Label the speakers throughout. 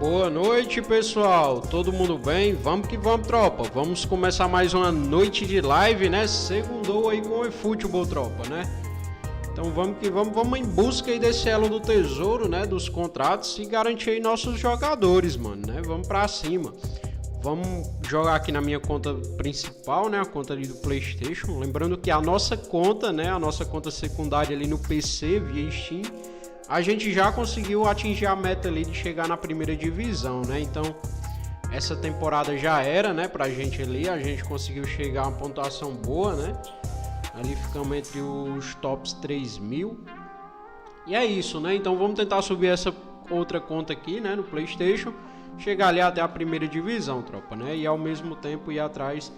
Speaker 1: Boa noite, pessoal, todo mundo bem? Vamos que vamos, tropa. Vamos começar mais uma noite de live, né? Segundou aí com o eFootball, tropa, né? Então vamos que vamos, vamos em busca aí desse elo do tesouro, né? Dos contratos e garantir aí nossos jogadores, mano, né? Vamos pra cima. Vamos jogar aqui na minha conta principal, né? A conta ali do PlayStation. Lembrando que a nossa conta, né? A nossa conta secundária ali no PC via Steam, a gente já conseguiu atingir a meta ali de chegar na primeira divisão, né? Então essa temporada já era, né? Pra gente ali, a gente conseguiu chegar a uma pontuação boa, né? Ali ficamos entre os tops 3.000. E é isso, né? Então vamos tentar subir essa outra conta aqui, né? No PlayStation. Chegar ali até a primeira divisão, tropa, né? E ao mesmo tempo ir atrás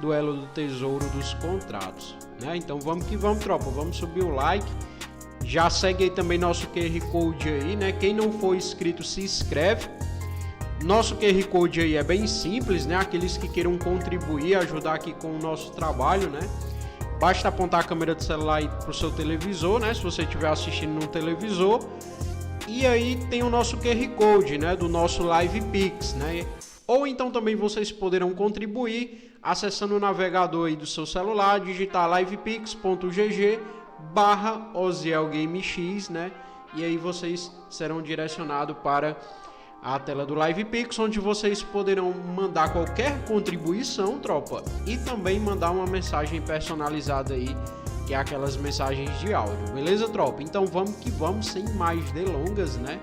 Speaker 1: do elo do tesouro dos contratos, né? Então vamos que vamos, tropa. Vamos subir o like. Já segue aí também nosso QR Code aí, né? Quem não for inscrito, se inscreve. Nosso QR Code aí é bem simples, né? Aqueles que queiram contribuir, ajudar aqui com o nosso trabalho, né? Basta apontar a câmera do celular aí pro seu televisor, né? Se você estiver assistindo no televisor. E aí tem o nosso QR Code, né? Do nosso Live Pix, né? Ou então também vocês poderão contribuir acessando o navegador aí do seu celular, digitar livepix.gg/OzielgamerX, né? E aí vocês serão direcionados para a tela do Live Pix, onde vocês poderão mandar qualquer contribuição, tropa, e também mandar uma mensagem personalizada aí, que é aquelas mensagens de áudio, beleza, tropa? Então vamos que vamos, sem mais delongas, né?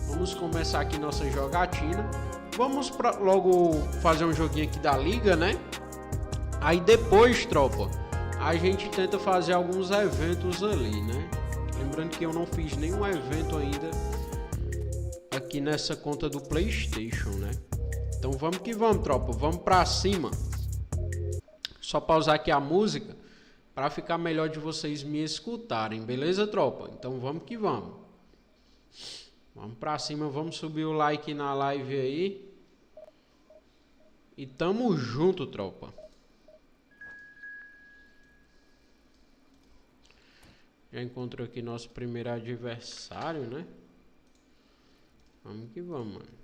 Speaker 1: Vamos começar aqui nossa jogatina. Vamos logo fazer um joguinho aqui da Liga, né? Aí depois, tropa, a gente tenta fazer alguns eventos ali, né? Lembrando que eu não fiz nenhum evento ainda aqui nessa conta do PlayStation, né? Então vamos que vamos, tropa. Vamos pra cima. Só pausar aqui a música para ficar melhor de vocês me escutarem, beleza, tropa? Então vamos que vamos. Vamos pra cima, vamos subir o like na live aí. E tamo junto, tropa. Já encontrou aqui nosso primeiro adversário, né? Vamos que vamos, mano.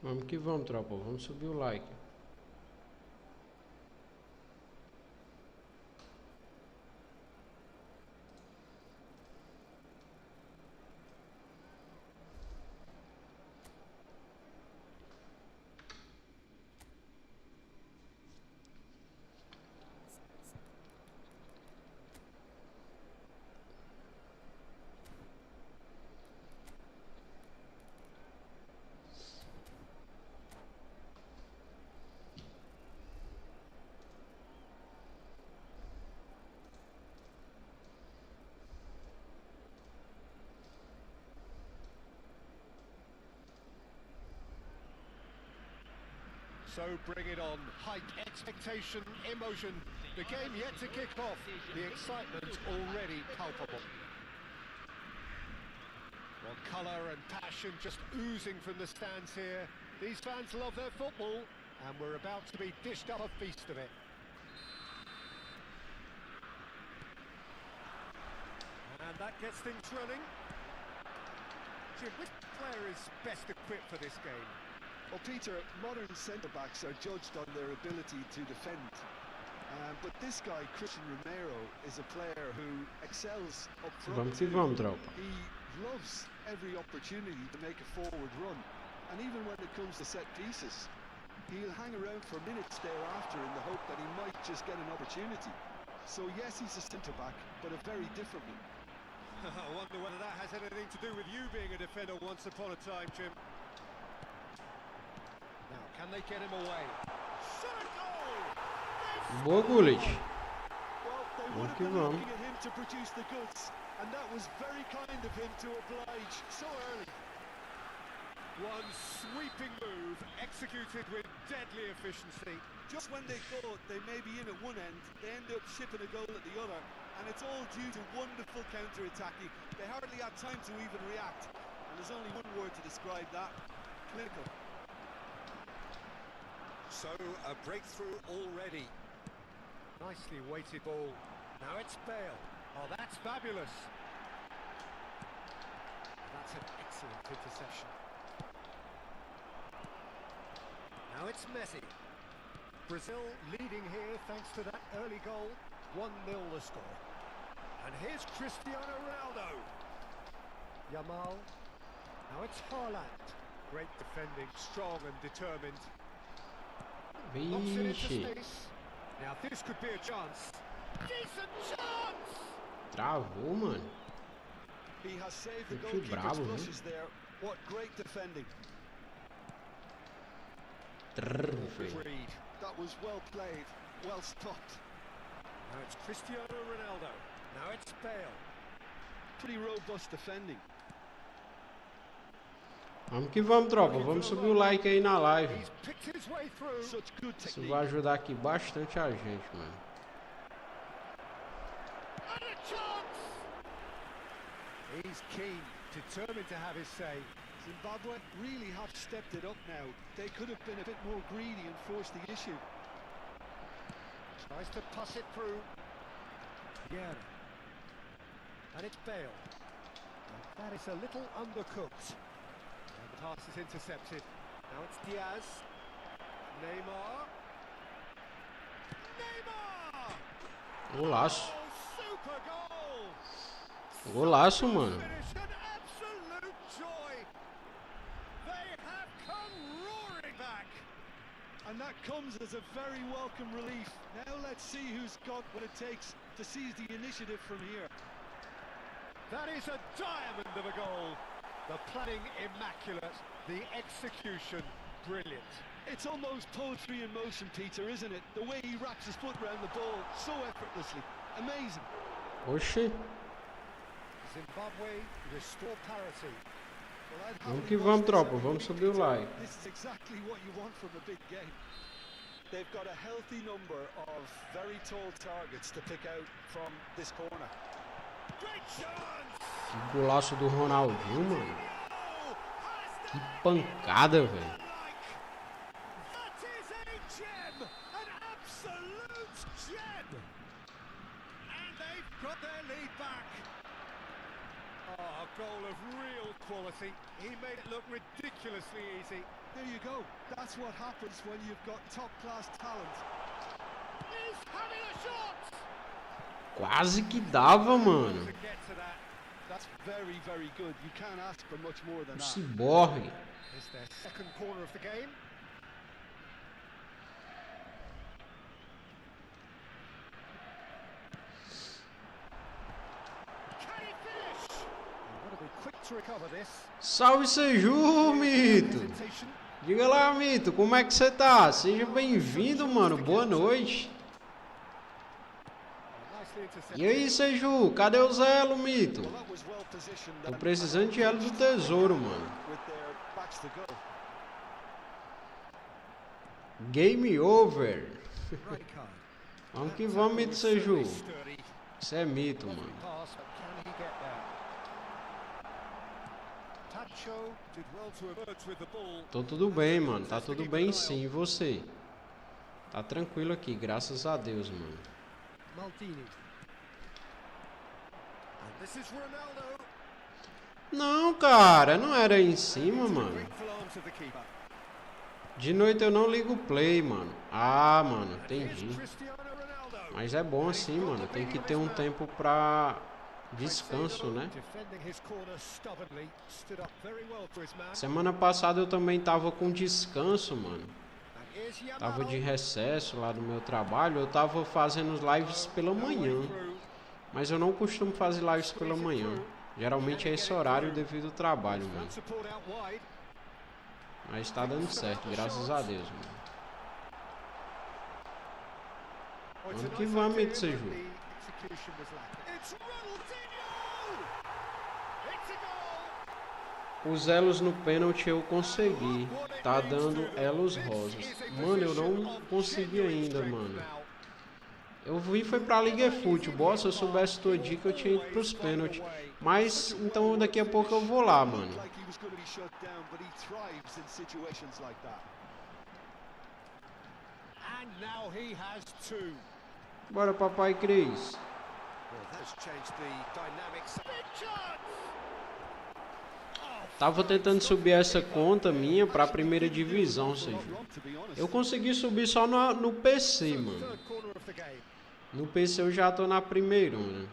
Speaker 1: Vamos que vamos, tropa. Vamos subir o like.
Speaker 2: So bring it on. Hype, expectation, emotion. The game yet to kick off. The excitement already palpable. Well, colour and passion just oozing from the stands here. These fans love their football, and we're about to be dished up a feast of it. And that gets things running. Jim, which player is best equipped for this game?
Speaker 3: Well, Peter, modern centre-backs are judged on their ability to defend. But this guy, Christian Romero, is a player who excels up front.
Speaker 1: Vamos que vamos, tropa.
Speaker 3: He loves every opportunity to make a forward run. And even when it comes to set pieces, he'll hang around for minutes thereafter in the hope that he might just get an opportunity. So yes, he's a centre-back, but a very different one.
Speaker 2: I wonder whether that has anything to do with you being a defender once upon a time, Jim. Now, can they get him away? Shot a goal!
Speaker 1: Boa, Gullit.
Speaker 3: Well, they would have been looking at him to produce the goods, and that was very kind of him to oblige so early.
Speaker 2: One sweeping move, executed with deadly efficiency.
Speaker 3: Just when they thought they may be in at one end, they end up shipping a goal at the other, and it's all due to wonderful counter-attacking. They hardly had time to even react, and there's only one word to describe that: clinical.
Speaker 2: So, a breakthrough already. Nicely weighted ball. Now it's Bale. Oh, that's fabulous. That's an excellent interception. Now it's Messi. Brazil leading here thanks to that early goal. 1-0 the score. And here's Cristiano Ronaldo. Yamal. Now it's Haaland. Great defending, strong and determined.
Speaker 1: Vixe.
Speaker 2: Now this could be a chance. Decent chance.
Speaker 1: Travou, mano.
Speaker 3: He has saved the
Speaker 1: Que
Speaker 3: goalkeeper's
Speaker 1: bravo,
Speaker 3: flushes there. What great defending.
Speaker 2: Read.
Speaker 3: That was well played, well stopped.
Speaker 2: Now it's Cristiano Ronaldo. Now it's Bale.
Speaker 3: Pretty robust defending.
Speaker 1: Vamos que vamos, tropa. Vamos subir o like aí na live.
Speaker 2: He's picked his way through.
Speaker 3: Such good
Speaker 1: Isso
Speaker 3: technique.
Speaker 1: vai ajudar aqui bastante a gente, mano.
Speaker 2: And a chance. He's keen, determined to have his say.
Speaker 3: Zimbabwe really have stepped it up now. They could have been a bit more greedy and forced the issue.
Speaker 2: Tries to pass it through. Yeah. And it's Bale. That is a little undercooked. And the pass is intercepted. Now it's Diaz. Neymar. Neymar!
Speaker 1: Golaço.
Speaker 2: Oh, super goal!
Speaker 1: Golaço, mano.
Speaker 2: Finish, an absolute joy. They have come roaring back.
Speaker 3: And that comes as a very welcome relief. Now let's see who's got what it takes to seize the initiative from here.
Speaker 2: That is a diamond of a goal. The planning immaculate, the execution brilliant.
Speaker 3: It's almost poetry in motion, Peter, isn't it? The way he wraps his foot around the ball so effortlessly. Amazing.
Speaker 1: Oxi.
Speaker 2: Zimbabwe restore parity.
Speaker 3: Well,
Speaker 1: Vamos que vamos, tropa. Vamos subir o like.
Speaker 3: This is exactly what you want from a big game. They've got a healthy number of very tall targets to pick out from this corner.
Speaker 2: Great chance!
Speaker 1: Que golaço do Ronaldinho, mano. Que pancada, velho.
Speaker 2: That is a gem! An absolute gem! And they've got their lead back. Oh, a goal of real quality. He made it look ridiculously easy.
Speaker 3: There you go. That's what happens when you've got top-class talent.
Speaker 2: He's having a shot!
Speaker 1: Quase que dava, mano.
Speaker 2: To get to that.
Speaker 3: That's very, very good. You can't ask for much more than
Speaker 1: O
Speaker 3: that.
Speaker 1: ciborgue.
Speaker 2: It's their second corner of the game. Can he finish? You've got to be quick to recover this.
Speaker 1: Salve, Seju, Mito.
Speaker 2: Hesitation.
Speaker 1: Diga lá, Mito, como é que você tá? Seja bem-vindo, mano. Boa noite.
Speaker 2: Nicely intercepted.
Speaker 1: E aí, Seju? Cadê o Zelo, Mito?
Speaker 3: Well, that was well positioned.
Speaker 1: Tô precisando de elo do tesouro, mano.
Speaker 3: With their backs to go.
Speaker 1: Game over.
Speaker 2: Right card.
Speaker 1: Vamos que vamos, Mito Seju.
Speaker 2: Sturdy.
Speaker 1: Isso é mito,
Speaker 2: Lovely
Speaker 1: mano.
Speaker 2: pass, but can he get there? Tacho did well to emerge with the ball.
Speaker 1: Tô tudo bem, mano. Tá tudo bem sim. E você? Tá tranquilo aqui, graças a Deus, mano.
Speaker 2: Maldini. And this is Ronaldo.
Speaker 1: Não, cara, não era aí em cima, mano.
Speaker 2: Grateful arm to the keeper.
Speaker 1: De noite eu não ligo o play, mano. Ah, mano, entendi. Mas é bom assim, mano. Tem que ter um tempo pra descanso, né? Semana passada eu também tava com descanso, mano. Tava de recesso lá do meu trabalho. Eu tava fazendo os lives pela manhã. Mas eu não costumo fazer lives pela manhã. Geralmente é esse horário devido ao trabalho, mano. Mas tá dando certo, graças a Deus, mano. Vamos que vamos, Seja. Os elos no pênalti eu consegui. Tá dando elos rosas. Mano, eu não consegui ainda, mano. Eu vi foi pra Liga eFootball. Se eu soubesse tua dica, eu tinha ido pros pênaltis. Mas, então daqui a pouco eu vou lá, mano. Bora, papai Cris. Tava tentando subir essa conta minha pra primeira divisão, seja. Eu consegui subir só no PC, mano. No PC eu já tô na primeira, né?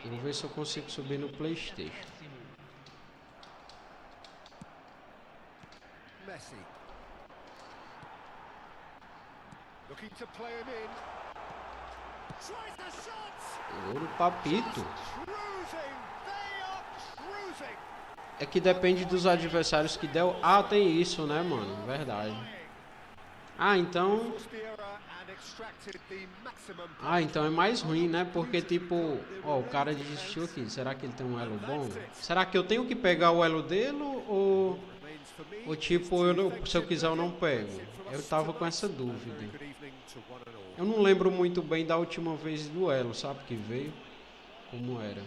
Speaker 1: Vou ver se eu consigo subir no PlayStation. Gol do Papito. É que depende dos adversários que deu. Ah, tem isso, né, mano? Verdade. Ah, então é mais ruim, né? Porque, tipo, ó, o cara desistiu aqui. Será que ele tem um elo bom? Será que eu tenho que pegar o elo dele ou tipo, se eu quiser eu não pego? Eu tava com essa dúvida. Eu não lembro muito bem da última vez do elo, sabe que veio? Como era.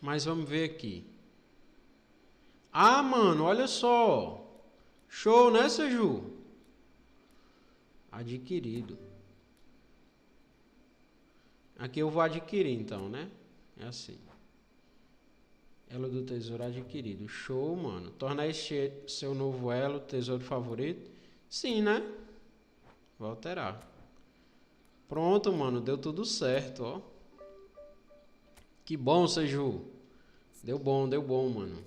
Speaker 1: Mas vamos ver aqui. Ah, mano, olha só. Show, né, Seju? Adquirido. Aqui eu vou adquirir, então, né? É assim. Elo do tesouro adquirido. Show, mano. Tornar este seu novo elo, tesouro favorito? Sim, né? Vou alterar. Pronto, mano. Deu tudo certo, ó. Que bom, Seju. Deu bom, mano.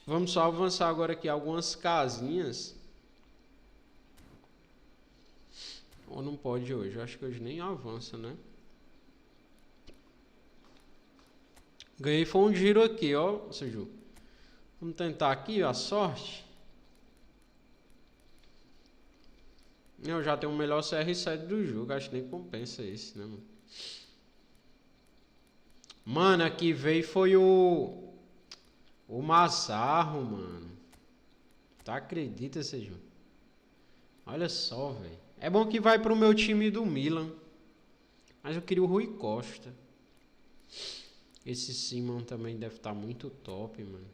Speaker 1: Vamos só avançar agora aqui algumas casinhas. Ou não pode hoje? Eu acho que hoje nem avança, né? Ganhei foi um giro aqui, ó, Seju. Vamos tentar aqui, ó, a sorte. Eu já tenho o melhor CR7 do jogo. Acho que nem compensa esse, né, mano? Mano, aqui veio foi o Mazarro, mano. Tá, acredita, Seju? Olha só, velho. É bom que vai pro meu time do Milan. Mas eu queria o Rui Costa. Esse Simon também deve estar muito top, mano.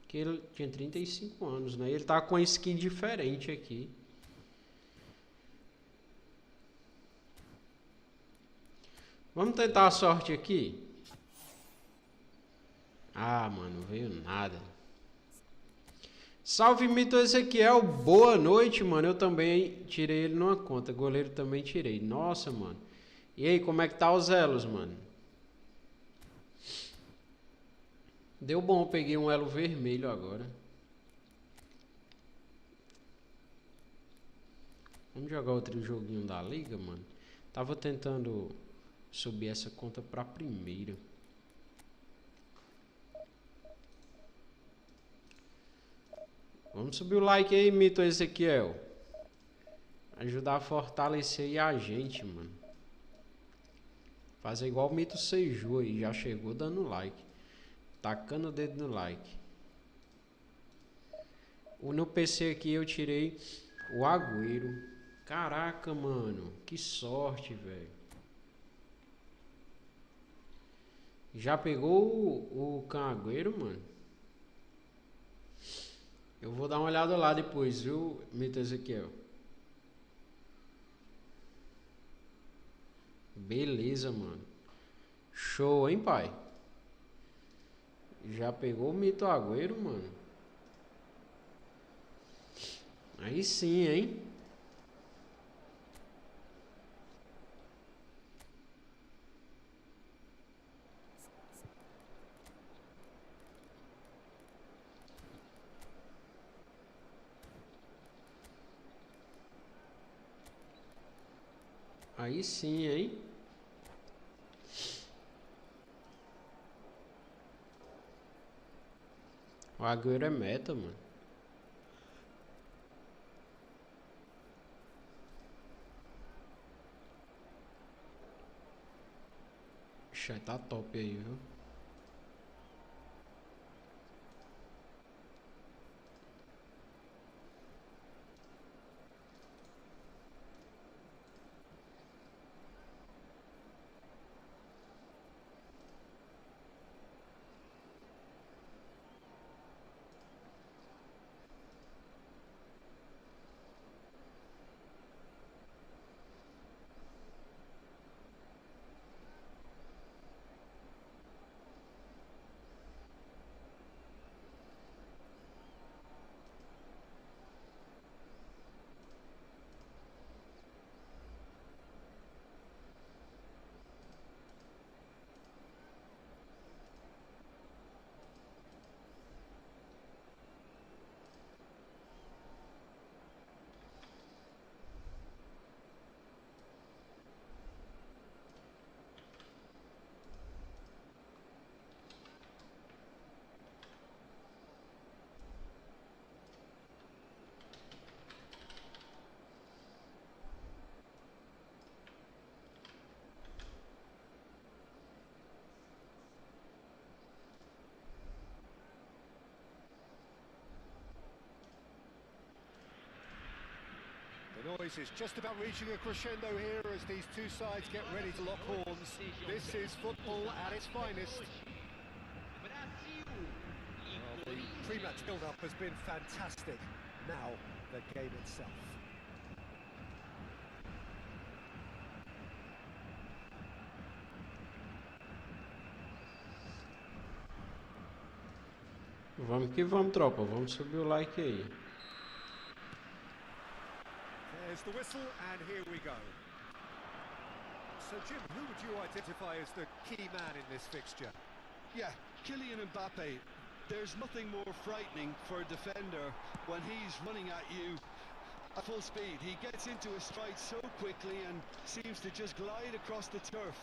Speaker 1: Que ele tinha 35 anos, né? E ele tá com a skin diferente aqui. Vamos tentar a sorte aqui. Ah, mano, não veio nada. Salve, Mito Ezequiel. Boa noite, mano. Eu também tirei ele numa conta. Goleiro também tirei. Nossa, mano. E aí, como é que tá os elos, mano? Deu bom, eu peguei um elo vermelho agora. Vamos jogar outro joguinho da Liga, mano. Tava tentando subir essa conta pra primeira. Vamos subir o like aí, Mito Ezequiel. Ajudar a fortalecer aí a gente, mano. Fazer igual o Mito Seja aí. Já chegou dando like. Tacando o dedo no like. No PC aqui eu tirei o Agüero. Caraca, mano. Que sorte, velho. Já pegou o Agüero, mano? Eu vou dar uma olhada lá depois, viu, Mito Ezequiel? Beleza, mano. Show, hein, pai? Já pegou o mito Agüero, mano. Aí sim, hein? Aí sim, hein? O Agüero é meta, mano. Já tá top aí, viu?
Speaker 2: The noise is just about reaching a crescendo here as these two sides get ready to lock horns. This is football at its finest. Well, the pre-match build-up has been fantastic. Now, the game itself.
Speaker 1: Vamos que vamos, tropa. Vamos subir o like aí.
Speaker 2: There's the whistle, and here we go. So, Jim, who would you identify as the key man in this fixture?
Speaker 3: Yeah, Kylian Mbappe. There's nothing more frightening for a defender when he's running at you at full speed. He gets into a stride so quickly and seems to just glide across the turf.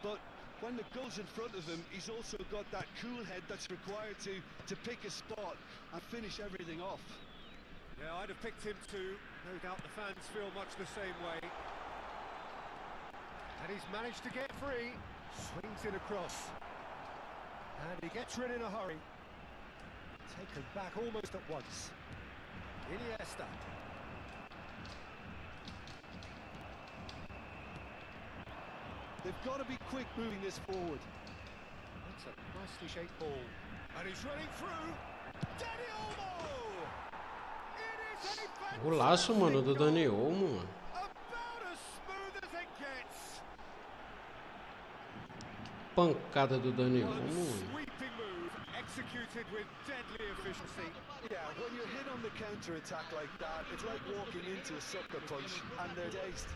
Speaker 3: But when the goal's in front of him, he's also got that cool head that's required to pick a spot and finish everything off.
Speaker 2: Yeah, I'd have picked him too. No doubt the fans feel much the same way. And he's managed to get free. Swings it across. And he gets rid in a hurry. Taken back almost at once. Iniesta.
Speaker 3: They've got to be quick moving this forward.
Speaker 2: That's a nicely shaped ball. And he's running through. Dani Olmo!
Speaker 1: Golaço, mano, do Dani Olmo, mano. Pancada do Dani Olmo, mano.
Speaker 3: Yeah, when you're hit on the counter attack like that, it's like walking into a sucker punch and they're dazed.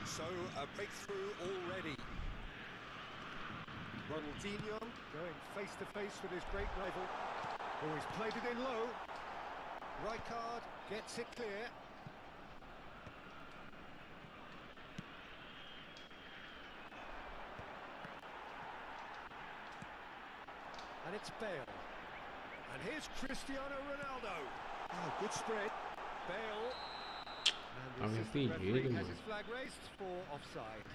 Speaker 2: So a breakthrough already. Ronaldinho going face to face with his great rival. Oh, he's played it in low. Rijkaard gets it clear. And it's Bale. And here's Cristiano Ronaldo. Oh, good spread. Bale. And the assistant referee has his flag raised for offside.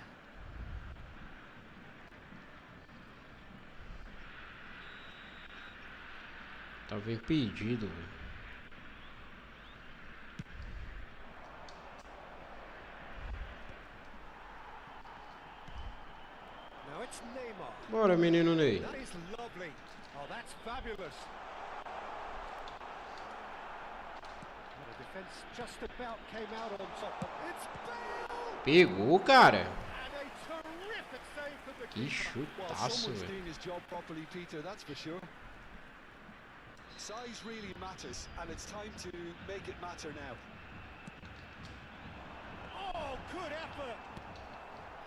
Speaker 1: Tava impedido, velho.
Speaker 2: Now it's Neymar.
Speaker 1: Bora, menino Ney.
Speaker 2: That is lovely. Oh, that's fabulous. Well, the defense just about came out on top. It's Bale!
Speaker 1: Pegou, cara.
Speaker 2: And a
Speaker 1: Que chutaço,
Speaker 3: someone's
Speaker 1: velho.
Speaker 3: doing his job properly, Peter, that's for sure. Size really matters, and it's time to make it matter now.
Speaker 2: Oh, good effort.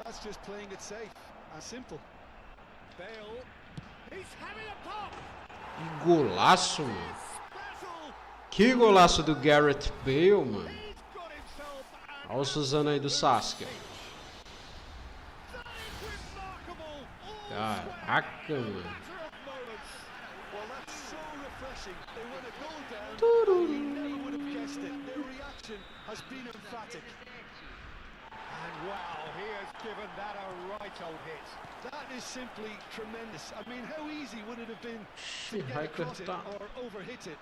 Speaker 3: That's just playing it safe and simple.
Speaker 2: Bale, he's having a pop.
Speaker 1: Que golaço, mano.
Speaker 2: Special.
Speaker 1: Que golaço do Gareth Bale, mano.
Speaker 2: He's got himself an
Speaker 1: Olha o Suzano aí do Sasuke.
Speaker 2: that is remarkable. All
Speaker 1: Caraca, mano.
Speaker 2: matter of moments.
Speaker 3: Well, that's so refreshing. They won a goal down, and you never would have guessed it. Their reaction has been emphatic.
Speaker 2: And wow, he has given that a right old hit.
Speaker 3: That is simply tremendous. I mean, how easy would it have been to
Speaker 1: Ixi,
Speaker 3: get
Speaker 1: Hiker
Speaker 3: across it
Speaker 1: tá...
Speaker 3: or overhit it?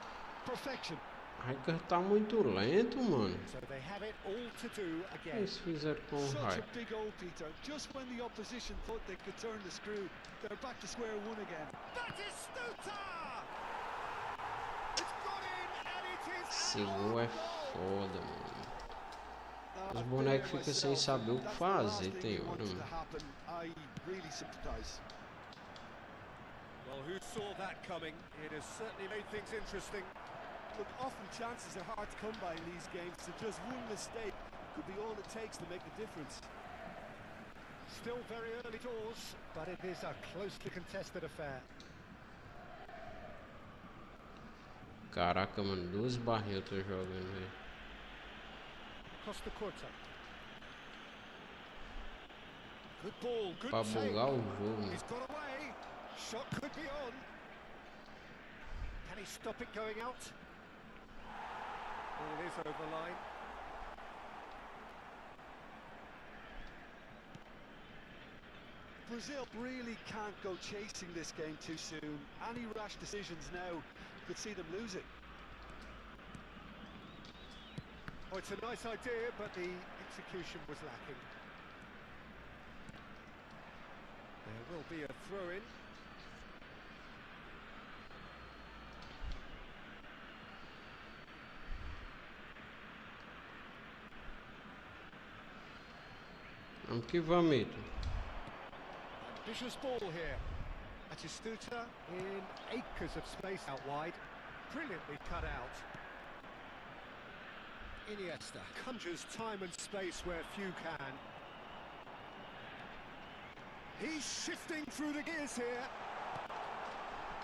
Speaker 3: Perfection.
Speaker 1: Hiker tá muito lento, mano.
Speaker 2: So they have it all to do
Speaker 1: O que
Speaker 2: again.
Speaker 1: eles fizeram com o
Speaker 3: Such
Speaker 1: Hiker?
Speaker 3: a big goal, Peter. Just when the opposition thought they could turn the screw, they're back to square one again.
Speaker 2: That is Stuta! It's got in and it is
Speaker 1: Esse
Speaker 2: an
Speaker 1: gol
Speaker 2: own
Speaker 1: é
Speaker 2: goal.
Speaker 1: foda, mano. Os
Speaker 3: I've
Speaker 1: bonecos
Speaker 3: been there
Speaker 1: ficam sem
Speaker 3: myself.
Speaker 1: saber o que
Speaker 3: That's the last
Speaker 1: fazer,
Speaker 3: thing
Speaker 1: tem
Speaker 3: you
Speaker 1: hora,
Speaker 3: want to
Speaker 1: mano.
Speaker 3: happen. I really sympathise.
Speaker 2: Well, who saw that coming? It has certainly made things interesting.
Speaker 4: Look, often chances are hard to come by in these games, so just one mistake could be all it takes to make the difference.
Speaker 2: Still very early doors, but it is a closely contested affair.
Speaker 1: Caraca, mano, duas barrinhas eu tô jogando, velho.
Speaker 2: Costa Curta. Good ball, good
Speaker 1: Pra
Speaker 2: take.
Speaker 1: bugar o jogo, mano.
Speaker 2: He's got away. Shot could be on. Can he stop it going out? Ball is over the line.
Speaker 3: Brazil really can't go chasing this game too soon. Any rash decisions now could see them lose it.
Speaker 2: Oh, it's a nice idea, but the execution was lacking. There will be a throw-in.
Speaker 1: Vamos que vamos, Ito.
Speaker 2: Ambitious ball here. Batistuta in acres of space out wide. Brilliantly cut out. Iniesta conjures time and space where few can. He's shifting through the gears here.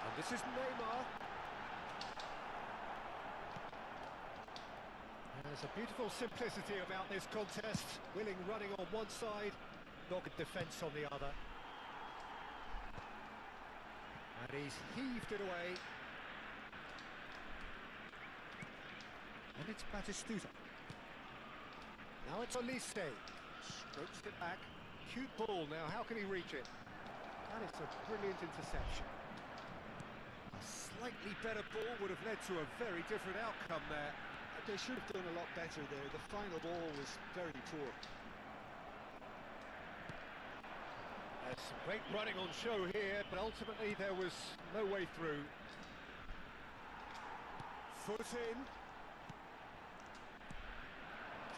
Speaker 2: And this is Neymar. There's a beautiful simplicity about this contest. Willing running on one side, dogged defence on the other. And he's heaved it away. And it's Batistuta. Now it's Olise. Strokes it back. Cute ball now. How can he reach it? And it's a brilliant interception. A slightly better ball would have led to a very different outcome there.
Speaker 3: They should have done a lot better there. The final ball was very poor.
Speaker 2: There's some great running on show here, but ultimately there was no way through. Foot in.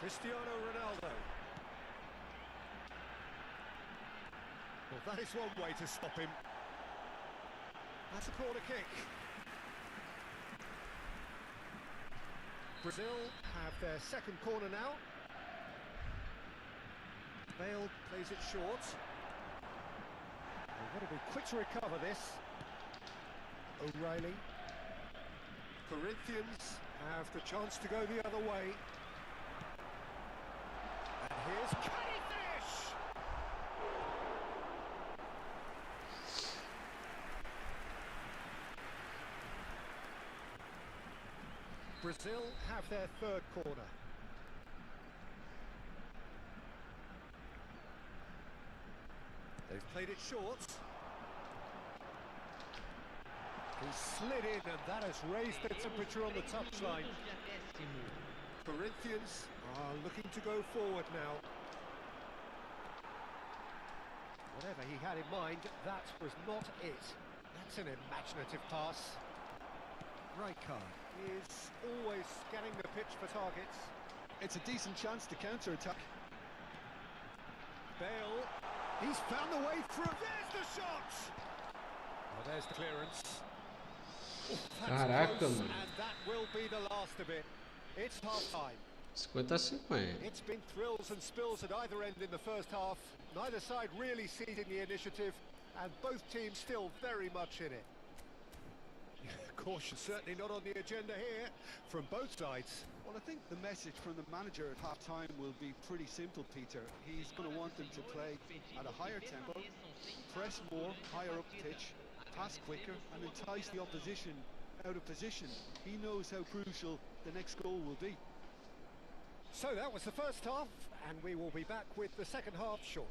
Speaker 2: Cristiano Ronaldo. Well, that is one way to stop him. That's a corner kick. Brazil have their second corner now. Bale plays it short. They've got to be quick to recover this. O'Reilly. Corinthians have the chance to go the other way. And here's, can he finish? Brazil have their third corner. They've played it short. He slid in and that has raised the temperature on the touchline. Corinthians are looking to go forward now. Whatever he had in mind, that was not it. That's an imaginative pass. Rijkaard is always scanning the pitch for targets.
Speaker 3: It's a decent chance to counter-attack.
Speaker 2: Bale He's found the way through. There's the shot. Oh, there's the clearance. That's
Speaker 1: Caraca,
Speaker 2: close,
Speaker 1: mano.
Speaker 2: and that will be the last of it. It's half-time.
Speaker 1: 50-50.
Speaker 2: It's been thrills and spills at either end in the first half. Neither side really seizing the initiative, and both teams still very much in it. Caution certainly not on the agenda here from both sides.
Speaker 3: Well, I think the message from the manager at half-time will be pretty simple, Peter. He's going to want them to play at a higher tempo, press more, higher up pitch, pass quicker, and entice the opposition out of position. He knows how crucial the next goal will be.
Speaker 2: So that was the first half, and we will be back with the second half shortly.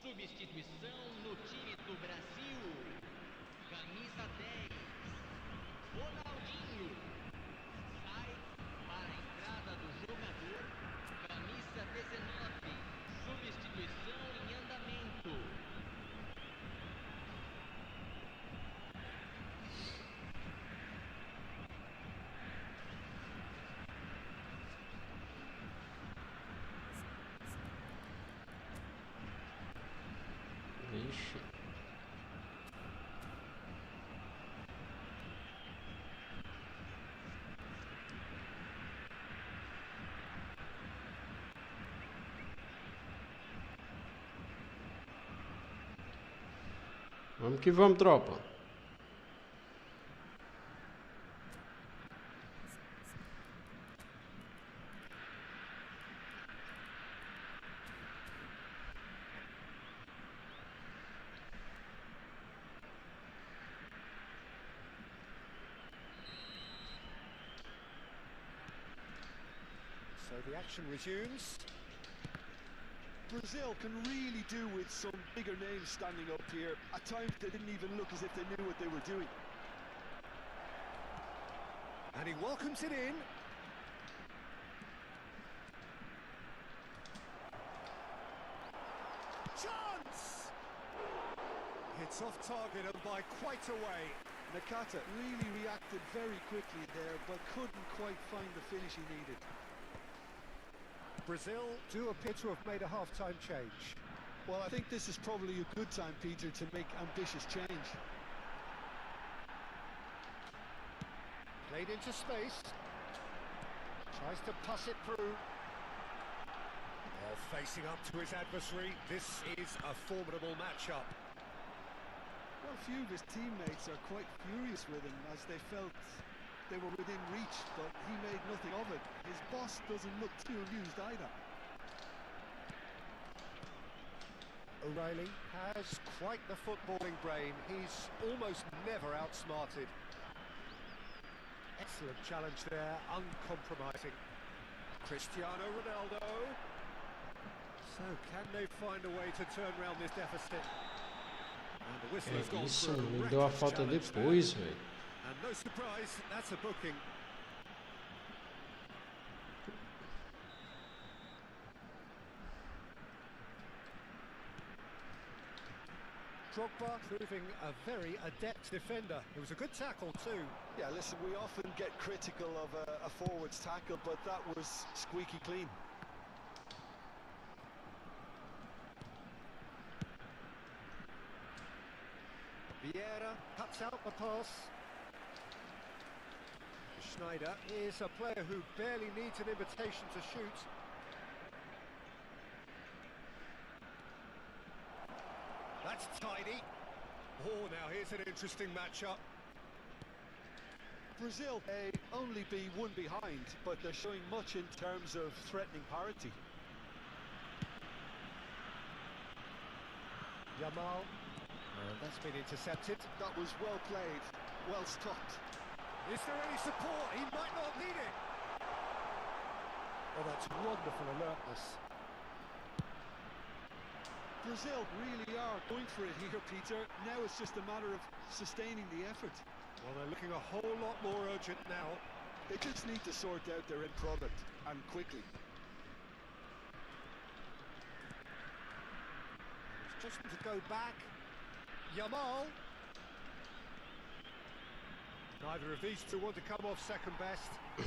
Speaker 5: Substituição no time do Brasil. Camisa 10. Ronaldinho. Sai para a entrada do jogador. Camisa 19. Substituição em andamento.
Speaker 1: Vixe. Vamos que vamos, tropa.
Speaker 2: So the action resumes.
Speaker 3: Brazil can really do with some bigger names standing up here. At times they didn't even look as if they knew what they were doing.
Speaker 2: And he welcomes it in. Chance! It's off target and by quite a way.
Speaker 3: Nakata really reacted very quickly there, but couldn't quite find the finish he needed.
Speaker 2: Brazil do appear to have made a half-time change.
Speaker 3: Well, I think this is probably a good time, Peter, to make ambitious change.
Speaker 2: Played into space. Tries to pass it through. Oh, facing up to his adversary. This is a formidable matchup.
Speaker 3: Well, a few of his teammates are quite furious with him as they felt they were within reach, but he made nothing of it. His boss doesn't look too amused either.
Speaker 2: O'Reilly has quite the footballing brain. He's almost never outsmarted. Excellent challenge there, uncompromising. Cristiano Ronaldo. So can they find a way to turn around this deficit? And the whistle has gone
Speaker 1: Isso,
Speaker 2: through.
Speaker 1: me deu a falta depois, velho.
Speaker 2: And no surprise, that's a booking. Drogba proving a very adept defender. It was a good tackle too.
Speaker 3: Yeah, listen, we often get critical of a forward's tackle, but that was squeaky clean.
Speaker 2: Vieira cuts out the pass. Schneider is a player who barely needs an invitation to shoot. That's tidy. Oh, now here's an interesting matchup.
Speaker 3: Brazil may only be one behind, but they're showing much in terms of threatening parity.
Speaker 2: Yamal. And that's been intercepted.
Speaker 3: That was well played, well stopped.
Speaker 2: Is there any support? He might not need it. Oh, that's wonderful alertness.
Speaker 3: Brazil really are going for it here, Peter. Now it's just a matter of sustaining the effort.
Speaker 2: Well, they're looking a whole lot more urgent now.
Speaker 3: They just need to sort out their end product, and quickly.
Speaker 2: It's just to go back. Yamal. Neither of these two want to come off second best. And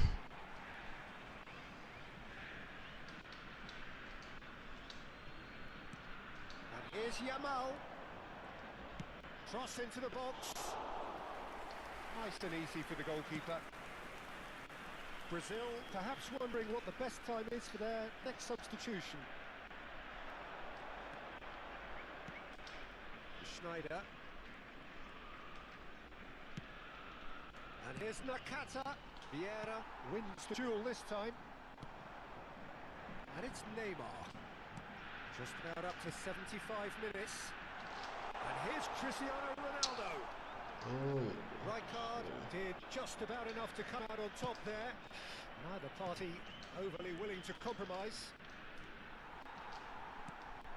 Speaker 2: here's Yamal. Cross into the box. Nice and easy for the goalkeeper. Brazil perhaps wondering what the best time is for their next substitution. Schneider. And here's Nakata. Vieira wins the duel this time. And it's Neymar. Just about up to 75 minutes. And here's Cristiano Ronaldo. Rijkaard did just about enough to come out on top there. Neither party overly willing to compromise.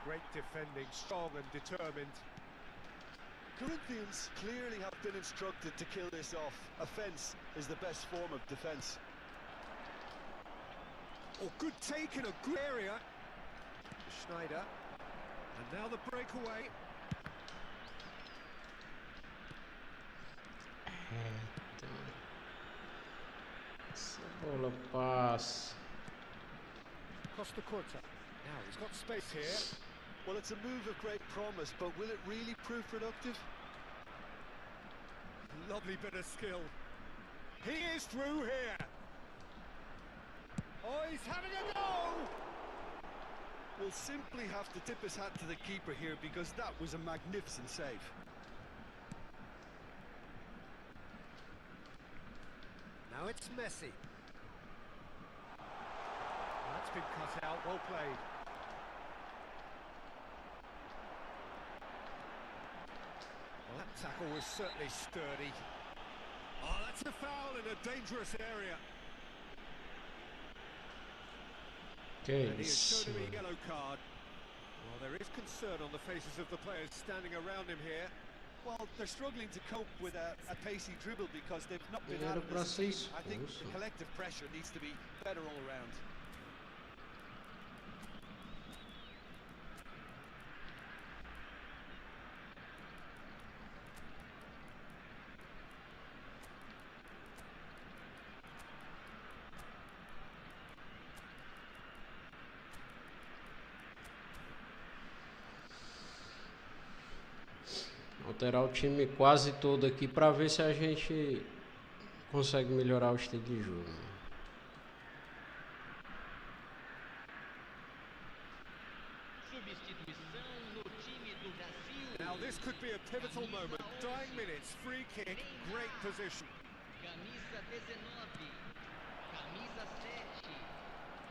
Speaker 2: Great defending, strong and determined.
Speaker 3: Corinthians clearly have been instructed to kill this off. Offence is the best form of defence.
Speaker 2: Oh, good take in a good area. Schneider. And now the breakaway.
Speaker 1: Essa bola passa.
Speaker 2: Costa Curta. Now he's got space here.
Speaker 3: Well, it's a move of great promise, but will it really prove productive?
Speaker 2: Lovely bit of skill. He is through here. Oh, he's having a go!
Speaker 3: We'll simply have to tip his hat to the keeper here because that was a magnificent save.
Speaker 2: Now it's Messi. That's been cut out, well played. Well, that tackle was certainly sturdy. Oh, that's a foul in a dangerous area. And he has shown him a yellow card. Well, there is concern on the faces of the players standing around him here.
Speaker 3: Well, they're struggling to cope with a pacey dribble because they've not been
Speaker 1: Era
Speaker 3: out of
Speaker 1: pra
Speaker 3: this
Speaker 1: ser
Speaker 3: team. I think
Speaker 1: expulso.
Speaker 3: the collective pressure needs to be better all around.
Speaker 1: Alterar o time quase todo aqui para ver se a gente consegue melhorar o estilo de jogo.
Speaker 5: Substituição no time do Brasil.
Speaker 2: Now this could be a pivotal moment. Dying minutes, free kick, great position.
Speaker 5: Camisa 19, camisa 7,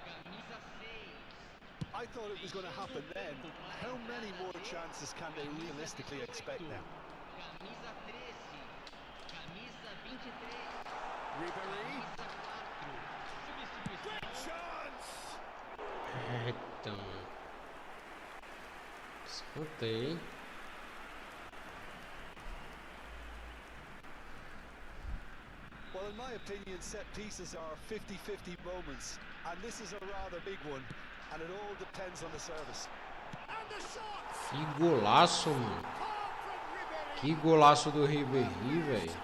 Speaker 5: camisa 6.
Speaker 3: I thought it was going to happen then. How many more chances can they realistically expect now?
Speaker 5: Camisa 13, camisa 23,
Speaker 2: Ribéry.
Speaker 5: camisa 4. Substituição.
Speaker 2: Great chance!
Speaker 1: Eita, mano. Escutei.
Speaker 3: Well, in my opinion, set pieces are 50-50 moments, and this is a rather big one, and it all depends on the service.
Speaker 2: And the shot!
Speaker 1: Que golaço, mano.
Speaker 2: Far from Ribéry.
Speaker 1: Que golaço do Ribéry, velho.
Speaker 2: Of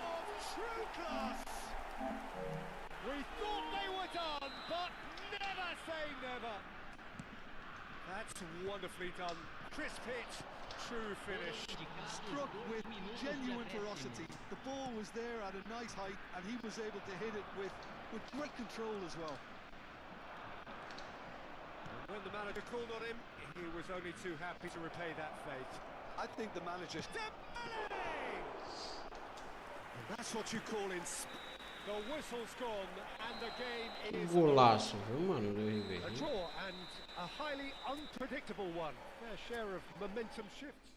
Speaker 2: true class. We thought they were done, but never say never. That's wonderfully done. Crisp hit, true finish.
Speaker 3: Struck with genuine ferocity. The ball was there at a nice height, and he was able to hit it with great control as well.
Speaker 2: And when the manager called on him, he was only too happy to repay that faith.
Speaker 3: I think the manager...
Speaker 2: That's what you call in... The whistle's gone, and the game
Speaker 1: Que
Speaker 2: is
Speaker 1: golaço, viu, mano, do
Speaker 2: a
Speaker 1: Ribéry.
Speaker 2: draw and a highly unpredictable one. Fair share of momentum shifts.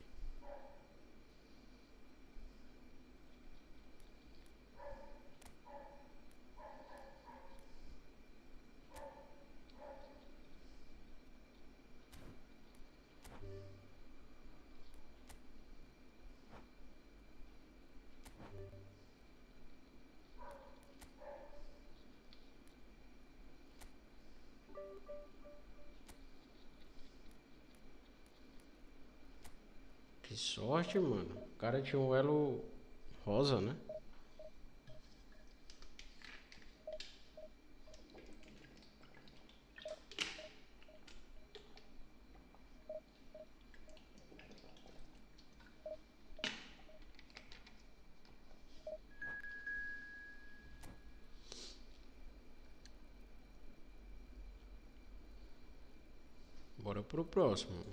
Speaker 1: Que sorte, mano. O cara tinha um elo rosa, né? Bora pro próximo.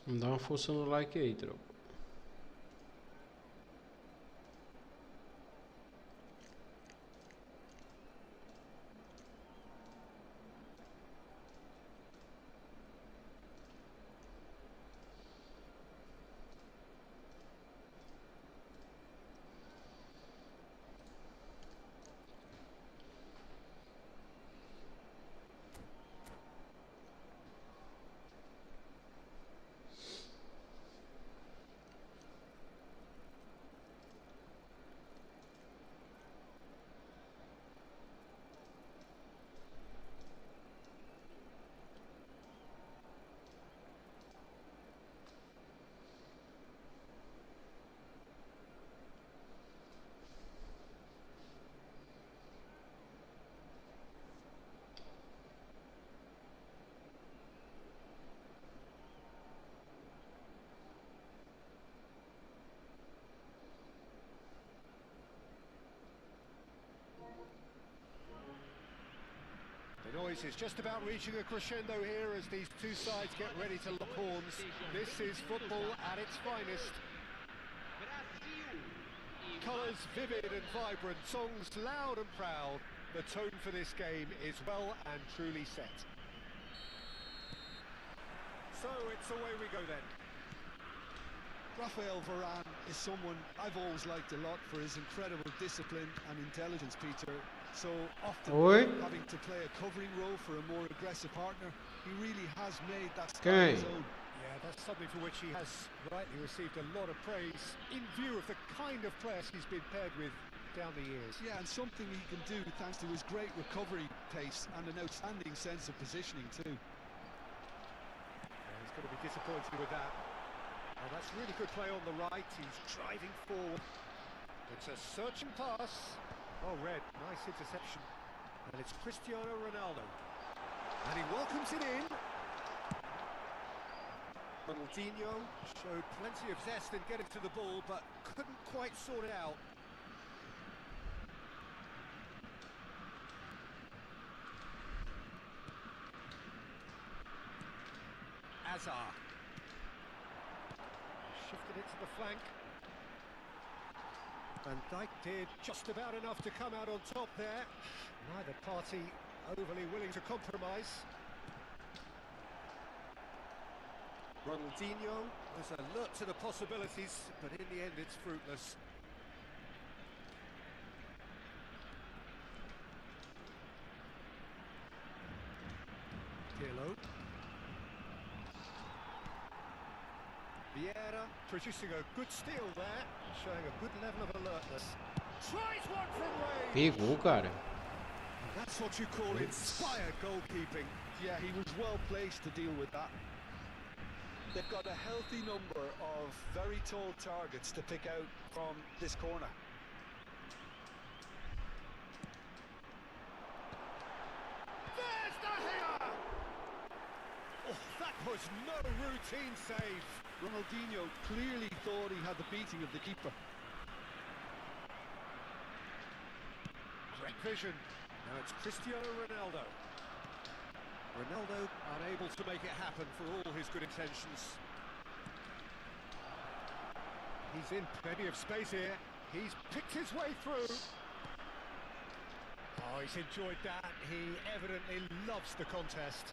Speaker 1: Vamos dar uma força no like aí, tropa.
Speaker 2: The noise is just about reaching a crescendo here as these two sides get ready to lock horns. This is football at its finest.
Speaker 5: Brasil e
Speaker 2: Colours vivid and vibrant, songs loud and proud. The tone for this game is well and truly set. So it's away we go then.
Speaker 3: Rafael Varane is someone I've always liked a lot for his incredible discipline and intelligence, Peter. So often
Speaker 1: Oi.
Speaker 3: having to play a covering role for a more aggressive partner, he really has made that style
Speaker 1: Okay.
Speaker 3: his own.
Speaker 2: Yeah, that's something for which he has rightly received a lot of praise in view of the kind of players he's been paired with down the years.
Speaker 3: Yeah, and something he can do thanks to his great recovery pace and an outstanding sense of positioning too.
Speaker 2: Yeah, he's going to be disappointed with that. Oh, that's really good play on the right. He's driving forward. It's a searching pass. Oh, Red, nice interception. And it's Cristiano Ronaldo. And he welcomes it in. Ronaldinho showed plenty of zest in getting to the ball, but couldn't quite sort it out. Azar. Shifted it to the flank. Van Dijk did just about enough to come out on top there. Neither party overly willing to compromise. Ronaldinho was alert to the possibilities, but in the end it's fruitless. Pirlo. Vieira producing a good steal there, showing a good level of alertness. Tries one from range.
Speaker 1: Pegou, cara.
Speaker 2: That's what you call inspired goalkeeping.
Speaker 3: Yeah, he was well placed to deal with that. They've got a healthy number of very tall targets to pick out from this corner.
Speaker 2: There's the was no routine save.
Speaker 3: Ronaldinho clearly thought he had the beating of the keeper.
Speaker 2: Great vision. Now it's Cristiano Ronaldo. Ronaldo unable to make it happen for all his good intentions. He's in plenty of space here. He's picked his way through. Oh, he's enjoyed that. He evidently loves the contest.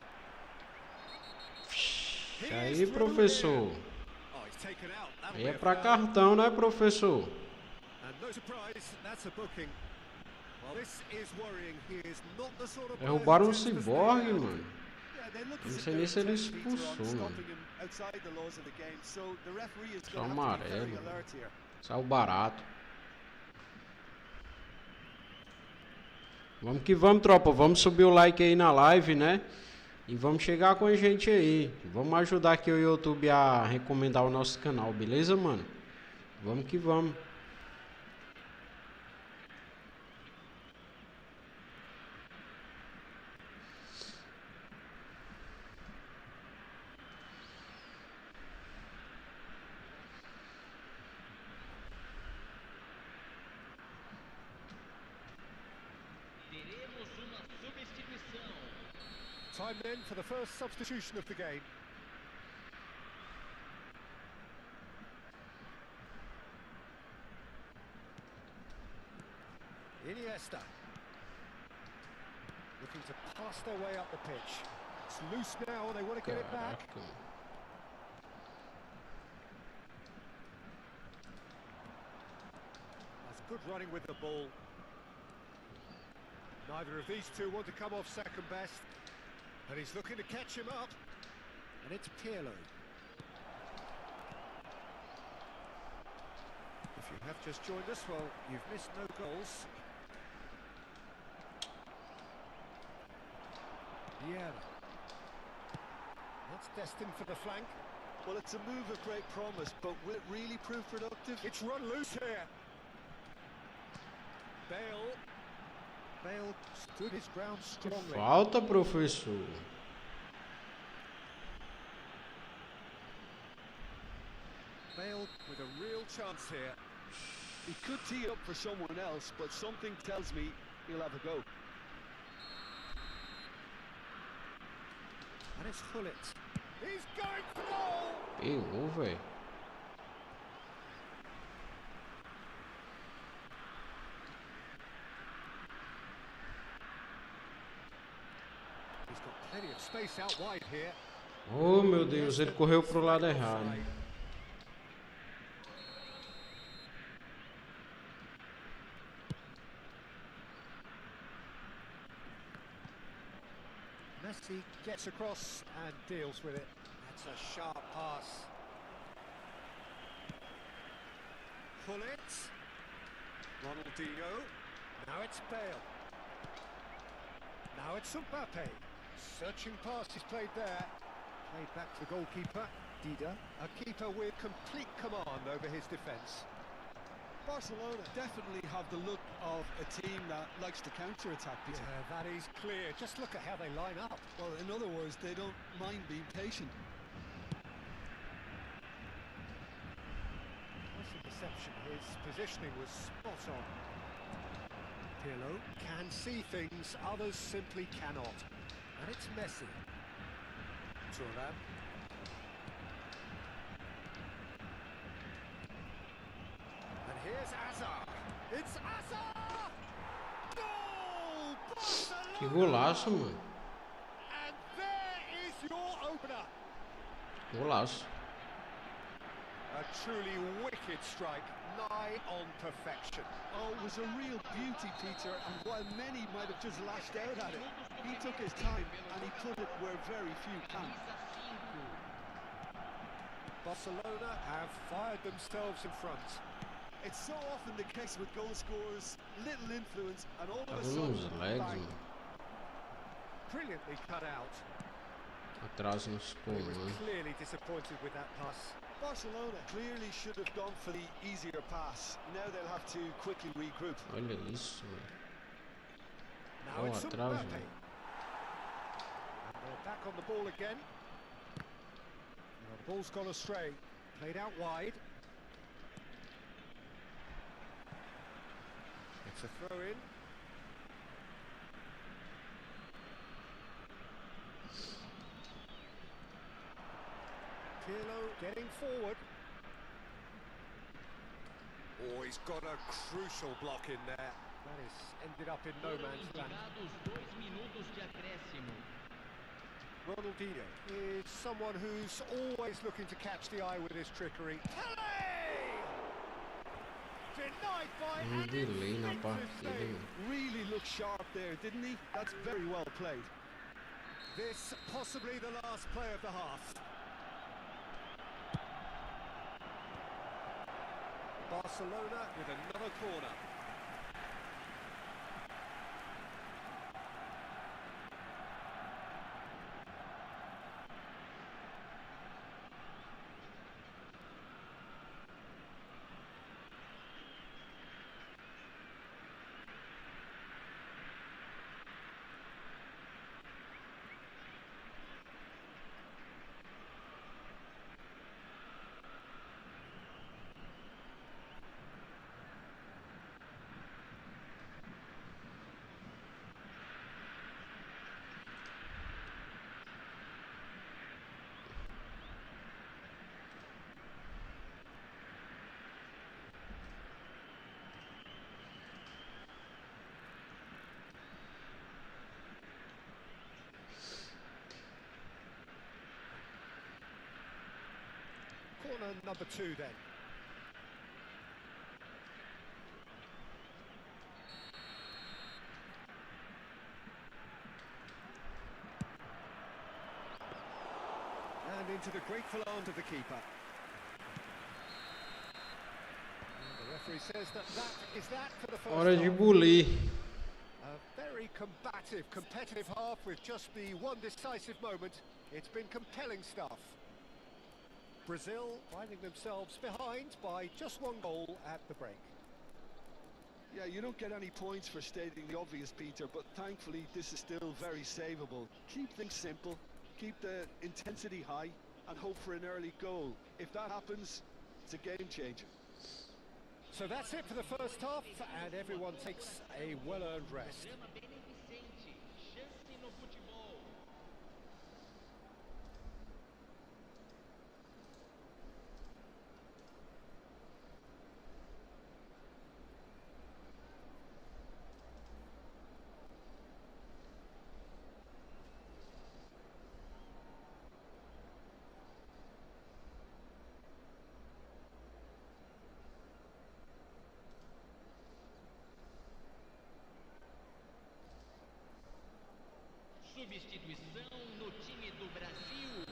Speaker 1: E aí, professor?
Speaker 2: Oh, he's taken out. That'll
Speaker 1: Aí
Speaker 2: be
Speaker 1: é
Speaker 2: a
Speaker 1: pra
Speaker 2: foul.
Speaker 1: cartão, né, professor?
Speaker 2: And no surprise, that's a booking. Well, this is worrying. He is not the sort of
Speaker 1: Derrubaram um
Speaker 2: player who tends to stay
Speaker 1: ciborgue,
Speaker 2: down.
Speaker 1: mano.
Speaker 3: Yeah, they look
Speaker 1: Não
Speaker 3: as if
Speaker 1: sei
Speaker 3: they're
Speaker 1: nem se ele
Speaker 3: intent, Peter, on
Speaker 1: expulsou, mano.
Speaker 3: stopping him outside the laws of the game, so the referee is
Speaker 1: Só
Speaker 3: going to have to be very
Speaker 1: amarelo.
Speaker 3: alert here.
Speaker 1: Saiu barato. Vamos que vamos, tropa. Vamos subir o like aí na live, né? E vamos chegar com a gente aí. Vamos ajudar aqui o YouTube a recomendar o nosso canal, beleza, mano? Vamos que vamos.
Speaker 5: Teremos uma substituição.
Speaker 2: Time then for the first substitution of the game. Iniesta. Looking to pass their way up the pitch. It's loose now, they want to get it back.
Speaker 1: Caraca.
Speaker 2: That's good running with the ball. Neither of these two want to come off second best. And he's looking to catch him up. And it's Pirlo. If you have just joined us, well, you've missed no goals. Yeah. That's destined for the flank.
Speaker 3: Well, it's a move of great promise, but will it really prove productive?
Speaker 2: It's run loose here. Bale. Bale stood his ground strongly.
Speaker 1: Falta, professor.
Speaker 2: Bale with a real chance here.
Speaker 3: He could tee up for someone else, but something tells me he'll have a go.
Speaker 2: And it's Hullet. He's going for goal!
Speaker 1: Pegou, velho.
Speaker 2: He's got plenty of space out wide here.
Speaker 1: Oh, meu Deus, ele correu pro lado errado.
Speaker 2: Messi gets across and deals with it. That's a sharp pass. Hullet. Ronaldinho. Now it's Bale. Now it's Mbappe. Searching pass is played there. Played back to the goalkeeper, Dida. A keeper with complete command over his defence.
Speaker 3: Barcelona definitely have the look of a team that likes to counter-attack, Peter.
Speaker 2: Yeah, that is clear. Just look at how they line up.
Speaker 3: Well, in other words, they don't mind being patient.
Speaker 2: What's the perception? His positioning was spot on. Pirlo can see things others simply cannot. And it's Messi. Thuram. And here's Hazard. It's Hazard! Goal! Barcelona!
Speaker 1: Que golaço, mano.
Speaker 2: And there is your opener.
Speaker 1: Golaço.
Speaker 2: A truly wicked strike, nigh on perfection.
Speaker 3: Oh, it was a real beauty, Peter, and while many might have just lashed out at it, he took his time and he put it where very few can.
Speaker 2: Barcelona have fired themselves in front.
Speaker 3: It's so often the case with goal scorers, little influence, and all
Speaker 1: Tá
Speaker 3: of a
Speaker 1: dando uns
Speaker 3: sudden,
Speaker 1: lags,
Speaker 3: bang.
Speaker 1: mano.
Speaker 2: Brilliantly cut out.
Speaker 1: Atrás nos
Speaker 2: He was
Speaker 1: comandos.
Speaker 2: clearly disappointed with that pass.
Speaker 3: Barcelona clearly should have gone for the easier pass. Now they'll have to quickly regroup.
Speaker 1: Olha isso, mano.
Speaker 2: Now
Speaker 1: Oh,
Speaker 2: it's
Speaker 1: atrás,
Speaker 2: Mbappe.
Speaker 1: mano.
Speaker 2: And they're back on the ball again. Well, the ball's gone astray. Played out wide. It's a throw-in. Pirlo getting forward. Oh, he's got a crucial block in there. That is ended up in no man's land.
Speaker 5: Indicados 2 minutos de acréscimo.
Speaker 2: Ronaldinho is someone who's always looking to catch the eye with his trickery. Denied by an instinctive save.
Speaker 3: Really looked sharp there, didn't he? That's very well played.
Speaker 2: This possibly the last play of the half. Barcelona with another corner. Corner number 2 then. And into the grateful arms of the keeper. And the referee says that is that for the first
Speaker 1: Hora de
Speaker 2: half.
Speaker 1: bulir.
Speaker 2: A very combative, competitive half with just the one decisive moment. It's been compelling stuff. Brazil finding themselves behind by just 1 goal at the break.
Speaker 3: Yeah, you don't get any points for stating the obvious, Peter, but thankfully this is still very savable. Keep things simple, keep the intensity high, and hope for an early goal. If that happens, it's a game changer.
Speaker 2: So that's it for the first half, and everyone takes a well-earned rest.
Speaker 5: Programa beneficente. Chance no futebol. Substituição no time do Brasil.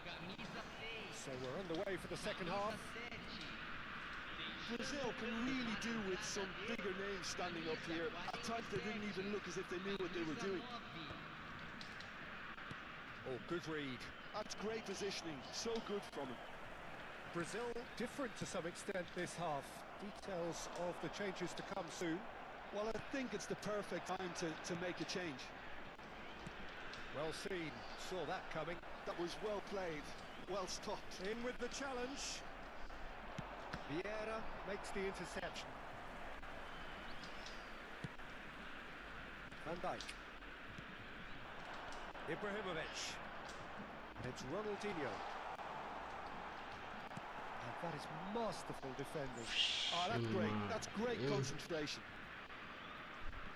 Speaker 5: Camisa 6.
Speaker 2: So we're underway for the second half.
Speaker 5: Camisa 7.
Speaker 3: Brazil can really do with some bigger names standing up here. At times they didn't even look as if they knew what they were doing.
Speaker 2: Oh, good read.
Speaker 3: That's great positioning, so good from him.
Speaker 2: Brazil different to some extent this half. Details of the changes to come soon.
Speaker 3: Well, I think it's the perfect time to make a change.
Speaker 2: Well seen, saw that coming.
Speaker 3: That was well played, well stopped.
Speaker 2: In with the challenge. Vieira makes the interception. Van Dijk. Ibrahimovic. And it's Ronaldinho. And that is masterful defending.
Speaker 3: Oh, that's great. That's great concentration.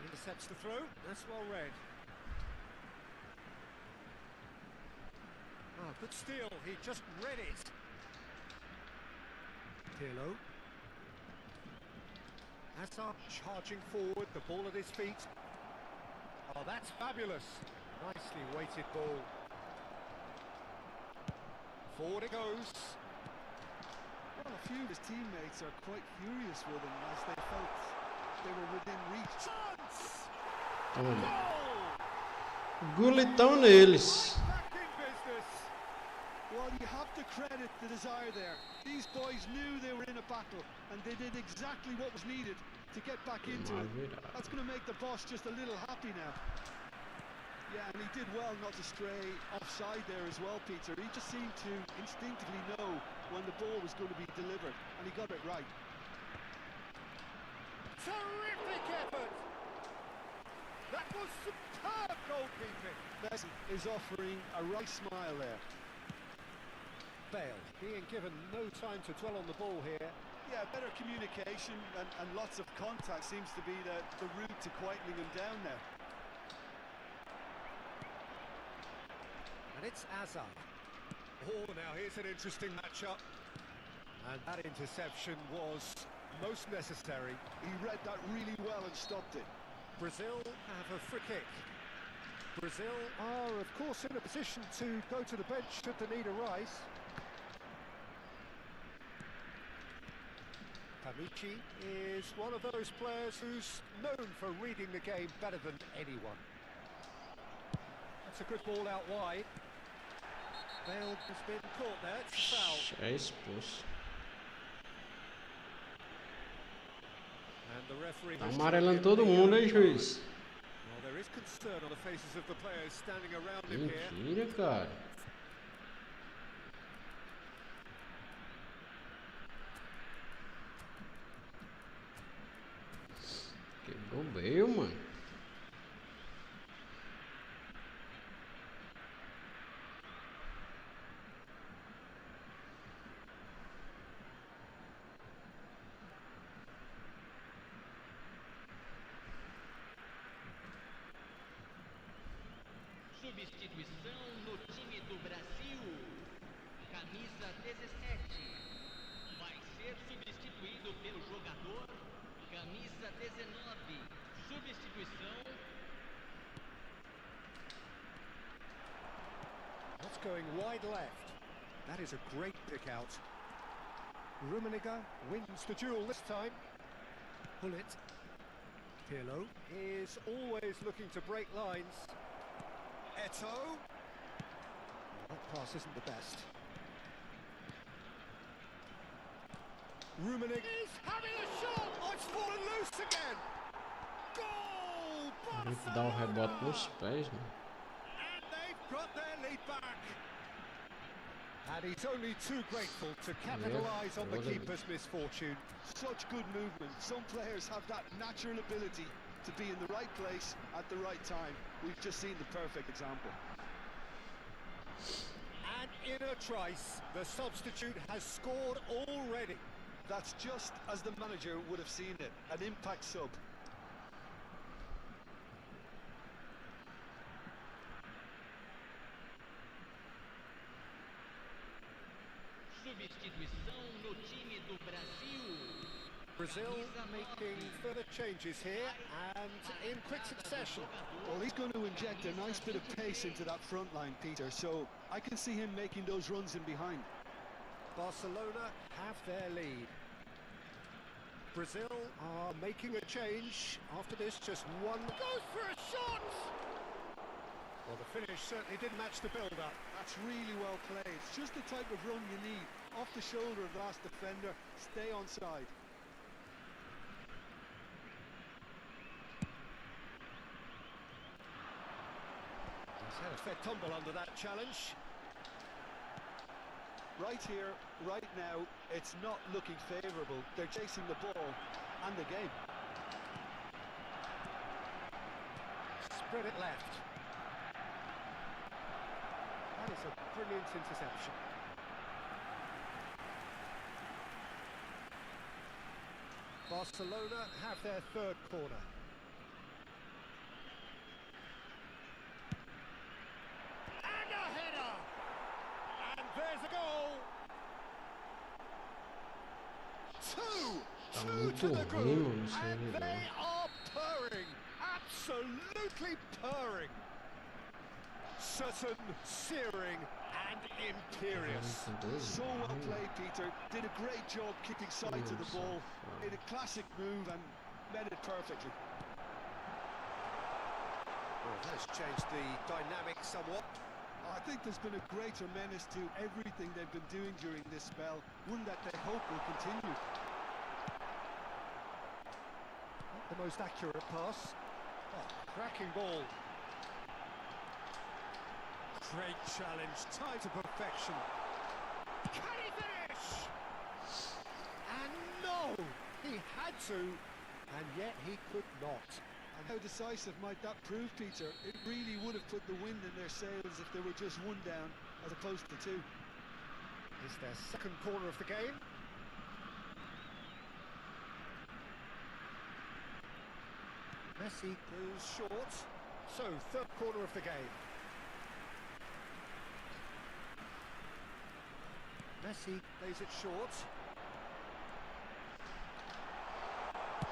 Speaker 2: Intercepts the throw. That's well read. Oh, good steal. He just read it. Pirlo. Hazard charging forward, the ball at his feet. Oh, that's fabulous. Nicely weighted ball. Forward it goes.
Speaker 3: Well, a few of his teammates are quite furious with him as they felt they were within reach.
Speaker 2: Chance!
Speaker 1: Toma.
Speaker 2: Goal!
Speaker 1: Gulitão neles.
Speaker 2: Back in business.
Speaker 3: Well, you have to credit the desire there. These boys knew they were in a battle, and they did exactly what was needed to get back into it. That's going to make the boss just a little happy now. Yeah, and he did well not to stray offside there as well, Peter. He just seemed to instinctively know when the ball was going to be delivered, and he got it right.
Speaker 2: Terrific effort! That was superb goalkeeping.
Speaker 3: Messi is offering a right smile there.
Speaker 2: Bale being given no time to dwell on the ball here.
Speaker 3: Yeah, better communication and lots of contact seems to be the route to quietening him down there.
Speaker 2: And it's Hazard. Oh, now here's an interesting matchup. And that interception was most necessary.
Speaker 3: He read that really well and stopped it.
Speaker 2: Brazil have a free kick. Brazil are, of course, in a position to go to the bench should the need arise. Amici is one of those players who's known for reading the game better than anyone. That's a good ball out wide. Bale has been caught there. It's a foul.
Speaker 1: É expulso.
Speaker 2: And the referee
Speaker 1: Tá
Speaker 2: has
Speaker 1: amarelando
Speaker 2: taken
Speaker 1: todo
Speaker 2: the
Speaker 1: mundo, hein,
Speaker 2: yellow card.
Speaker 1: juiz?
Speaker 2: Well, there is concern on the faces of the players standing around him here.
Speaker 1: Mentira, cara. Quebrou o Bale, mano.
Speaker 5: Substituição no time do Brasil. Camisa 17. Vai ser substituído pelo jogador. Camisa 19. Substituição.
Speaker 2: That's going wide left. That is a great pick out. Rummenigge wins the duel this time. Hullet. Pirlo is always looking to break lines. Eto'o. That pass isn't the best. Rummenigge is having a shot. Oh, it's fallen loose again. Goal!
Speaker 1: Tem que dar um rebote nos pés, mano.
Speaker 2: And they've got their lead back. And he's only too grateful to capitalise on the
Speaker 1: well,
Speaker 2: keeper's misfortune.
Speaker 3: Such good movement. Some players have that natural ability to be in the right place at the right time. We've just seen the perfect example.
Speaker 2: And in a trice, the substitute has scored already.
Speaker 3: That's just as the manager would have seen it. An impact sub.
Speaker 5: Substituição no time do Brasil.
Speaker 2: Brazil making further changes here and in quick succession.
Speaker 3: Well, he's going to inject a nice bit of pace into that front line, Peter, so I can see him making those runs in behind.
Speaker 2: Barcelona have their lead. Brazil are making a change. After this, just one goes for a shot! Well, the finish certainly didn't match the build-up.
Speaker 3: That's really well played. It's just the type of run you need. Off the shoulder of the last defender, stay on side.
Speaker 2: He's had a fair tumble under that challenge.
Speaker 3: Right here, right now, it's not looking favourable. They're chasing the ball and the game.
Speaker 2: Spread it left. That is a brilliant interception. Barcelona have their third corner. And a header! And there's a goal! Two to the group, and they are purring, absolutely purring. Certain, searing, and imperious.
Speaker 3: So well played, Peter. Did a great job kicking side to the ball. Made a classic move and met it perfectly.
Speaker 2: Well, that's changed the dynamic somewhat.
Speaker 3: I think there's been a greater menace to everything they've been doing during this spell, one that they hope will continue.
Speaker 2: Not the most accurate pass. Oh, cracking ball. Great challenge, tied to perfection. Can he finish? And no! He had to, and yet he could not.
Speaker 3: And how decisive might that prove, Peter? It really would have put the wind in their sails if they were just one down as opposed to two.
Speaker 2: It's their second corner of the game. Messi goes short. So, third corner of the game. Messi plays it short.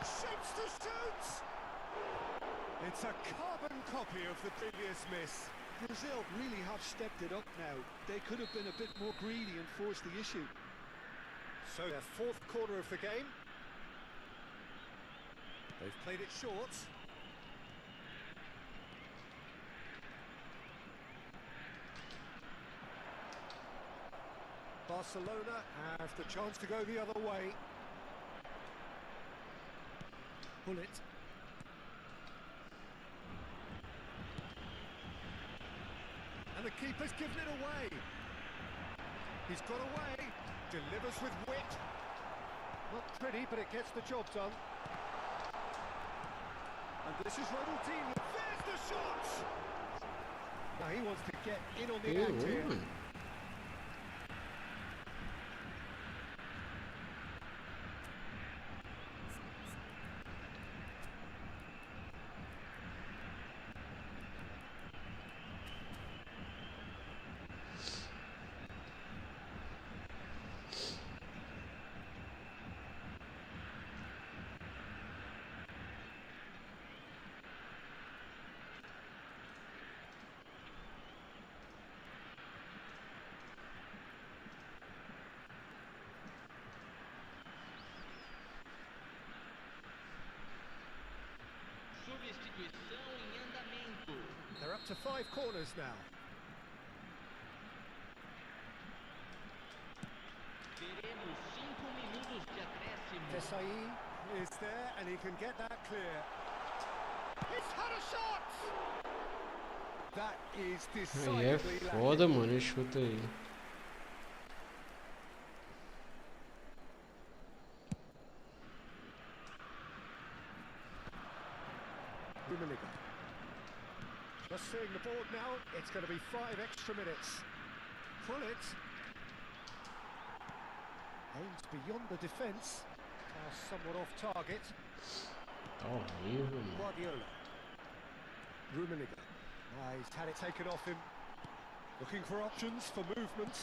Speaker 2: Shapes to shoot! It's a carbon copy of the previous miss.
Speaker 3: Brazil really have stepped it up now. They could have been a bit more greedy and forced the issue.
Speaker 2: So their fourth corner of the game. They've played it short. Barcelona have the chance to go the other way. Pull it. And the keeper's given it away. He's got away. Delivers with wit. Not pretty, but it gets the job done. And this is Ronaldinho. There's the shot! Now he wants to get in on the act here.
Speaker 5: Substituição em andamento.
Speaker 2: They're up to 5 corners now.
Speaker 5: Teremos 5 minutos de acréscimo.
Speaker 2: Desai is there and he can get that clear. He's had a shot! That is
Speaker 1: Aí é
Speaker 2: decidedly
Speaker 1: foda, mano, esse chute aí.
Speaker 2: Liga. Just seeing the board now, it's going to be 5 extra minutes. Pull it. Aims beyond the defence. Somewhat off target.
Speaker 1: Tá horrível, mano.
Speaker 2: Guardiola. Rummenigge. He's had it taken off him. Looking for options for movement.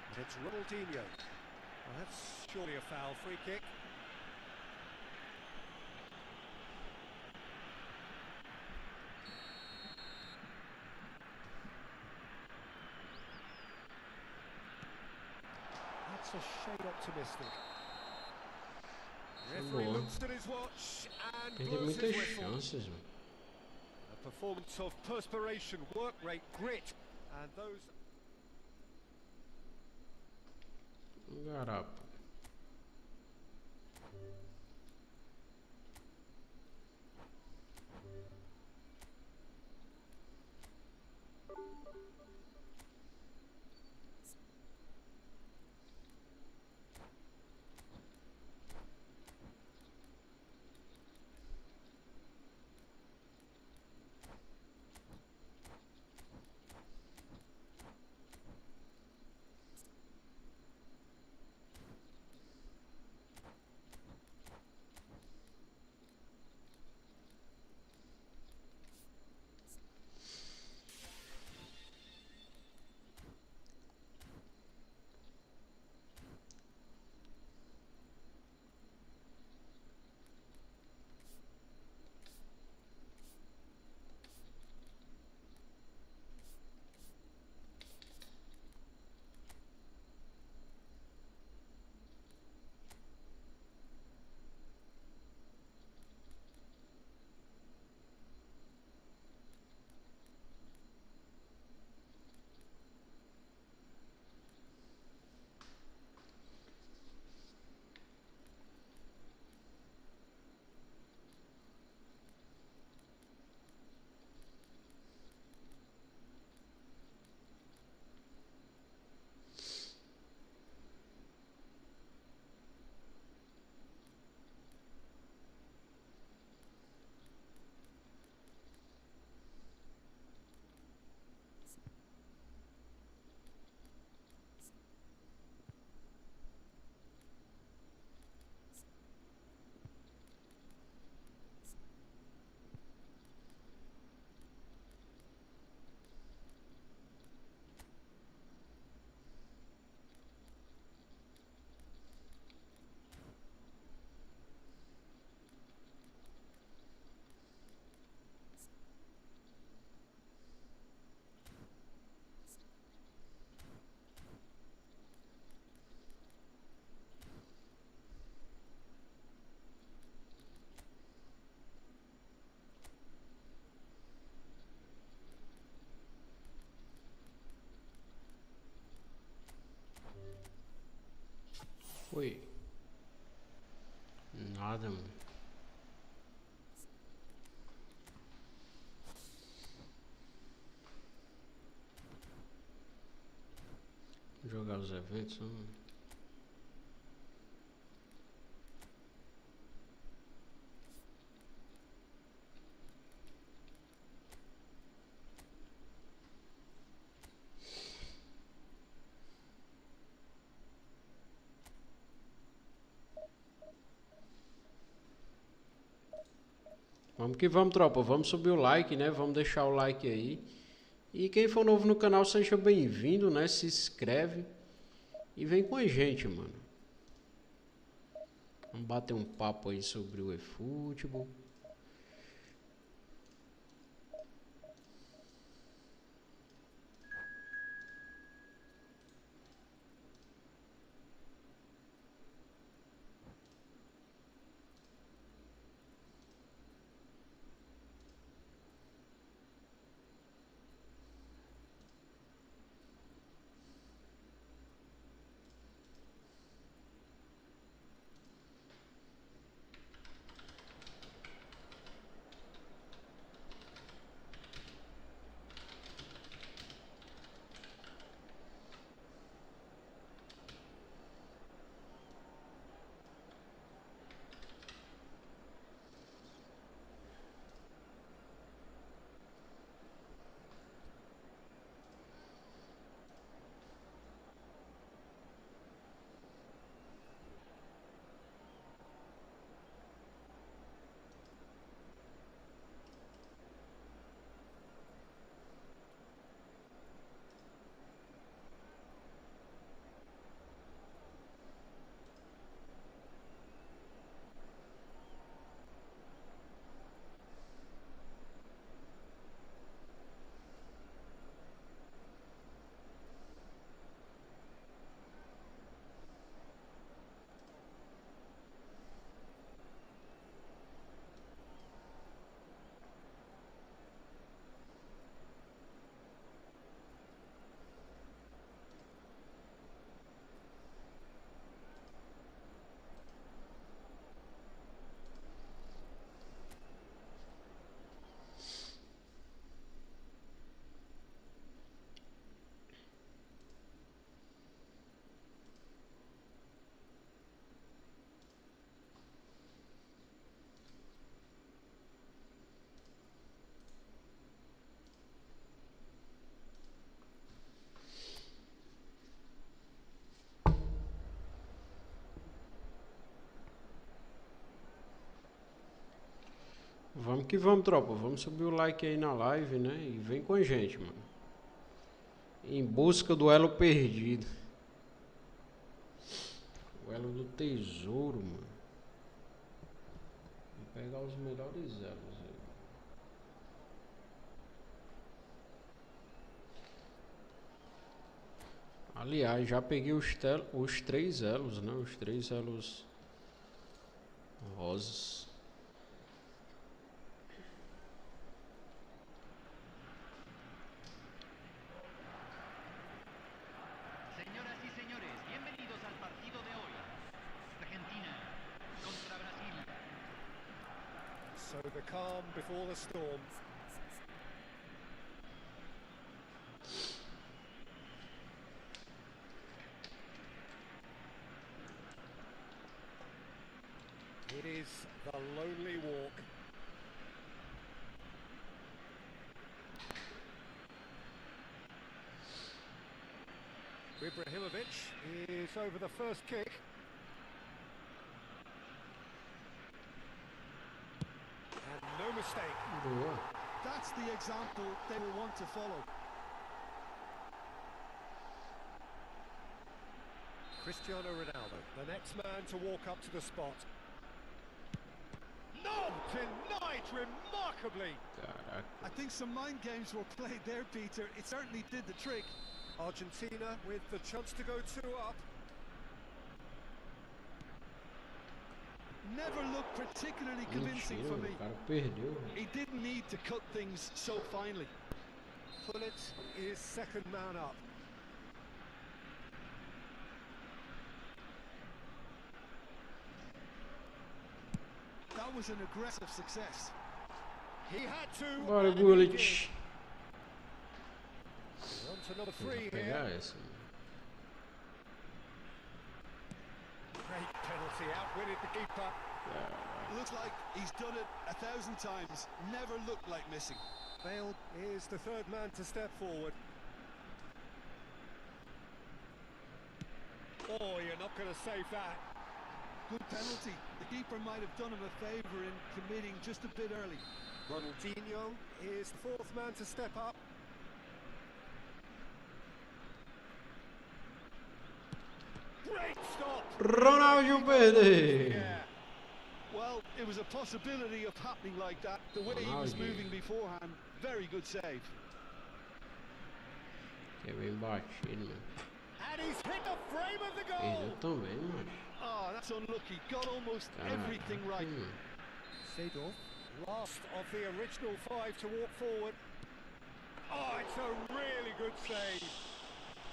Speaker 2: And it's Ronaldinho. Well, that's surely a foul. Free kick. That's a shade optimistic. Referee
Speaker 1: Boa.
Speaker 2: looks at his watch and
Speaker 1: Perdeu
Speaker 2: blows
Speaker 1: muitas
Speaker 2: his whistle.
Speaker 1: chances, mano.
Speaker 2: A performance of perspiration, work rate, grit, and those.
Speaker 1: Garapa. Oi. Nada, mano. Jogar os eventos, mano. Vamos que vamos, tropa. Vamos subir o like, né? Vamos deixar o like aí. E quem for novo no canal, seja bem-vindo, né? Se inscreve e vem com a gente, mano. Vamos bater um papo aí sobre o eFootball. Vamos que vamos, tropa. Vamos subir o like aí na live, né? E vem com a gente, mano. Em busca do elo perdido. O elo do tesouro, mano. Vou pegar os melhores elos aí. Aliás, já peguei os 3 elos, né? Os 3 elos rosas.
Speaker 5: Señoras y señores, bienvenidos al partido de hoy. Argentina contra Brasil.
Speaker 2: So the calm before the storm. It is the lonely walk. Ibrahimovic is over the first kick. And no mistake.
Speaker 1: Boa.
Speaker 4: That's the example they will want to follow.
Speaker 2: Cristiano Ronaldo, the next man to walk up to the spot. No! Denied remarkably!
Speaker 1: Caraca.
Speaker 4: I think some mind games were played there, Peter. It certainly did the trick.
Speaker 2: Argentina with the chance to go 2 up.
Speaker 4: Never looked particularly convincing for me.
Speaker 1: O cara perdeu.
Speaker 4: He didn't need to cut things so finely.
Speaker 2: Pullet is second man up.
Speaker 3: That was an aggressive success.
Speaker 2: He had to.
Speaker 1: Bora,
Speaker 2: and he
Speaker 1: Gullit.
Speaker 2: did. We're on to number 3
Speaker 1: Pegar
Speaker 2: here.
Speaker 1: essa.
Speaker 2: Great penalty, outwitted the keeper.
Speaker 3: Looks like he's done it 1,000 times. Never looked like missing.
Speaker 2: Bale is the third man to step forward. Oh, you're not going to save that.
Speaker 3: Good penalty. The keeper might have done him a favour in committing just a bit early.
Speaker 2: Ronaldinho is the fourth man to step up. Great stop.
Speaker 1: Ronaldo perde.
Speaker 2: Yeah.
Speaker 3: Well, it was a possibility of happening like that. The way he was moving beforehand, very good save.
Speaker 1: Que é bem baixinho, mano.
Speaker 2: And he's hit the frame of the goal.
Speaker 1: Ele também, mano.
Speaker 3: Oh, that's unlucky. Got almost everything right.
Speaker 2: Seedorf, last of the original 5 to walk forward. Oh, it's a really good save.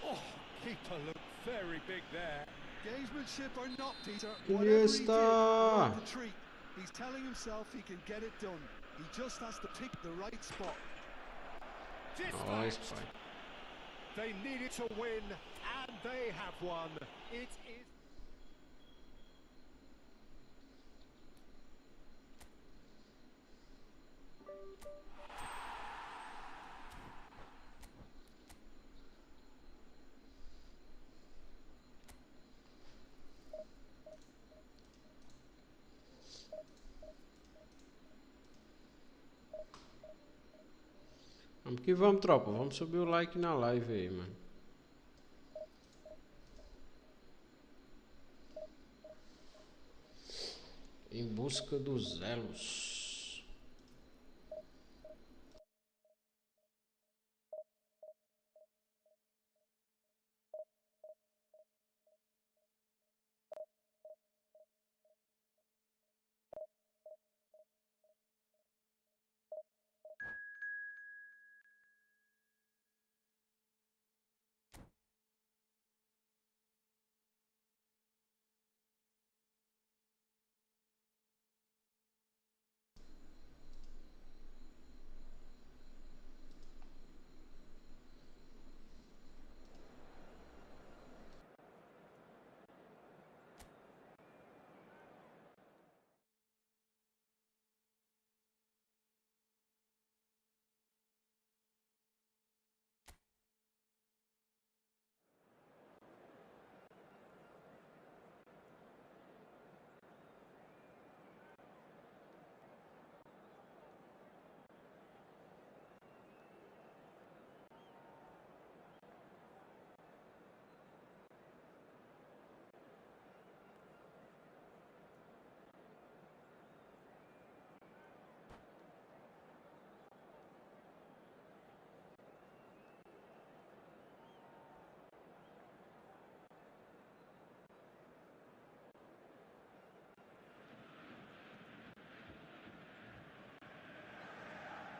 Speaker 2: Oh, keeper looked very big there.
Speaker 3: Gamesmanship or not, Peter, whatever he did,
Speaker 1: Iniesta.
Speaker 3: worth the treat. He's telling himself he can get it done. He just has to pick the right spot.
Speaker 1: Nós,
Speaker 2: Dispatched.
Speaker 1: pai.
Speaker 2: They needed to win, and they have won. It is.
Speaker 1: Vamos que vamos, tropa. Vamos subir o like na live aí, mano. Em busca dos elos.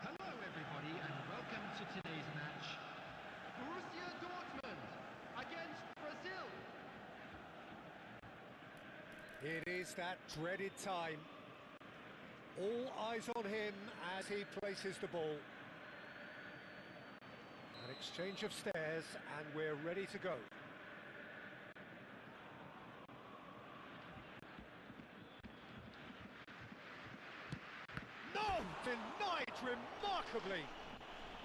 Speaker 5: Hello everybody and welcome to today's match. Borussia Dortmund against Brazil.
Speaker 2: It is that dreaded time. All eyes on him as he places the ball. An exchange of stares and we're ready to go. No! Denied remarkably.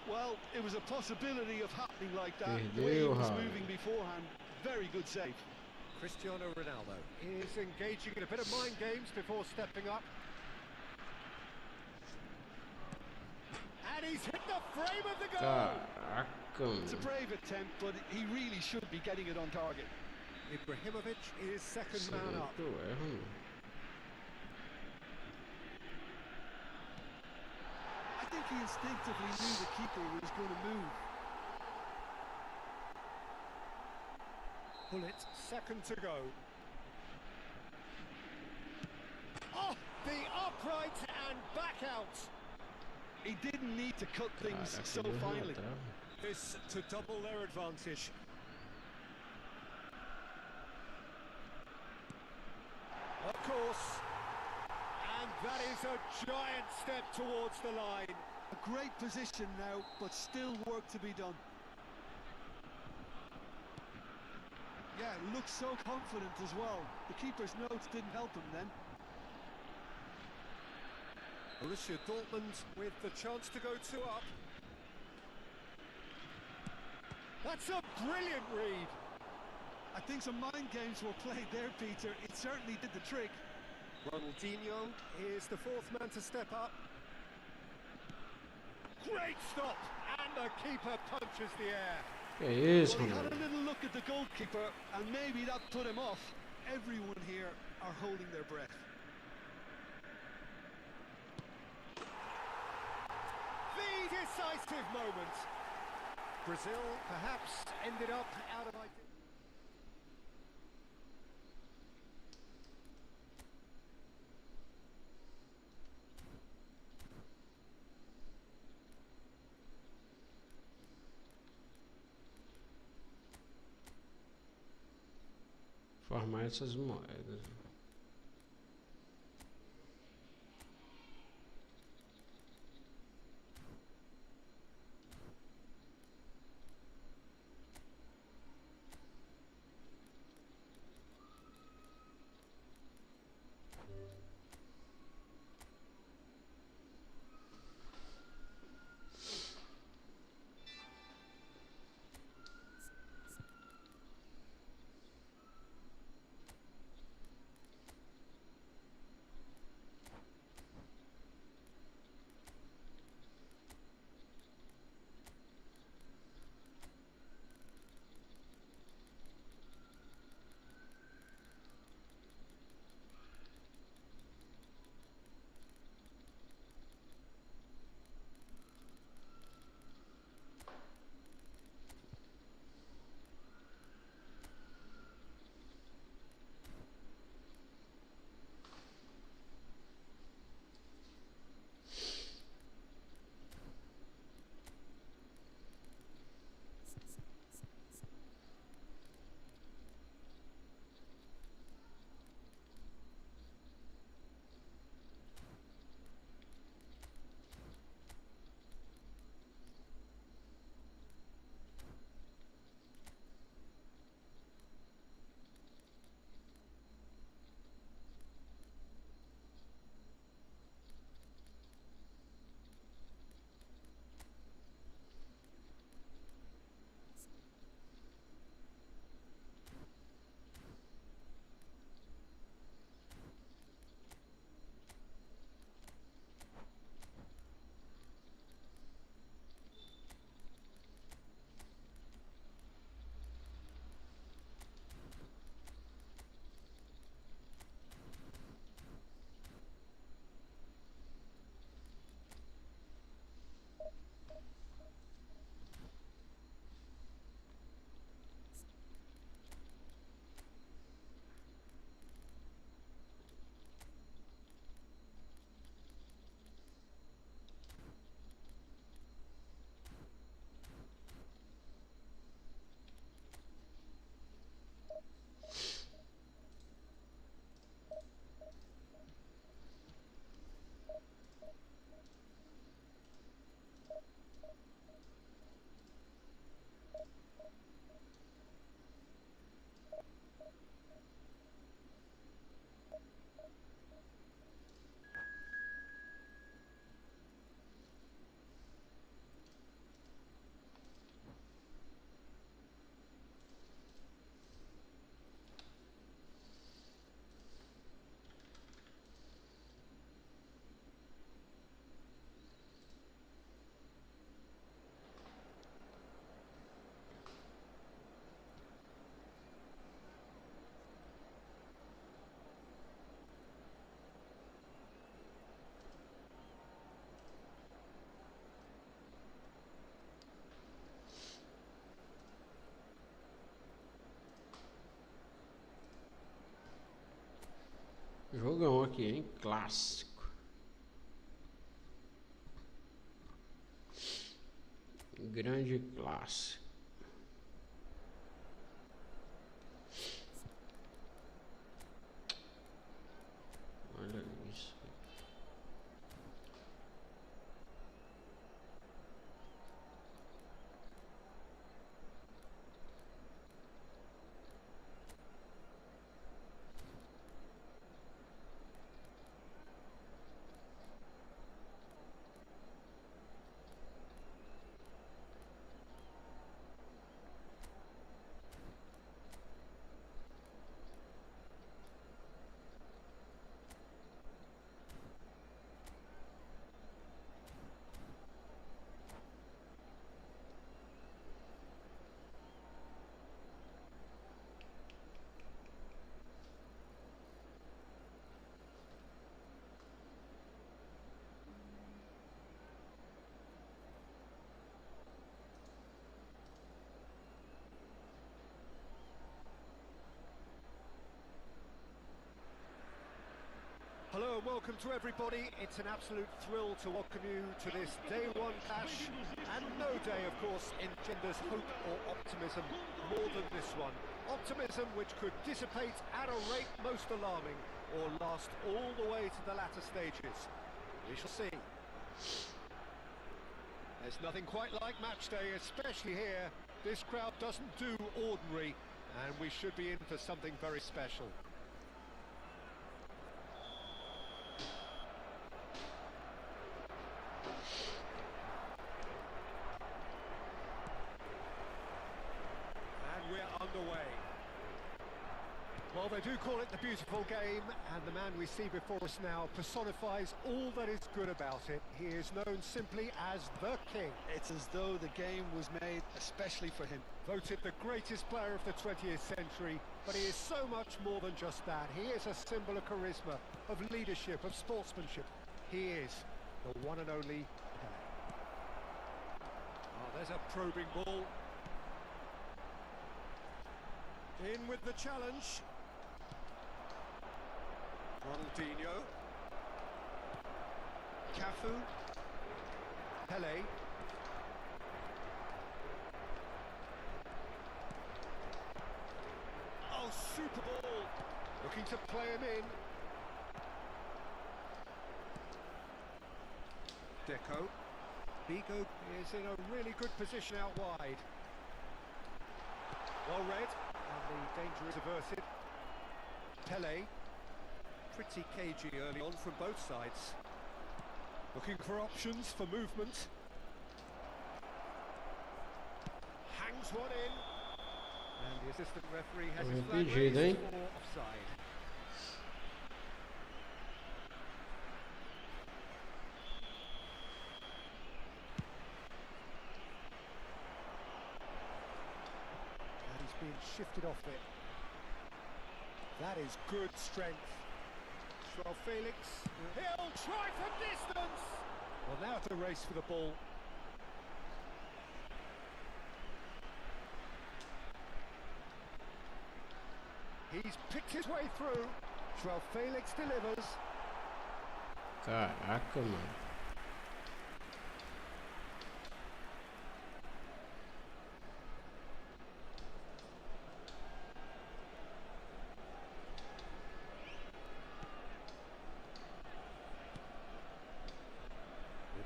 Speaker 3: Well, it was a possibility of happening like that. The
Speaker 1: Perdeu,
Speaker 3: way he was
Speaker 1: Harry.
Speaker 3: moving beforehand, very good save.
Speaker 2: Cristiano Ronaldo is engaging in a bit of mind games before stepping up. And he's hit the frame of the goal!
Speaker 1: Caraca,
Speaker 3: It's a
Speaker 1: mano.
Speaker 3: brave attempt, but he really should be getting it on target.
Speaker 2: Ibrahimovic is second man up.
Speaker 1: Certo, é, mano.
Speaker 3: I think he instinctively knew the keeper was going to move.
Speaker 2: Bullet, second to go. Oh, the upright and back out.
Speaker 3: He didn't need to cut things
Speaker 1: Caraca,
Speaker 3: so
Speaker 1: deu
Speaker 3: finely.
Speaker 1: retrava.
Speaker 2: This to double their advantage. Of course. And That is a giant step towards the line.
Speaker 3: A great position now, but still work to be done. Yeah, looks so confident as well. The keeper's notes didn't help him then.
Speaker 2: Borussia Dortmund with the chance to go 2 up. That's a brilliant read.
Speaker 3: I think some mind games were played there, Peter. It certainly did the trick.
Speaker 2: Ronaldinho is the 4th man to step up. Great stop, and the keeper punches the air.
Speaker 1: Que isso,
Speaker 3: Well, he had
Speaker 1: mano.
Speaker 3: a little look at the goalkeeper, and maybe that put him off. Everyone here are holding their breath.
Speaker 2: The decisive moment. Brazil perhaps ended up out of idea.
Speaker 1: Formar essas moedas. Jogão aqui, hein? Clássico. Grande clássico. Olha isso.
Speaker 2: Hello and welcome to everybody. It's an absolute thrill to welcome you to this day one clash, and no day, of course, engenders hope or optimism more than this one. Optimism which could dissipate at a rate most alarming, or last all the way to the latter stages. We shall see. There's nothing quite like match day, especially here. This crowd doesn't do ordinary, and we should be in for something very special. Underway. Well, they do call it the beautiful game, and the man we see before us now personifies all that is good about it. He is known simply as the King.
Speaker 3: It's as though the game was made especially for him.
Speaker 2: Voted the greatest player of the 20th century, but he is so much more than just that. He is a symbol of charisma, of leadership, of sportsmanship. He is the one and only Pelé. Oh, there's a probing ball. In with the challenge. Ronaldinho. Cafu. Pelé. Oh, super ball. Looking to play him in. Deco. Vigo is in a really good position out wide. Well read. And the danger is averted. Pelé, pretty cagey early on from both sides. Looking for options for movement. Hangs one in. And the assistant referee has his flag raised for offside. Being shifted off it. That is good strength. Joao Felix. He'll try from distance. Well, now it's a race for the ball. He's picked his way through. Joao Felix delivers.
Speaker 1: Caraca, mano.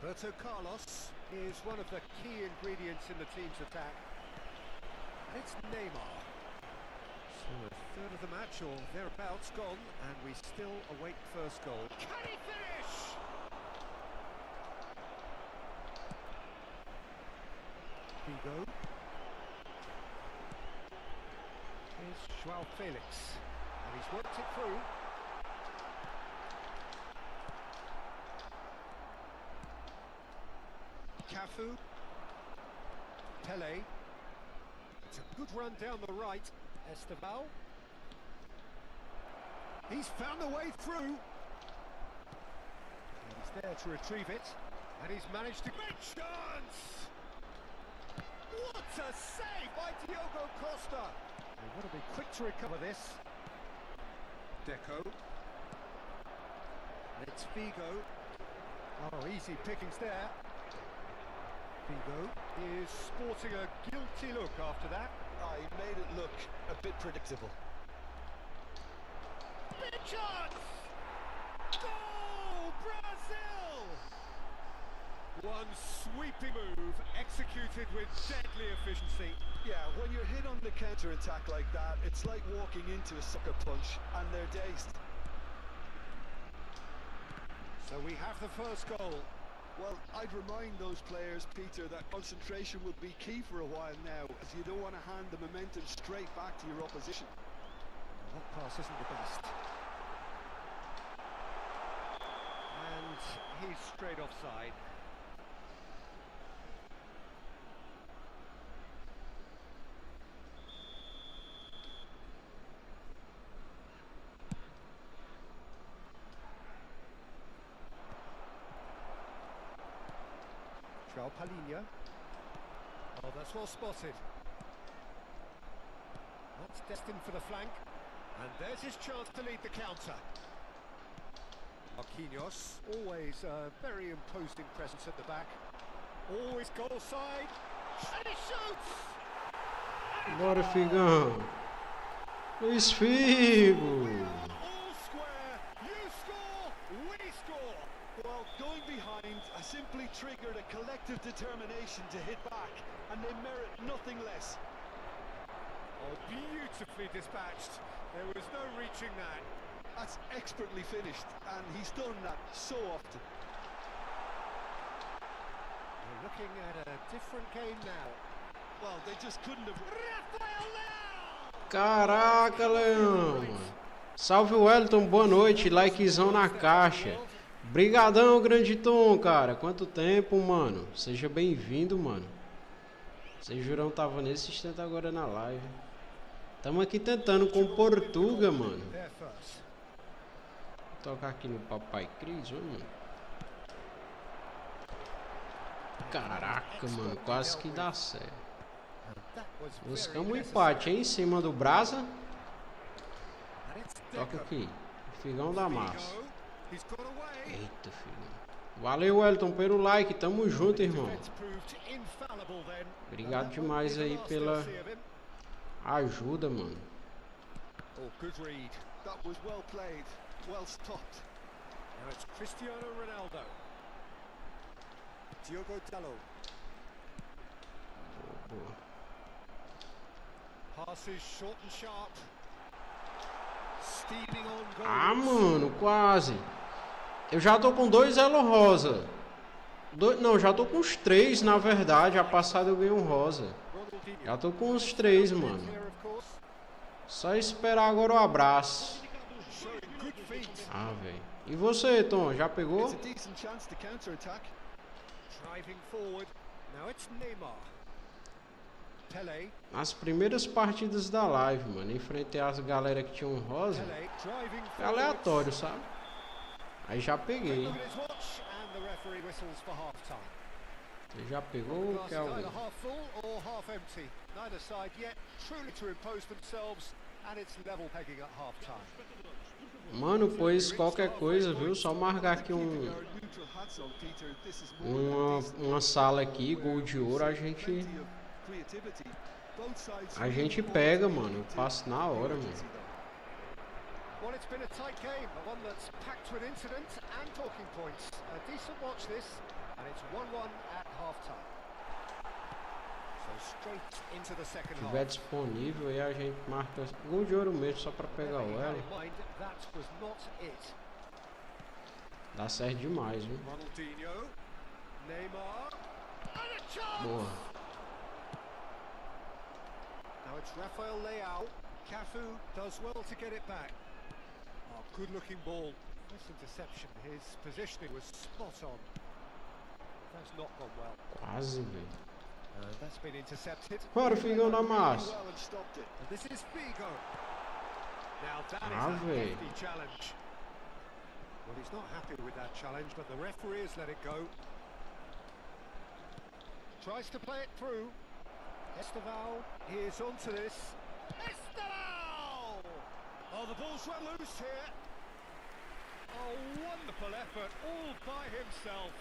Speaker 2: Roberto Carlos is one of the key ingredients in the team's attack. And it's Neymar. So a third of the match or thereabouts gone, and we still await first goal. Can he finish? Vigo. Here's Joao Felix. And he's worked it through. Cafu. Pelé. It's a good run down the right. Estevao. He's found a way through. And he's there to retrieve it. And he's managed to... Great chance! What a save by Diogo Costa! They want to be quick to recover this. Deco. And it's Vigo. Oh, easy pickings there. Vigo is sporting a guilty look after that.
Speaker 3: He made it look a bit predictable.
Speaker 2: Big chance! Goal! Brazil! One sweeping move executed with deadly efficiency.
Speaker 3: Yeah, when you're hit on the counter-attack like that, it's like walking into a sucker punch and they're dazed.
Speaker 2: So we have the first goal.
Speaker 3: Well, I'd remind those players, Peter, that concentration will be key for a while now, as you don't want to hand the momentum straight back to your opposition.
Speaker 2: That pass isn't the best. And he's straight offside. Palinha. Oh, that's well spotted. That's destined for the flank. And there's his chance to lead the counter. Marquinhos, always a very imposing presence at the back. Always goal side, and he shoots!
Speaker 1: Bora, Figão. Luiz Figo.
Speaker 3: All square, you score, we score. Well, going behind simply triggered a collective determination to hit back, and they merit nothing less.
Speaker 2: Oh, beautifully dispatched. There was no reaching that.
Speaker 3: That's expertly finished, and he's done that so often.
Speaker 2: We're looking at a different game now.
Speaker 3: Well, they just couldn't have...
Speaker 2: Rafael Leão!
Speaker 1: Caraca, Leão. Salve, Wellington. Boa noite. Likezão na caixa. Brigadão, grande Tom, cara. Quanto tempo, mano. Seja bem-vindo, mano. Vocês viram que tava nesse instante agora na live. Tamo aqui tentando com Portuga, mano. Vou tocar aqui no Papai Cris, mano. Caraca, mano. Quase que dá certo. Buscamos um empate, hein? Em cima do Brasa. Toca aqui. Figão da massa. Eita, filho. Valeu, Wellington, pelo like. Tamo junto, irmão. Obrigado demais aí pela ajuda, mano.
Speaker 2: Oh, good read.
Speaker 3: That was well played, well stopped.
Speaker 2: Now it's Cristiano Ronaldo. Diogo Dalot.
Speaker 1: Boa.
Speaker 2: Passes short and sharp. Steaming on goals.
Speaker 1: Ah, mano, quase. Eu já tô com 2 elo rosa. Não, já tô com uns 3, na verdade. A passada eu ganhei um rosa. Já tô com uns 3, mano. Só esperar agora o abraço. Ah, velho. E você, Tom, já pegou?
Speaker 2: Driving forward. Now it's Neymar. Pelé.
Speaker 1: Nas primeiras partidas da live, mano, enfrentei as galera que tinham rosa. É aleatório, sabe? Aí já peguei. Você já pegou ou quer alguém? Mano, pois qualquer coisa, viu? Só marcar aqui uma sala aqui, gol de ouro, a gente pega, mano. Eu passo na hora, mano.
Speaker 2: Well, it's been a tight game, one that's packed with incident and talking points. A decent watch this, and it's 1-1 at half-time. So straight into the second half.
Speaker 1: Se tiver disponível aí a gente marca gol de ouro mesmo só pra pegar o elo. Dá certo demais, viu?
Speaker 2: Ronaldinho, Neymar, and a chance.
Speaker 1: Boa.
Speaker 2: Now it's Rafael Leão. Cafu does well to get it back. Oh, good-looking ball. Nice interception. His positioning was spot on. That's not gone well.
Speaker 1: Quase, velho.
Speaker 2: That's been intercepted.
Speaker 1: Bora, Figão da massa.
Speaker 2: And this is Vigo. Now that is
Speaker 1: Ah,
Speaker 2: a
Speaker 1: véi.
Speaker 2: hefty challenge. Well, he's not happy with that challenge, but the referee has let it go. Tries to play it through. Esteval is onto this. Esteval! Oh, the ball's run loose here. Oh, wonderful effort, all by himself.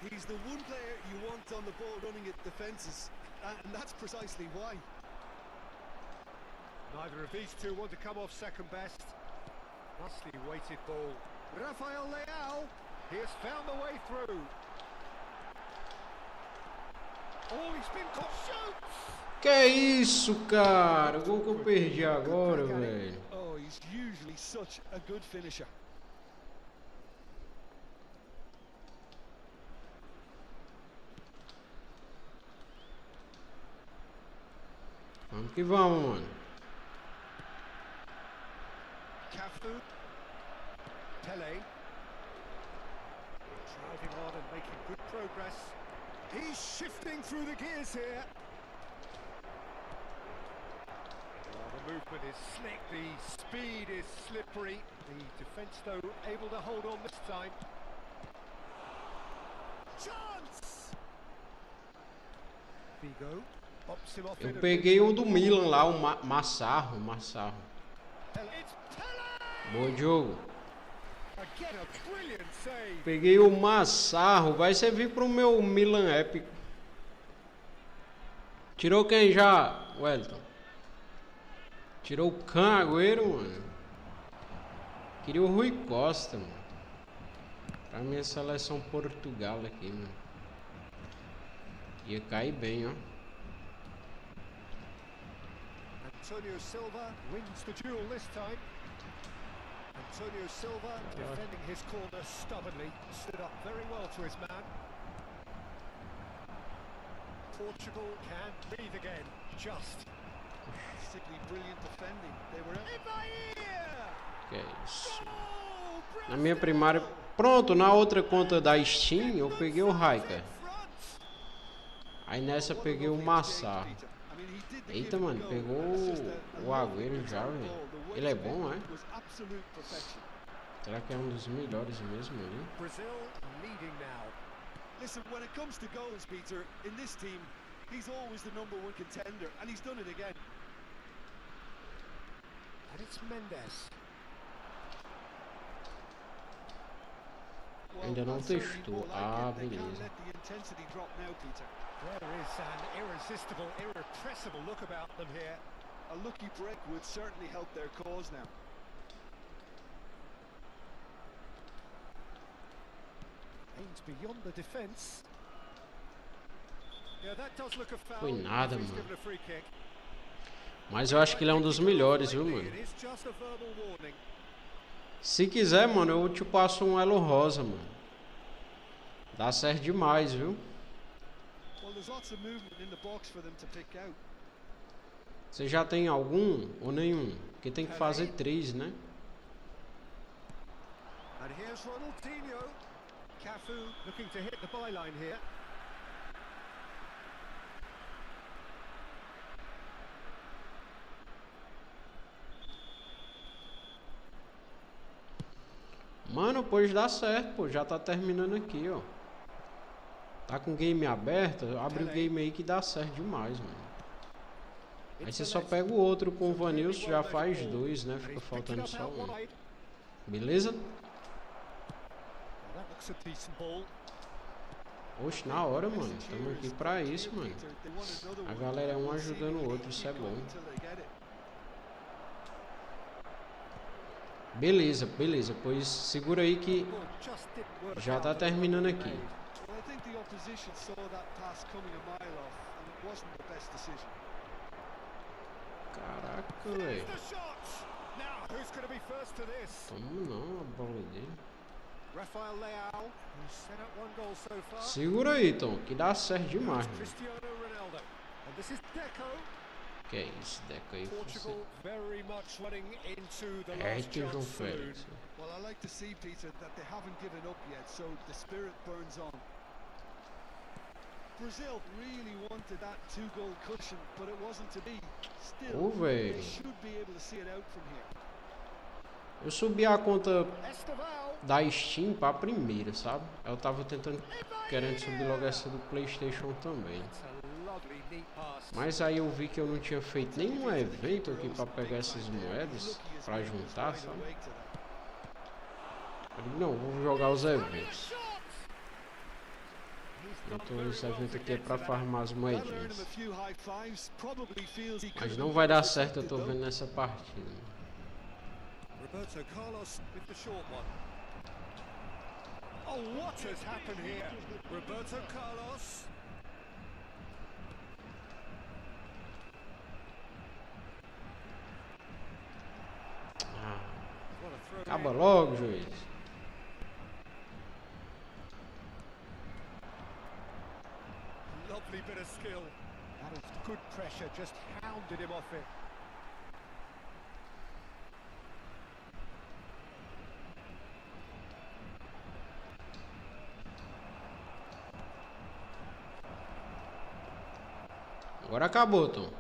Speaker 3: He's the one player you want on the ball running at defences, and that's precisely why.
Speaker 2: Neither of these two want to come off second best. Nicely weighted ball. Rafael Leão, he has found the way through. Oh, he's been caught. Shoots!
Speaker 1: Que isso, cara? O gol que eu perdi agora, velho.
Speaker 3: Oh, he's usually such a good finisher.
Speaker 1: Vamos que vamos, mano.
Speaker 2: Cafu, Pelé, driving on and making good progress. He's shifting through the gears here. Oh, the movement is slick, the speed is slippery. The defence, though, able to hold on this time. Chance! Vigo.
Speaker 1: Eu peguei o do Milan lá, o Massarro.
Speaker 2: It's Pelé!
Speaker 1: Boa, Diogo.
Speaker 2: Again, a brilliant save.
Speaker 1: Peguei o Massarro. Vai servir pro meu Milan épico. Tirou quem já, Wellington? Tirou o Agüero, mano. Queria o Rui Costa, mano. Pra minha seleção Portugal aqui, mano. Ia cair bem, ó.
Speaker 2: Antonio Silva wins the duel this time. Antonio Silva defending his corner stubbornly, stood up very well to his man. Portugal can breathe again, just.
Speaker 3: Simply brilliant defending. They were
Speaker 1: Que é isso. Na minha primária... Pronto, na outra conta da Steam eu peguei o Raika. Aí nessa eu peguei o Massar. Eita, mano, pegou o Agüero já, velho. Ele é bom, é? Será que é um dos melhores mesmo ali?
Speaker 2: Brazil leading now.
Speaker 3: Listen, when it comes to goals, Peter, in this team, he's always the #1 contender, and he's done it again.
Speaker 2: And it's Mendes.
Speaker 1: Ainda não testou. Ah, beleza.
Speaker 2: There is an irresistible, irrepressible look about them here.
Speaker 3: A lucky break would certainly help their cause now.
Speaker 2: Aims beyond the defence. Yeah, that does look a foul.
Speaker 1: Foi nada,
Speaker 2: He's
Speaker 1: mano.
Speaker 2: given a free kick.
Speaker 1: Mas eu acho que ele é um dos melhores, viu, mano?
Speaker 2: It is just a verbal warning.
Speaker 1: Se quiser, mano, eu te passo um elo rosa, mano. Dá certo demais, viu?
Speaker 3: Well, there's lots of movement in the box for them to pick out.
Speaker 1: Você já tem algum ou nenhum? Porque tem que fazer 3, né?
Speaker 2: And here's Ronaldinho. Cafu looking to hit the byline here.
Speaker 1: Mano, pois dá certo, pô. Já tá terminando aqui, ó. Tá com o game aberto, abre o game aí que dá certo demais, mano. Aí você só pega o outro com o Vanilson, já faz 2, né? Fica faltando só um. Beleza?
Speaker 2: That looks a decent ball.
Speaker 1: Oxe, na hora, mano. Estamos aqui pra isso, mano. A galera é um ajudando o outro, isso é bom. Beleza, beleza. Pois segura aí que já tá terminando aqui. Caraca, velho.
Speaker 2: Now, who's going to be first to this?
Speaker 1: Toma não a bola dele.
Speaker 2: Rafael Leao, who's set up 1 goal so far.
Speaker 1: Segura aí, Tom, que dá certo demais, mano.
Speaker 2: Cristiano Ronaldo. And this is Deco.
Speaker 1: Que é isso, Deco aí.
Speaker 2: Portugal very much running into the
Speaker 1: É
Speaker 2: last
Speaker 1: que João
Speaker 2: chance saloon.
Speaker 1: Félix.
Speaker 3: Well, I like to see, Peter, that they haven't given up yet, so the spirit burns on. Brazil really wanted that 2-goal cushion, but it wasn't to be. Still,
Speaker 1: velho.
Speaker 3: they should be able to see it out from here.
Speaker 1: Eu subi a conta
Speaker 2: Esteval.
Speaker 1: da Steam pra primeira, sabe? Eu tava querendo subir logo essa do PlayStation também.
Speaker 2: It's a lovely neat pass.
Speaker 1: Mas aí eu vi que eu não tinha feito nenhum evento aqui pra pegar essas moedas pra juntar, sabe? Eu digo, não, vou jogar os eventos. Então esse evento aqui é pra farmar as moedinhas. Mas não vai dar certo, eu tô vendo nessa partida.
Speaker 2: Roberto Carlos with the short one. Oh, what has happened here? Roberto Carlos. What a throw.
Speaker 1: Acaba logo, juiz.
Speaker 2: Lovely bit of skill. That is good pressure, just hounded him off it.
Speaker 1: Agora acabou, Tom.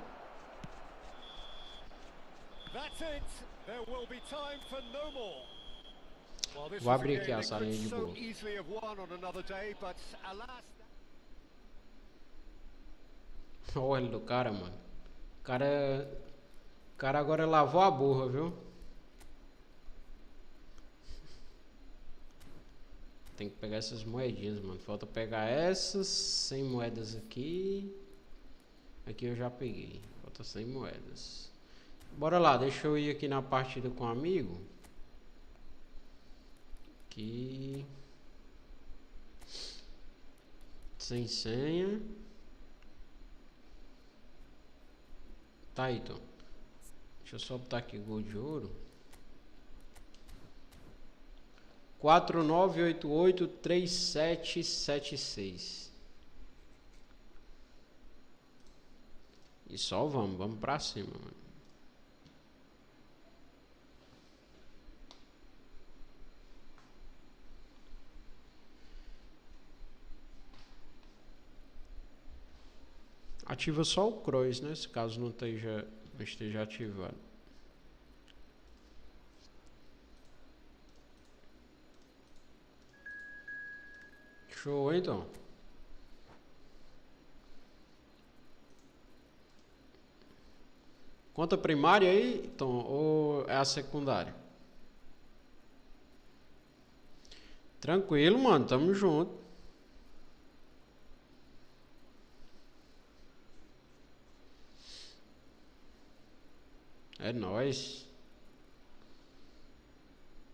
Speaker 2: That's it. There will be time for no more. Well, this
Speaker 1: Vou
Speaker 2: was a
Speaker 1: abrir
Speaker 2: game
Speaker 1: aqui a
Speaker 2: they
Speaker 1: salinha
Speaker 2: could
Speaker 1: de
Speaker 2: so
Speaker 1: boa.
Speaker 2: easily have won on another day, but alas.
Speaker 1: Olha do cara, mano. O cara agora lavou a burra, viu? tem que pegar essas moedinhas, mano. Falta pegar essas 100 moedas aqui. Aqui eu já peguei. Falta 100 moedas. Bora lá, deixa eu ir aqui na partida com o amigo. Aqui. Sem senha. Tá aí, então. Deixa eu só botar aqui gol de ouro. 49883776. E só vamos pra cima, mano. Ativa só o cross, né? Se caso não esteja ativado. Show, então. Conta primária aí, então, ou é a secundária? Tranquilo, mano, tamo junto. É nóis.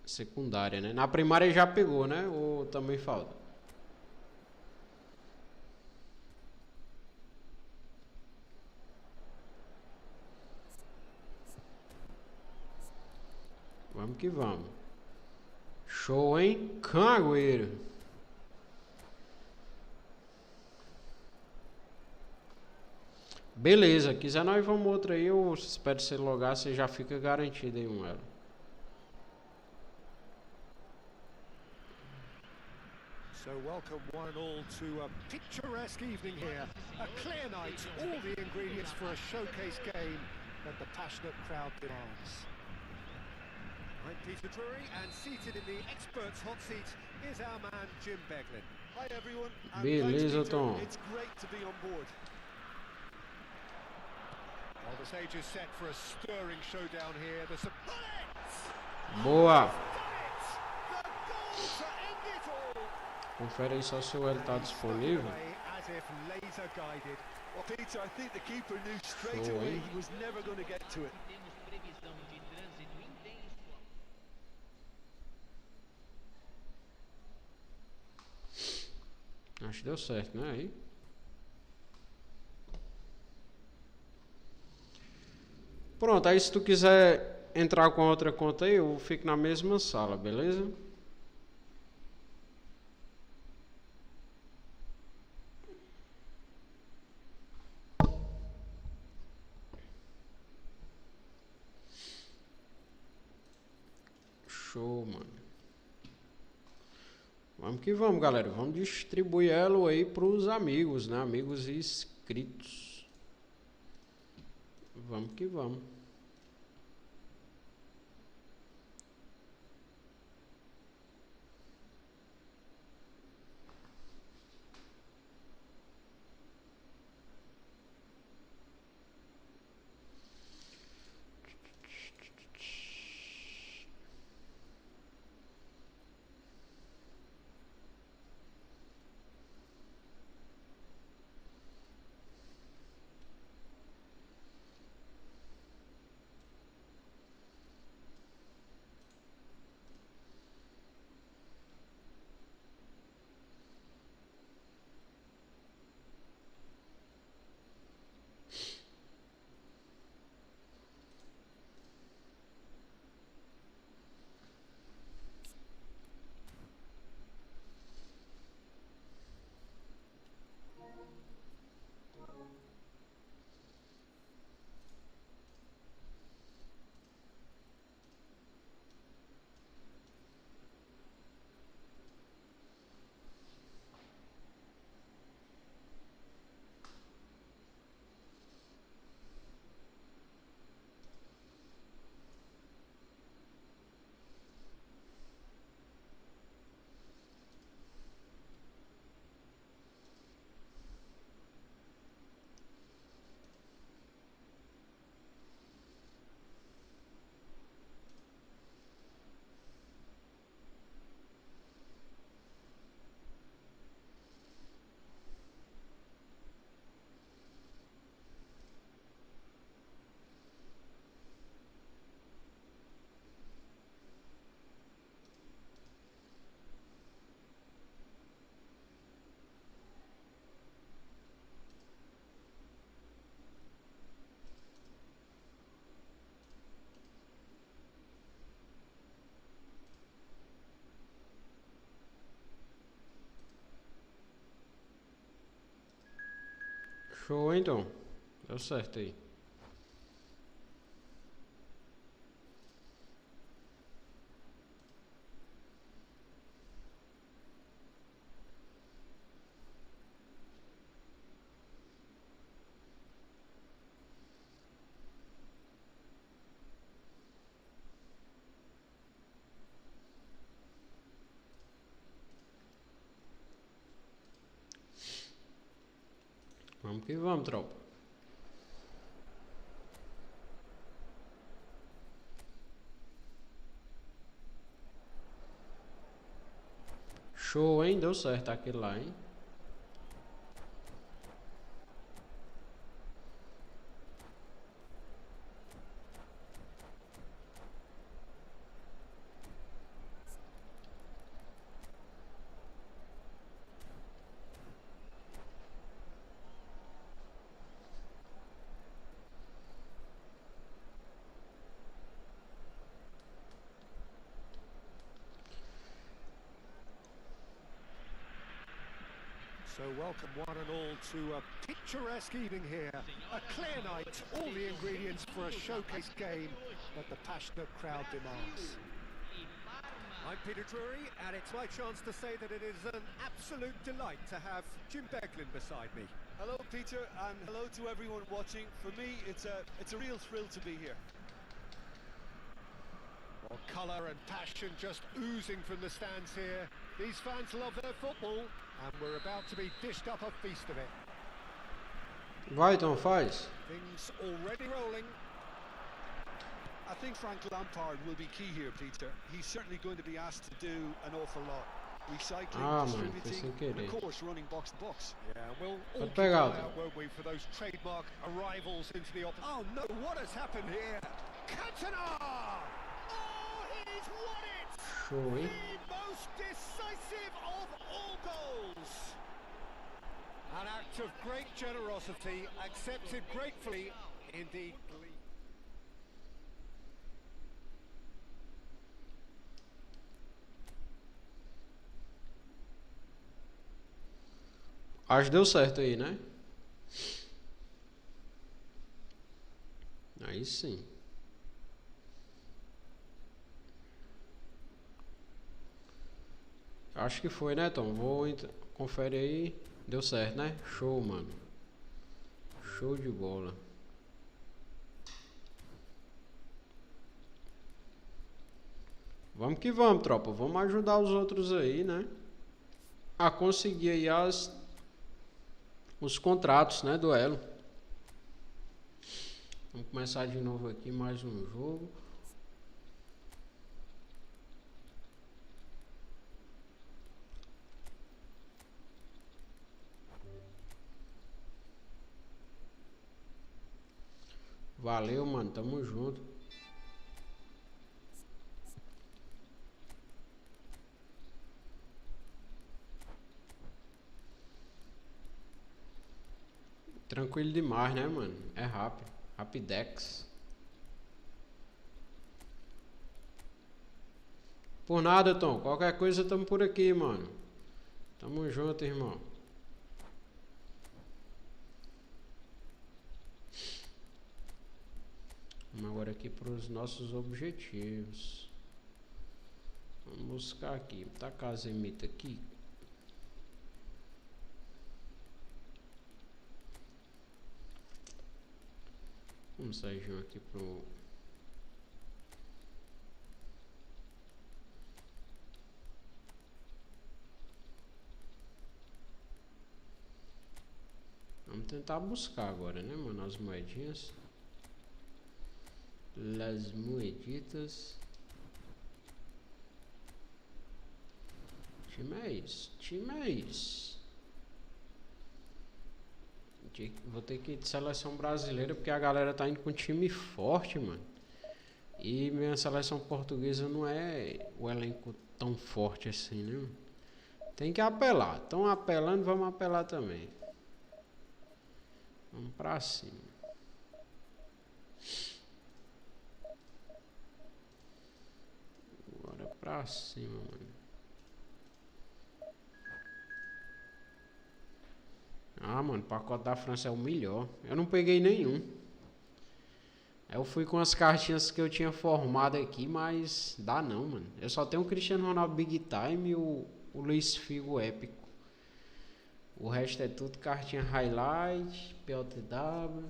Speaker 1: Secundária, né? Na primária já pegou, né? Ou também falta? Vamos que vamos. Show, hein? Cangueiro. Beleza, quiser nós vamos outra aí, eu espero você logar, você já fica garantido aí um elo.
Speaker 2: So welcome one and all to a picturesque evening here. A clear night, all the ingredients for a showcase game that the passionate crowd demands. I'm Peter Drury, and seated in the experts' hot seat is our man Jim Beglin.
Speaker 4: Hi everyone. And
Speaker 1: Beleza,
Speaker 4: thanks, Peter.
Speaker 1: Tom.
Speaker 4: It's great to be on board.
Speaker 2: Well, the stage is set for a stirring showdown here. The
Speaker 1: Boa.
Speaker 2: The goal to end it all.
Speaker 1: Confere aí só se o L tá disponível.
Speaker 2: As if laser guided.
Speaker 3: Well, Peter, I think the keeper knew straight
Speaker 1: Show,
Speaker 3: away
Speaker 1: hein?
Speaker 3: he was never going to get to it.
Speaker 5: Temos previsão de trânsito intenso.
Speaker 1: Acho que deu certo, né? Aí. Pronto, aí se tu quiser entrar com a outra conta aí, eu fico na mesma sala, beleza? Show, mano. Vamos que vamos, galera. Vamos distribuir ela aí pros amigos, né? Amigos e inscritos. Vamos que vamos. Show, então. Deu certo aí. Vamos que vamos, tropa. Show, hein? Deu certo aquele lá, hein?
Speaker 2: So welcome one and all to a picturesque evening here. A clear night, all the ingredients for a showcase game that the passionate crowd demands. I'm Peter Drury, and it's my chance to say that it is an absolute delight to have Jim Beglin beside me.
Speaker 3: Hello, Peter, and hello to everyone watching. For me, it's a real thrill to be here.
Speaker 2: Well, colour and passion just oozing from the stands here. These fans love their football, and we're about to be dished up a feast of it.
Speaker 1: Vai, então faz.
Speaker 2: Things already rolling.
Speaker 3: I think Frank Lampard will be key here, Peter. He's certainly going to be asked to do an awful lot. Recycling, distributing, and of course running box to box.
Speaker 2: Yeah, we'll all keep
Speaker 1: pegar,
Speaker 2: an eye out, won't we, for those trademark arrivals into the Oh no, what has happened here? Cantona! Oh, he's won it!
Speaker 1: Show, hein?
Speaker 2: The most decisive of all goals. An act of great generosity, accepted gratefully, indeed.
Speaker 1: Acho que deu certo aí, né? Aí sim. Acho que foi, né, Tom? Confere aí. Deu certo, né? Show, mano. Show de bola. Vamos que vamos, tropa. Vamos ajudar os outros aí, né? A conseguir aí os contratos, né, do Elo. Vamos começar de novo aqui mais um jogo. Valeu, mano, tamo junto. Tranquilo demais, né, mano? É rápido. Rapidex. Por nada, Tom. Qualquer coisa, tamo por aqui, mano. Tamo junto, irmão. Vamos agora aqui para os nossos objetivos. Vamos buscar aqui. Tá casemita aqui. Vamos sair aqui pro... Vamos tentar buscar agora, né, mano? As moedinhas. Las moeditas. Time é isso. Time é isso. Vou ter que ir de seleção brasileira porque a galera tá indo com time forte, mano. E minha seleção portuguesa não é o elenco tão forte assim, né? Tem que apelar. Estão apelando, vamos apelar também. Vamos pra cima. Bora pra cima, mano. Ah, mano, o pacote da França é o melhor. Eu não peguei nenhum. Eu fui com as cartinhas que eu tinha formado aqui, mas dá não, mano. Eu só tenho o Cristiano Ronaldo Big Time e o Luiz Figo épico. O resto é tudo cartinha highlight, POTW,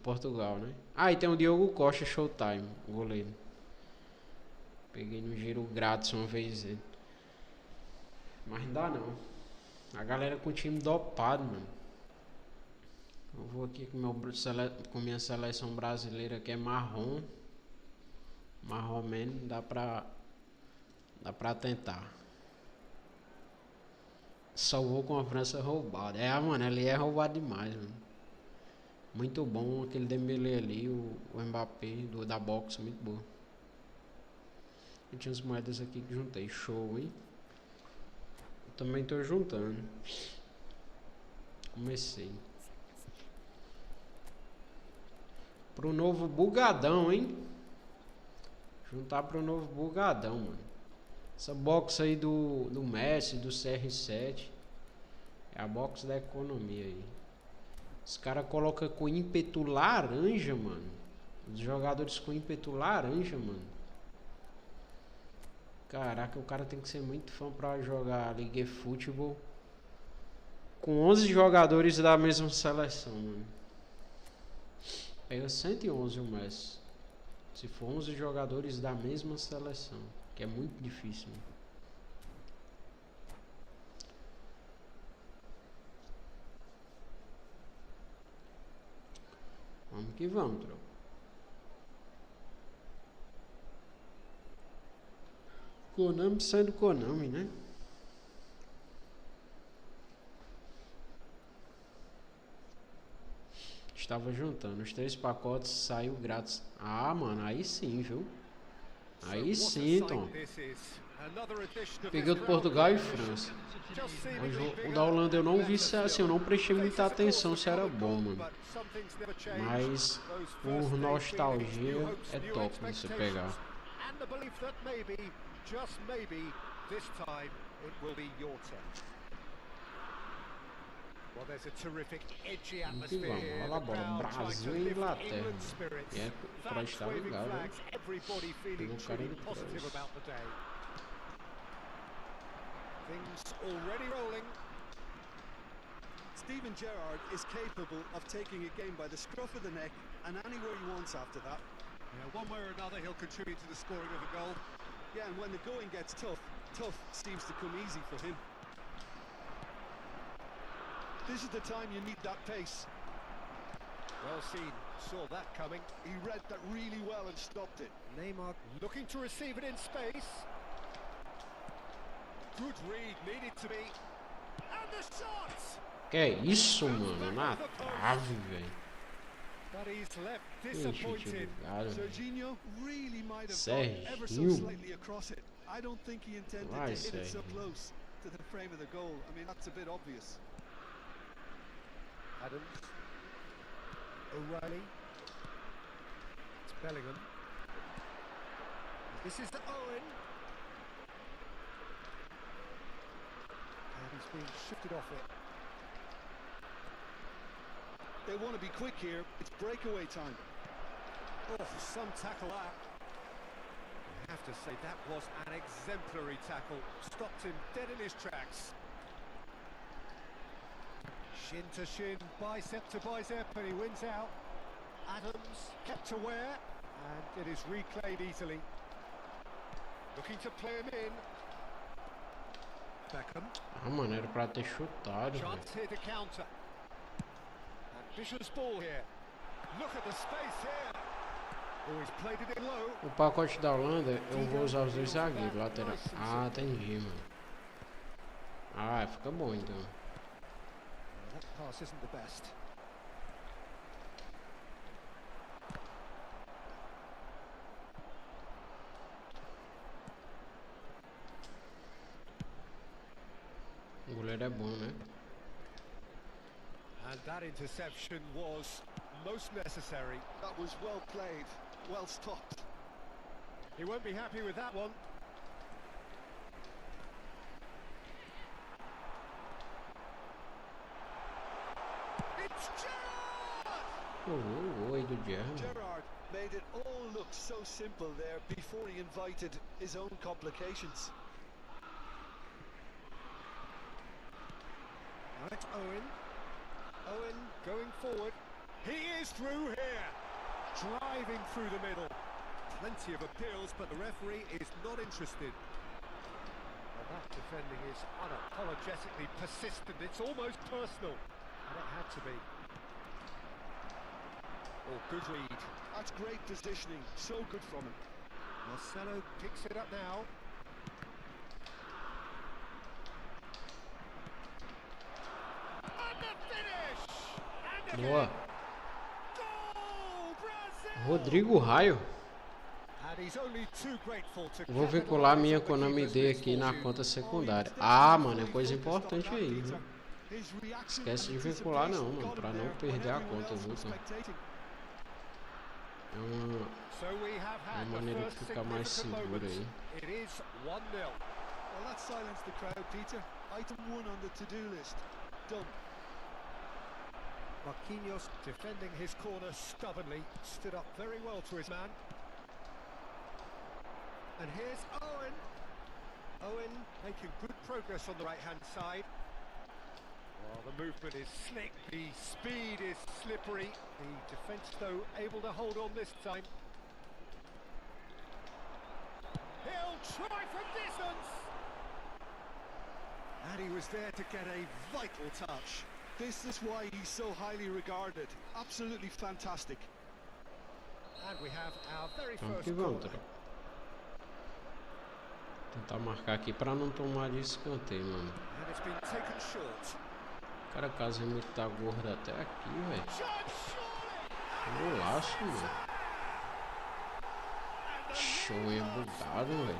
Speaker 1: Portugal, né? Ah, e tem o Diogo Costa Showtime, o goleiro. Peguei no giro grátis uma vez ele. Mas não dá não. A galera com o time dopado, mano. Eu vou aqui com minha seleção brasileira que é marrom. Marromeno, dá pra tentar. Só vou com a França roubada. É, mano, ali é roubado demais, mano. Muito bom aquele Dembélé ali, o Mbappé da boxe, muito bom. Eu tinha as moedas aqui que juntei, show, hein? Eu também tô juntando. Comecei. Pro novo bugadão, hein? Juntar pro novo bugadão, mano. Essa box aí do Messi, do CR7. É a box da economia aí. Os caras colocam com ímpeto laranja, mano. Os jogadores com ímpeto laranja, mano. Caraca, o cara tem que ser muito fã pra jogar Liga eFootball com 11 jogadores da mesma seleção, mano. Pega 111 o Messi. Se for 11 jogadores da mesma seleção, que é muito difícil, mano. Vamos que vamos, tropa. Konami sendo Konami, né? Estava juntando os 3 pacotes, saiu grátis. Ah, mano, aí sim, viu? Aí sim, Tom. Peguei o de Portugal e França. O da Holanda eu não vi se assim, eu não prestei muita atenção se era bom, mano. Mas por nostalgia é top você pegar. Vamos que vamos, olha lá a bola, Brasil e Inglaterra. E é pra estar ligado, né? Tem um cara de trás.
Speaker 2: Things already rolling.
Speaker 3: Steven Gerrard is capable of taking a game by the scruff of the neck and anywhere he wants after that.
Speaker 2: Yeah, one way or another, he'll contribute to the scoring of a goal.
Speaker 3: Yeah, and when the going gets tough, tough seems to come easy for him. This is the time you need that pace.
Speaker 2: Well seen, saw that coming.
Speaker 3: He read that really well and stopped it.
Speaker 2: Neymar looking to receive it in space. Good read, needed to be. And the shot!
Speaker 1: Que é isso, mano? Na trave, velho.
Speaker 2: But he's left
Speaker 1: Que chute
Speaker 2: disappointed.
Speaker 1: ligado, velho.
Speaker 3: Serginho really might have gone ever so slightly across it. I don't think he intended to hit it so close to the frame of the goal. I mean, that's a bit obvious.
Speaker 2: Adams. O'Reilly. It's Bellingham. This is Owen. And he's being shifted off it.
Speaker 3: They want to be quick here. It's breakaway time.
Speaker 2: Oh, some tackle that. I have to say that was an exemplary tackle. Stopped him dead in his tracks. Shin to shin, bicep to bicep, and he wins out. Adams kept aware, and it is reclaimed easily. Looking to play him in. Beckham.
Speaker 1: Ah, mano, era pra ter chutado,
Speaker 2: Chance
Speaker 1: velho.
Speaker 2: here to counter. Ambitious ball here. Look at the space here. Oh, he's played it in low.
Speaker 1: O pacote da Holanda, eu vou usar os 2 zagueiros, lateral. Ah, entendi, mano. Ah, fica bom então.
Speaker 2: That pass isn't the best.
Speaker 1: O goleiro é bom, né?
Speaker 2: And that interception was most necessary.
Speaker 3: That was well played, well stopped.
Speaker 2: He won't be happy with that one. It's Gerrard!
Speaker 1: O gol aí do Gerrard.
Speaker 3: Gerrard made it all look so simple there before he invited his own complications.
Speaker 2: Now it's Owen. Owen going forward. He is through here. Driving through the middle. Plenty of appeals, but the referee is not interested. Well, that defending is unapologetically persistent. It's almost personal. And it had to be. Oh, good read.
Speaker 3: That's great positioning. So good from him.
Speaker 2: Marcelo picks it up now. And the finish! And
Speaker 1: Boa.
Speaker 2: again. Goal, Brazil!
Speaker 1: Rodrigo Raio.
Speaker 2: And he's only too grateful to
Speaker 1: Vou vincular minha Konami ID aqui na conta secundária. Ah, mano, é coisa importante aí, viu? Esquece de vincular não, mano, pra não perder a conta, viu, cara? É uma maneira de ficar mais seguro aí.
Speaker 2: It is 1-0.
Speaker 3: Well, that silenced the crowd, Peter. Item 1 on the to-do list. Done.
Speaker 2: Marquinhos defending his corner stubbornly, stood up very well to his man. And here's Owen. Owen making good progress on the right-hand side. Well, the movement is slick, the speed is slippery. The defence, though, able to hold on this time. He'll try from distance! And he was there to get a vital touch.
Speaker 3: This is why he's so highly regarded. Absolutely fantastic.
Speaker 2: And we have our very
Speaker 1: Vamos
Speaker 2: first
Speaker 1: que vamos,
Speaker 2: corner.
Speaker 1: tropa. Tentar marcar aqui pra não tomar de escanteio, mano.
Speaker 2: And it's been taken short.
Speaker 1: Cara, a casa tá gorda até aqui, velho. Golaço, mano. Show é bugado, velho.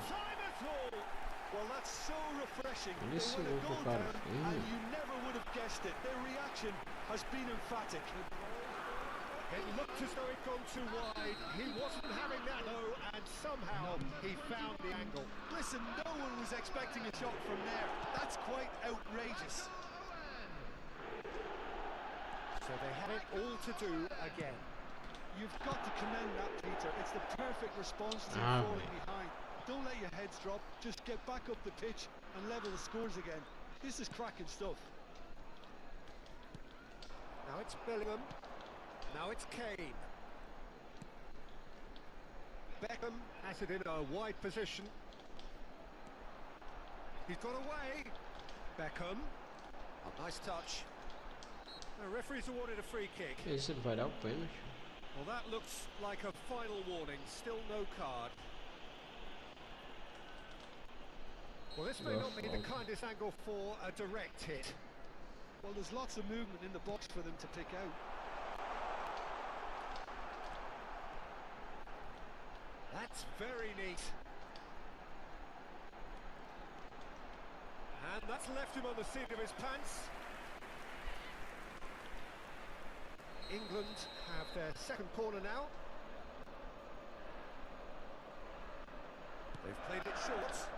Speaker 3: Well, that's so refreshing.
Speaker 1: Olha esse gol que o cara fez,
Speaker 3: And
Speaker 1: mano.
Speaker 3: you never would have guessed it. Their reaction has been emphatic.
Speaker 2: It looked as though it'd gone too wide. He wasn't having that though, and somehow he found the angle.
Speaker 3: Listen, no one was expecting a shot from there. That's quite outrageous.
Speaker 2: So they had it all to do again.
Speaker 3: You've got to commend that, Peter. It's the perfect response to falling behind. Don't let your heads drop. Just get back up the pitch and level the scores again. This is cracking stuff.
Speaker 2: Now it's Bellingham. Now it's Kane. Beckham has it in a wide position. He's got away. Beckham. A nice touch. The referee's awarded a free kick.
Speaker 1: Esse ele vai dar o pênalti.
Speaker 2: Well, that looks like a final warning. Still no card. Well, this may not be the kindest angle for a direct hit.
Speaker 3: Well, there's lots of movement in the box for them to pick out.
Speaker 2: That's very neat. And that's left him on the seat of his pants. England have their second corner now. They've played it short.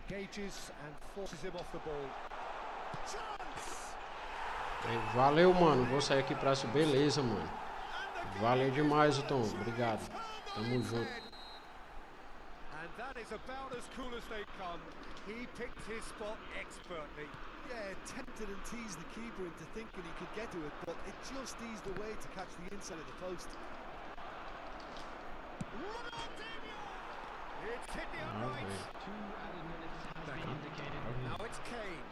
Speaker 2: Engages and forces him off the ball. Chance!
Speaker 1: Valeu, mano. Vou sair aqui pra... Beleza, mano. Valeu demais, Tom. Obrigado. Tamo junto.
Speaker 2: And that is about as cool as they come. He picked his spot expertly.
Speaker 3: Yeah, tempted and teased the keeper into thinking he could get to it, but it just eased away to catch the inside of the post.
Speaker 2: It's hit the upright.
Speaker 5: 2 added minutes has been indicated.
Speaker 2: Now it's Kane.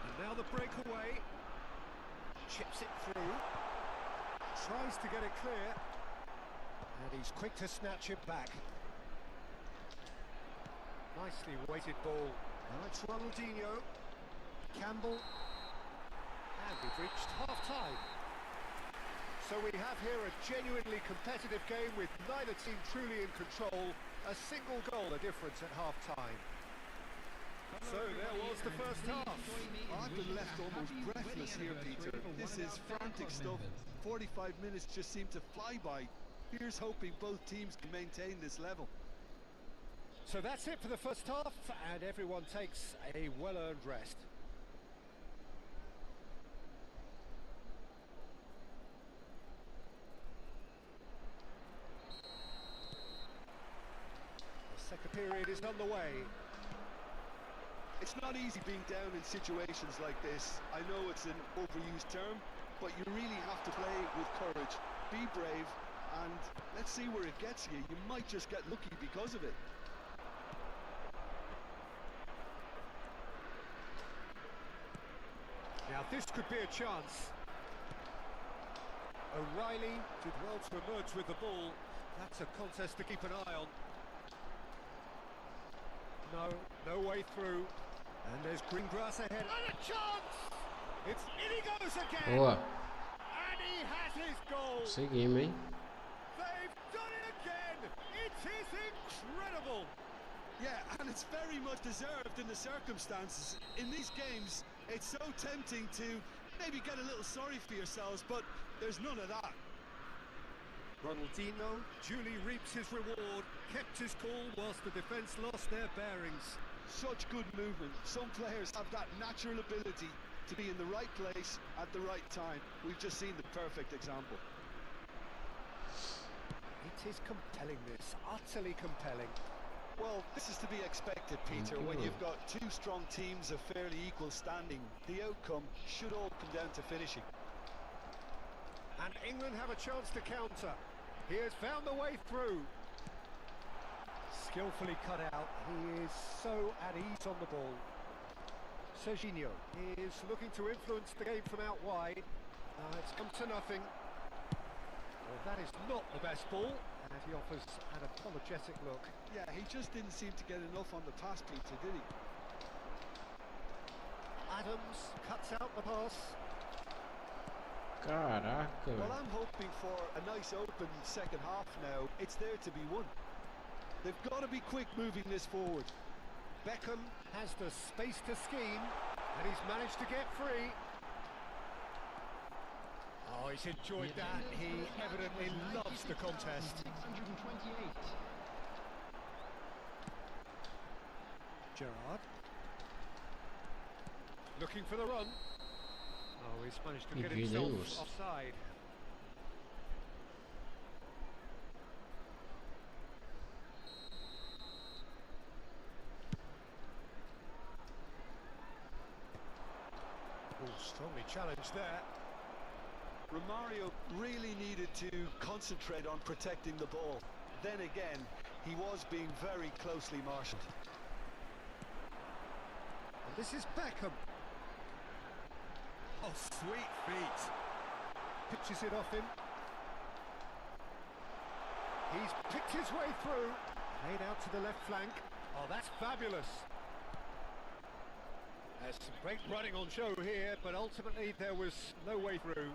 Speaker 2: And now the breakaway. Chips it through. Tries to get it clear. And he's quick to snatch it back. Nicely weighted ball. Now it's Ronaldinho. Campbell. And we've reached half-time. So we have here a genuinely competitive game with neither team truly in control. A single goal a difference at half-time. So there was the first half.
Speaker 3: I've been left almost breathless here, Peter. This is frantic stuff. 45 minutes just seem to fly by. Here's hoping both teams can maintain this level.
Speaker 2: So that's it for the first half, and everyone takes a well-earned rest. The second period is underway.
Speaker 3: It's not easy being down in situations like this. I know it's an overused term, but you really have to play with courage. Be brave, and let's see where it gets you. You might just get lucky because of it.
Speaker 2: Now this could be a chance. O'Reilly did well to emerge with the ball. That's a contest to keep an eye on. No way through. And there's green grass ahead. And a chance! It's in he goes again!
Speaker 1: Boa.
Speaker 2: And he has his goal!
Speaker 1: Seguimos, hein?
Speaker 2: They've done it again! It is incredible!
Speaker 3: Yeah, and it's very much deserved in the circumstances. In these games, it's so tempting to maybe get a little sorry for yourselves, but there's none of that.
Speaker 2: Ronaldinho duly reaps his reward, kept his cool whilst the defence lost their bearings.
Speaker 3: Such good movement. Some players have that natural ability to be in the right place at the right time. We've just seen the perfect example.
Speaker 2: It is compelling, this, utterly compelling.
Speaker 3: Well, this is to be expected, Peter, when you've got two strong teams of fairly equal standing. The outcome should all come down to finishing.
Speaker 2: And England have a chance to counter. He has found the way through. Skillfully cut out. He is so at ease on the ball. Seja is looking to influence the game from out wide. It's come to nothing. Well, that is not the best ball. And he offers an apologetic look.
Speaker 3: Yeah, he just didn't seem to get enough on the pass, Peter, did he?
Speaker 2: Adams cuts out the pass.
Speaker 1: Caraca.
Speaker 3: Well, I'm hoping for a nice open second half now. It's there to be won. They've got to be quick moving this forward.
Speaker 2: Beckham has the space to scheme, and he's managed to get free. Oh, he's enjoyed that. He evidently loves the contest.
Speaker 5: 628.
Speaker 2: Gerrard. Looking for the run. Oh, he's managed to get himself
Speaker 1: EVENTOS.
Speaker 2: offside. Oh, strongly challenged there.
Speaker 3: Romario really needed to concentrate on protecting the ball. Then again, he was being very closely marshalled.
Speaker 2: And this is Beckham. Oh, sweet feet. Pitches it off him. He's picked his way through. Laid out to the left flank. Oh, that's fabulous. There's some great running on show here, but ultimately there was no way through.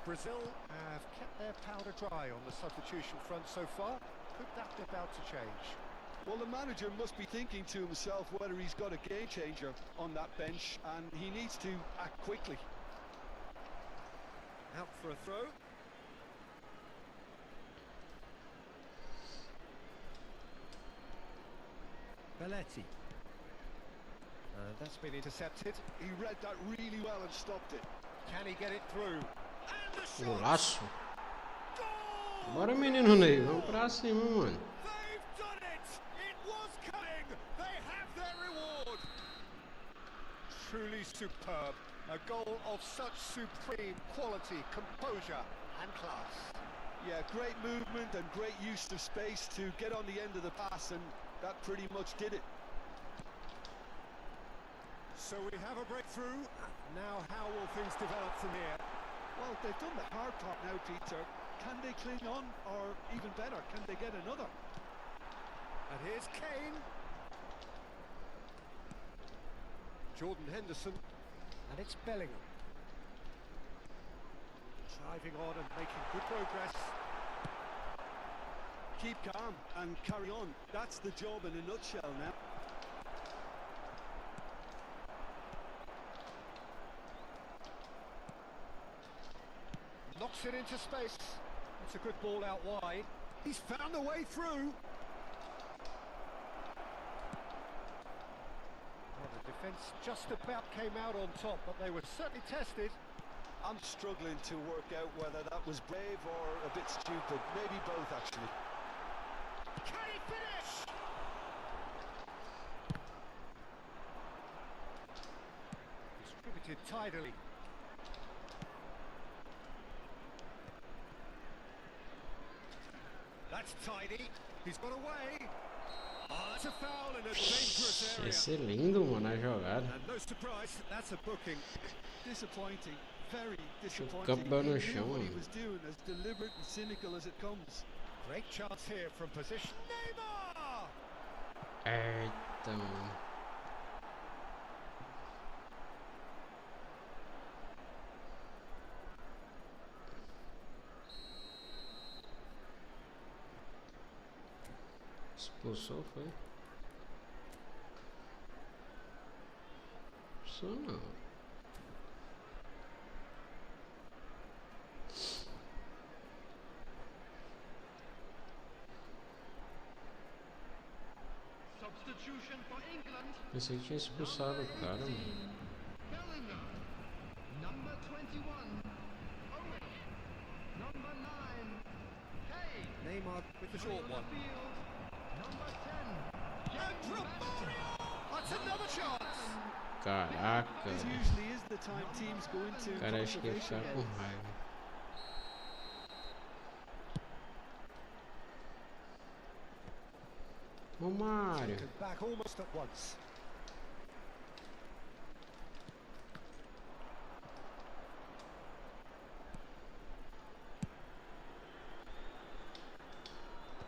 Speaker 2: Brazil have kept their powder dry on the substitution front so far. Could that be about to change?
Speaker 3: Well, the manager must be thinking to himself whether he's got a game changer on that bench, and he needs to act quickly.
Speaker 2: Out for a throw. Belletti. And that's been intercepted.
Speaker 3: He read that really well and stopped it.
Speaker 2: Can he get it through? And the shot!
Speaker 1: Golaço.
Speaker 2: Goal!
Speaker 1: Bora, menino Ney. Vamos pra cima, mano.
Speaker 2: They've done it! It was coming! They have their reward! Truly superb. A goal of such supreme quality, composure and class.
Speaker 3: Yeah, great movement and great use of space to get on the end of the pass, and that pretty much did it.
Speaker 2: So we have a breakthrough. Now how will things develop from here?
Speaker 3: Well, they've done the hard part now, Peter. Can they cling on, or even better, can they get another?
Speaker 2: And here's Kane. Jordan Henderson. And it's Bellingham. Driving on and making good progress.
Speaker 3: Keep calm and carry on. That's the job in a nutshell now.
Speaker 2: Knocks it into space. It's a good ball out wide. He's found a way through. Well, the defence just about came out on top, but they were certainly tested.
Speaker 3: I'm struggling to work out whether that was brave or a bit stupid. Maybe both, actually.
Speaker 2: Can he finish? Distributed tidily. That's tidy. He's got away. Oh, that's a foul in a dangerous area.
Speaker 1: Esse é lindo, mano, a jogada.
Speaker 2: And no surprise, that's a booking.
Speaker 3: Disappointing. Very
Speaker 1: Deixa o
Speaker 3: disappointing.
Speaker 1: campo no
Speaker 3: He
Speaker 1: chão,
Speaker 3: knew what he
Speaker 1: mano.
Speaker 3: was doing, as deliberate and cynical as it comes.
Speaker 2: Great chance here from position. Neymar!
Speaker 1: Eita, mano. Expulsou, foi? Isso não.
Speaker 5: Substitution for England.
Speaker 1: Pensei que tinha expulsado o cara, mano.
Speaker 5: Bellingham. Number 21. Owen. Number 9. Kane.
Speaker 2: Neymar with the short one.
Speaker 5: Field. Number 10.
Speaker 2: And Romario! That's another chance!
Speaker 1: Caraca,
Speaker 3: This
Speaker 1: velho.
Speaker 3: usually is the time teams go into
Speaker 1: O cara acho que ia
Speaker 3: conservation
Speaker 1: ficar com
Speaker 3: games.
Speaker 1: raiva. Ô Mário.
Speaker 2: Taken back almost at once.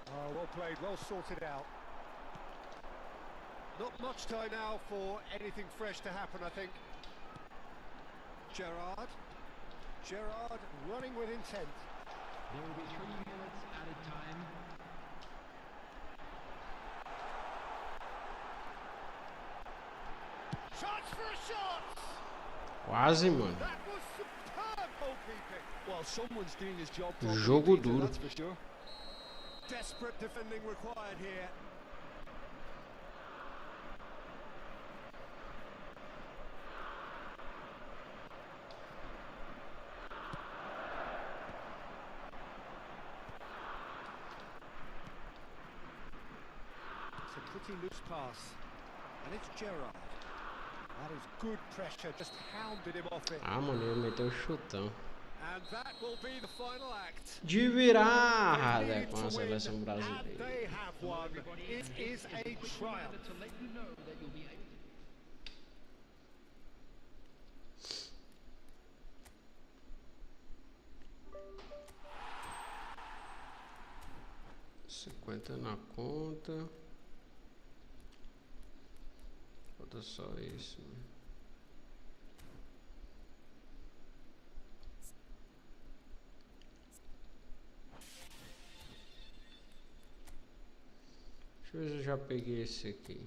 Speaker 2: Oh, well played, well sorted out. Not much time now for anything fresh to happen, I think. Gerrard. Gerrard running with intent.
Speaker 5: There will be 3 minutes added time.
Speaker 2: Chance for a shot!
Speaker 1: Quase, mano.
Speaker 2: That was superb goalkeeping.
Speaker 3: Well, someone's doing his job
Speaker 1: Jogo
Speaker 3: properly, Peter,
Speaker 1: duro.
Speaker 3: that's for sure.
Speaker 2: Desperate defending required here. It's a pretty loose pass. And it's Gerrard. That is good pressure, just hounded him off it.
Speaker 1: Ah, mano, ele meteu o chutão.
Speaker 2: And that will be the final act.
Speaker 1: De virada
Speaker 2: They
Speaker 1: com a
Speaker 2: need to win,
Speaker 1: seleção
Speaker 2: and
Speaker 1: brasileira.
Speaker 2: they have won. It is a triumph.
Speaker 5: To let you know that you'll be able to.
Speaker 1: R$50 na conta. Falta só isso, mano. Deixa eu ver se eu já peguei esse aqui.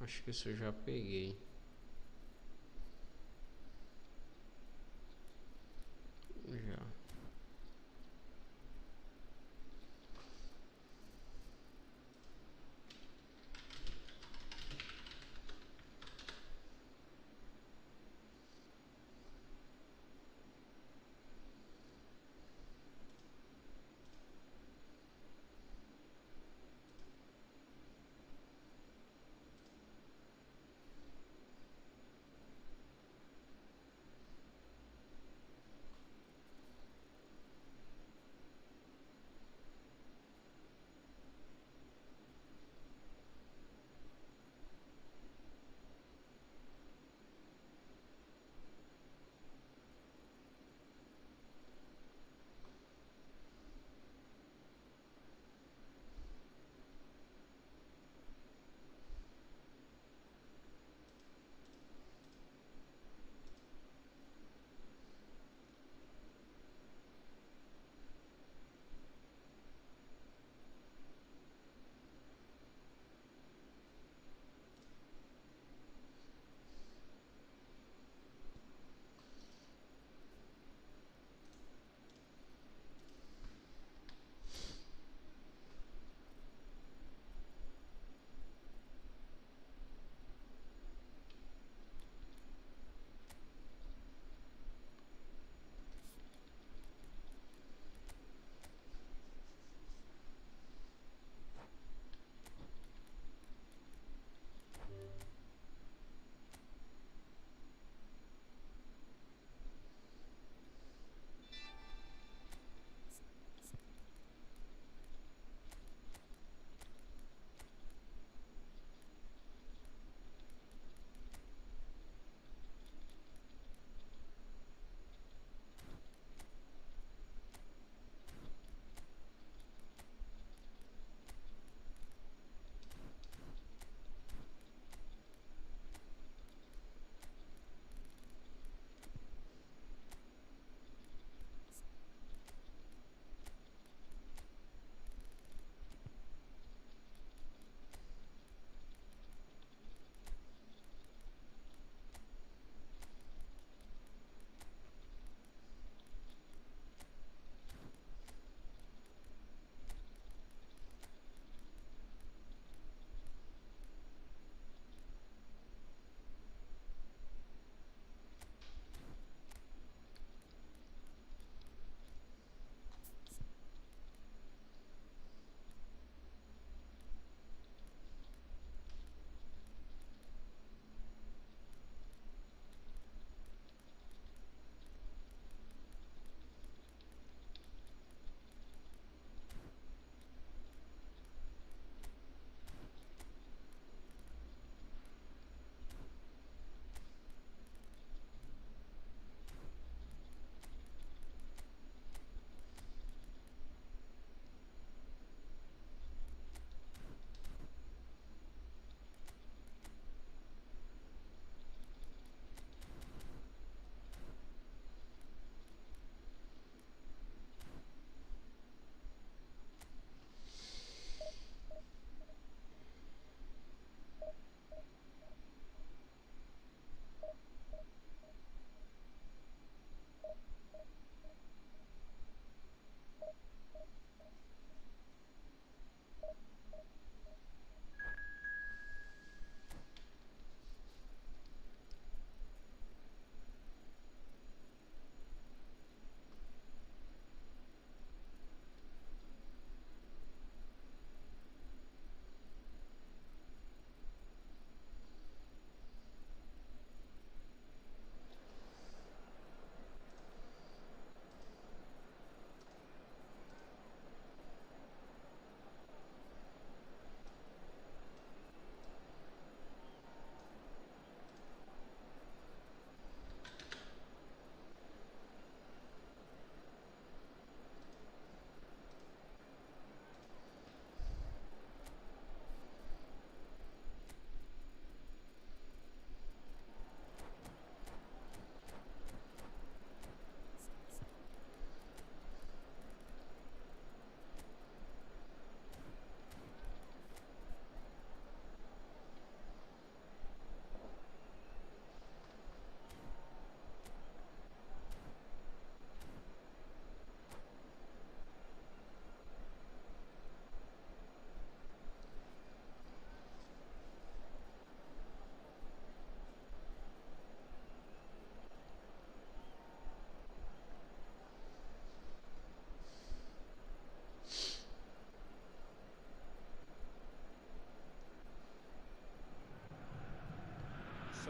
Speaker 1: Acho que esse eu já peguei. Já.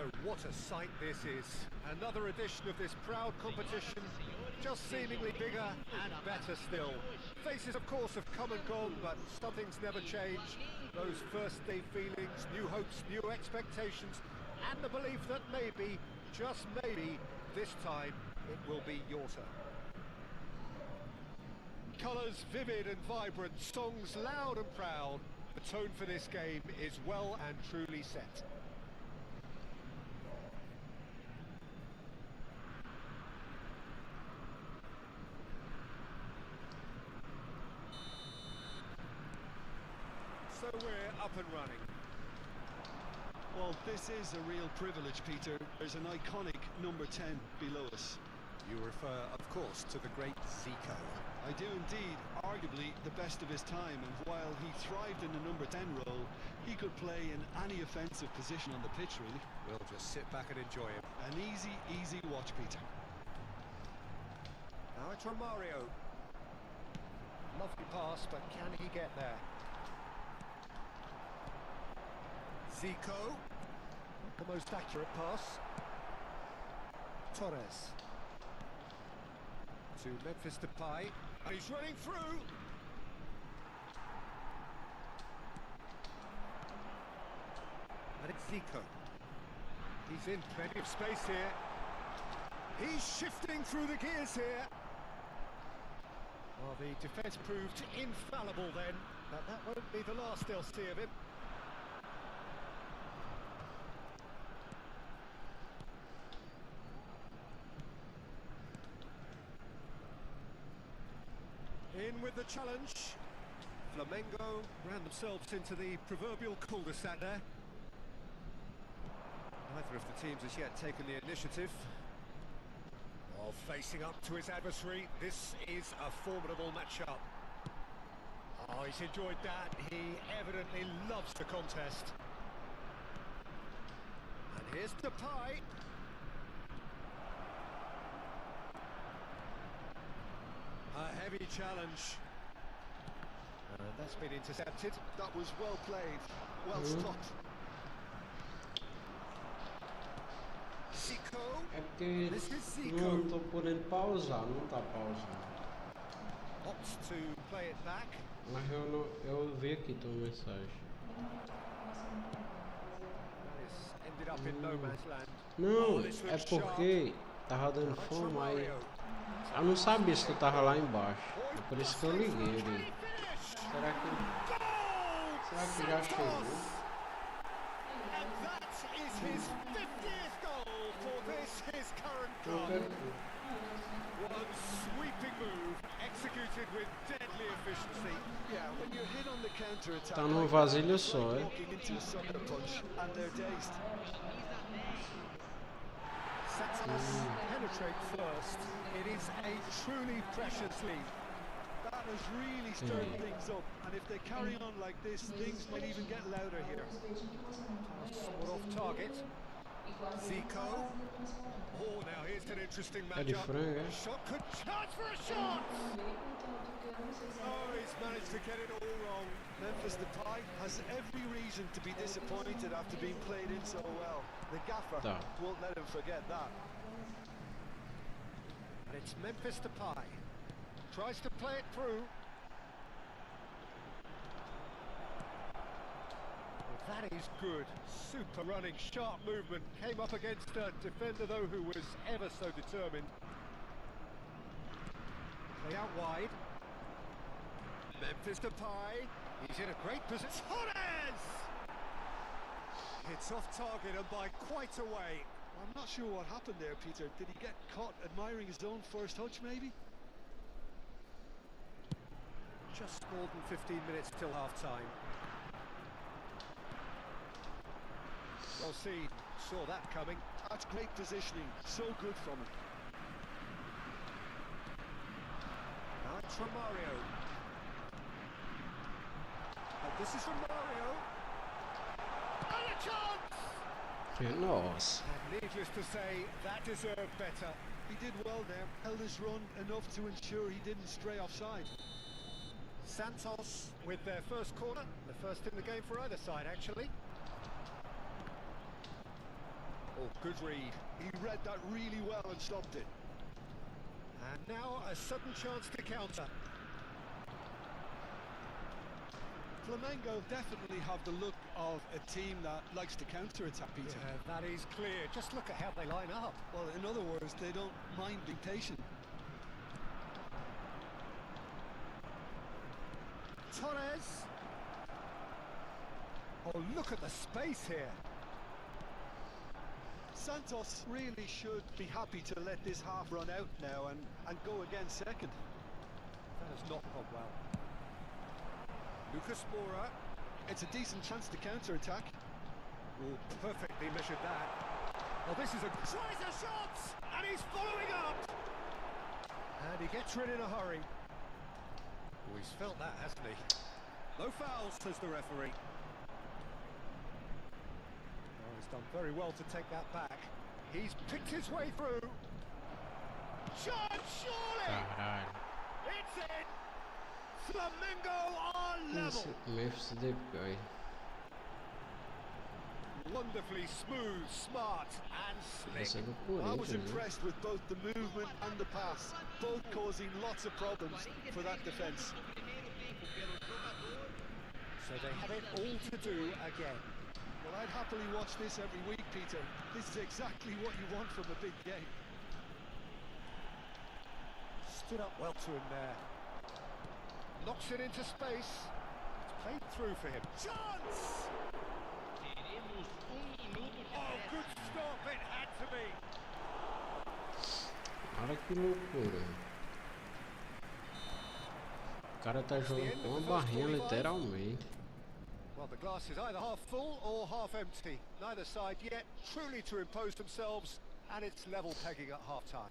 Speaker 2: So what a sight this is. Another edition of this proud competition, just seemingly bigger and better still. Faces, of course, have come and gone, but some things never change. Those first day feelings, new hopes, new expectations, and the belief that maybe, just maybe, this time it will be your turn. Colours vivid and vibrant, songs loud and proud. The tone for this game is well and truly set. So we're up and running.
Speaker 3: Well, this is a real privilege, Peter. There's an iconic number 10 below us.
Speaker 2: You refer, of course, to the great Zico.
Speaker 3: I do indeed, arguably the best of his time, and while he thrived in the number 10 role, he could play in any offensive position on the pitch, really.
Speaker 2: We'll just sit back and enjoy him.
Speaker 3: An easy watch, Peter.
Speaker 2: Now it's Romario. Lovely pass, but can he get there? Zico. The most accurate pass. Torres. To Memphis Depay. And he's running through. And it's Zico. He's in plenty of space here. He's shifting through the gears here. Well, the defence proved infallible then, but that won't be the last they'll see of him. In with the challenge. Flamengo ran themselves into the proverbial cul-de-sac there. Neither of the teams has yet taken the initiative. While facing up to his adversary, this is a formidable matchup. Oh, he's enjoyed that. He evidently loves the contest. And here's Depay. A heavy challenge. And that's been intercepted.
Speaker 3: That was well played, well stopped.
Speaker 2: Zico.
Speaker 1: É porque não tô podendo pausar, não tá pausando.
Speaker 2: Opts to play it back.
Speaker 1: Mas eu vi aqui tua mensagem.
Speaker 2: This ended up in no man's land.
Speaker 1: Não, é porque tava dando fome, aí eu não sabia se tu tava lá embaixo. É por isso que eu liguei ali. Será que já chegou?
Speaker 2: And that is his 50th goal for this his current club. One sweeping move executed with deadly efficiency.
Speaker 3: Yeah, when you're hit on the counter attack,
Speaker 1: Tá num vasilho só, é?
Speaker 3: walking into a sucker punch, and they're dazed.
Speaker 2: Santos penetrate first. It is a truly precious lead.
Speaker 3: That has really stirred things up, and if they carry on like this, things might even get louder here.
Speaker 2: Somewhat off target. Zico. Oh, now here's an interesting
Speaker 1: É de
Speaker 2: matchup.
Speaker 1: frango, é?
Speaker 2: Shot could chance for a shot. Oh, he's managed to get it all wrong.
Speaker 3: Memphis Depay has every reason to be disappointed after being played in so well. The gaffer
Speaker 1: Tá.
Speaker 3: won't let him forget that.
Speaker 2: And it's Memphis Depay. Tries to play it through. Well, that is good. Super running, sharp movement. Came up against a defender, though, who was ever so determined. Play out wide. Memphis Depay. He's in a great position. Torres! It's off target and by quite a way.
Speaker 3: I'm not sure what happened there, Peter. Did he get caught admiring his own first touch, maybe?
Speaker 2: Just more than 15 minutes till half-time. Well seen, saw that coming.
Speaker 3: That's great positioning, so good from him.
Speaker 2: Now it's Romario. And this is Romario. And a chance!
Speaker 1: Nossa.
Speaker 2: And needless to say, that deserved better.
Speaker 3: He did well there, held his run enough to ensure he didn't stray offside.
Speaker 2: Santos with their first corner, the first in the game for either side actually. Oh, good read.
Speaker 3: He read that really well and stopped it.
Speaker 2: And now a sudden chance to counter.
Speaker 3: Flamengo definitely have the look of a team that likes to counter-attack, Peter.
Speaker 2: Yeah, that is clear. Just look at how they line up.
Speaker 3: Well, in other words, they don't mind being patient.
Speaker 2: Torres. Oh, look at the space here.
Speaker 3: Santos really should be happy to let this half run out now and go again second.
Speaker 2: That has not gone well. Lucas Moura.
Speaker 3: It's a decent chance to counter-attack.
Speaker 2: Oh, perfectly measured that. Oh, this is a... Tries a shot! And he's following up! And he gets rid in a hurry. Oh, he's felt that, hasn't he? No fouls, says the referee. Oh, he's done very well to take that back. He's picked his way through. Shot, surely! It's in! Flamengo are level!
Speaker 1: Memphis Depay.
Speaker 2: Wonderfully smooth, smart and
Speaker 1: Essa é
Speaker 2: slick.
Speaker 1: do
Speaker 3: I was
Speaker 1: Corinthians, né?
Speaker 3: impressed with both the movement and the pass, both causing lots of problems for that defence.
Speaker 2: So they have it all to do again.
Speaker 3: Well, I'd happily watch this every week, Peter. This is exactly what you want from a big game.
Speaker 2: Stood up well to him there. Knocks it into space. It's played through for him. Chance! Oh, good stop, it had to be.
Speaker 1: Olha que loucura. O cara tá jogando com uma barrinha literalmente.
Speaker 2: Well, the glass is either half full or half empty. Neither side yet truly to impose themselves, and it's level pegging at half-time.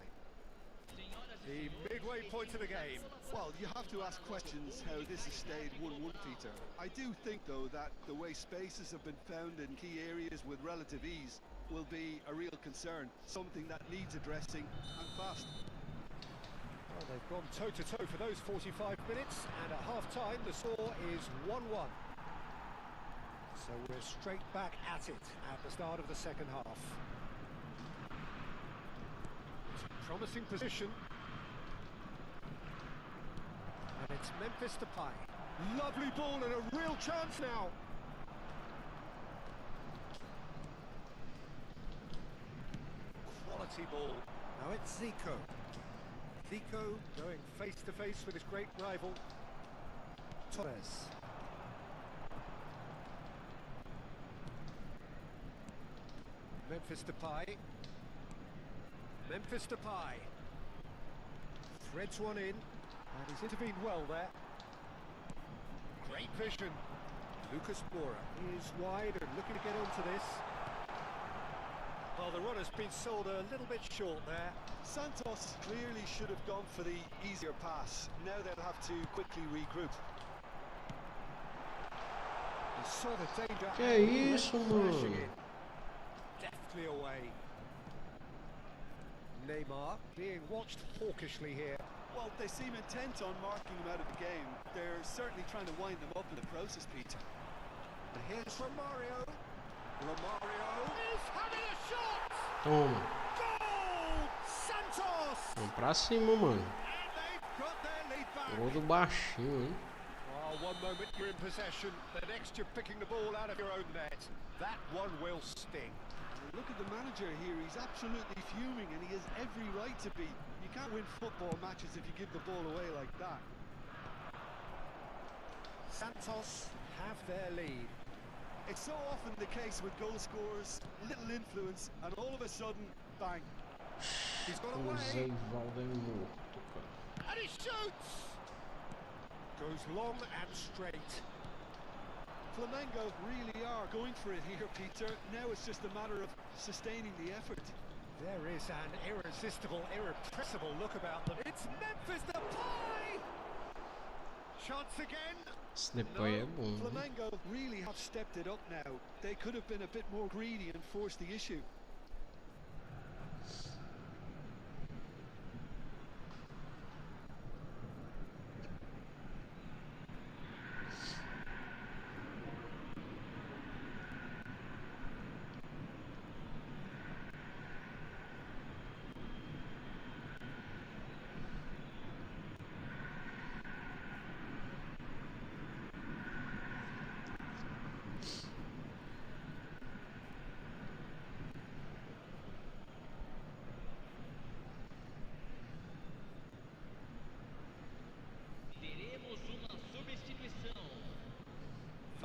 Speaker 2: The midway point of the game.
Speaker 3: Well, you have to ask questions how this has stayed 1-1, Peter. I do think, though, that the way spaces have been found in key areas with relative ease will be a real concern, something that needs addressing and fast.
Speaker 2: Well, they've gone toe-to-toe for those 45 minutes, and at half-time the score is 1-1. So we're straight back at it at the start of the second half. It's a promising position. And it's Memphis Depay. Lovely ball and a real chance now. Quality ball. Now it's Zico. Zico going face to face with his great rival, Torres. Memphis Depay. Memphis Depay. Threads one in, and he's intervened well there. Great vision. Lucas Moura is wide and looking to get onto this. Well, the run has been sold a little bit short there.
Speaker 3: Santos clearly should have gone for the easier pass. Now they'll have to quickly regroup.
Speaker 2: He saw the danger.
Speaker 1: Que
Speaker 2: and
Speaker 1: isso,
Speaker 2: went
Speaker 1: mano?
Speaker 2: crashing in. Deftly away. Neymar being watched hawkishly here.
Speaker 3: Well, they seem intent on marking him out of the game. They're certainly trying to wind them up in the process, Peter.
Speaker 2: And here's Romario. Romario is having a shot!
Speaker 1: Toma.
Speaker 2: Goal! Santos!
Speaker 1: Vamos pra cima, mano.
Speaker 2: And they've got their lead back.
Speaker 1: Gol do baixinho, hein?
Speaker 2: Well, one moment you're in possession, the next you're picking the ball out of your own net. That one will sting.
Speaker 3: Look at the manager here, he's absolutely fuming and he has every right to be. You can't win football matches if you give the ball away like that.
Speaker 2: Santos have their lead.
Speaker 3: It's so often the case with goal scorers, little influence, and all of a sudden, bang.
Speaker 2: He's got
Speaker 1: O
Speaker 2: away,
Speaker 1: OzielgamerX é morto, cara.
Speaker 2: and he shoots! Goes long and straight.
Speaker 3: Flamengo really are going for it here, Peter. Now it's just a matter of sustaining the effort.
Speaker 2: There is an irresistible, irrepressible look about them. It's Memphis Depay! Chance again.
Speaker 1: Esse Depay é bom, né?
Speaker 3: Flamengo really have stepped it up now. They could have been a bit more greedy and forced the issue.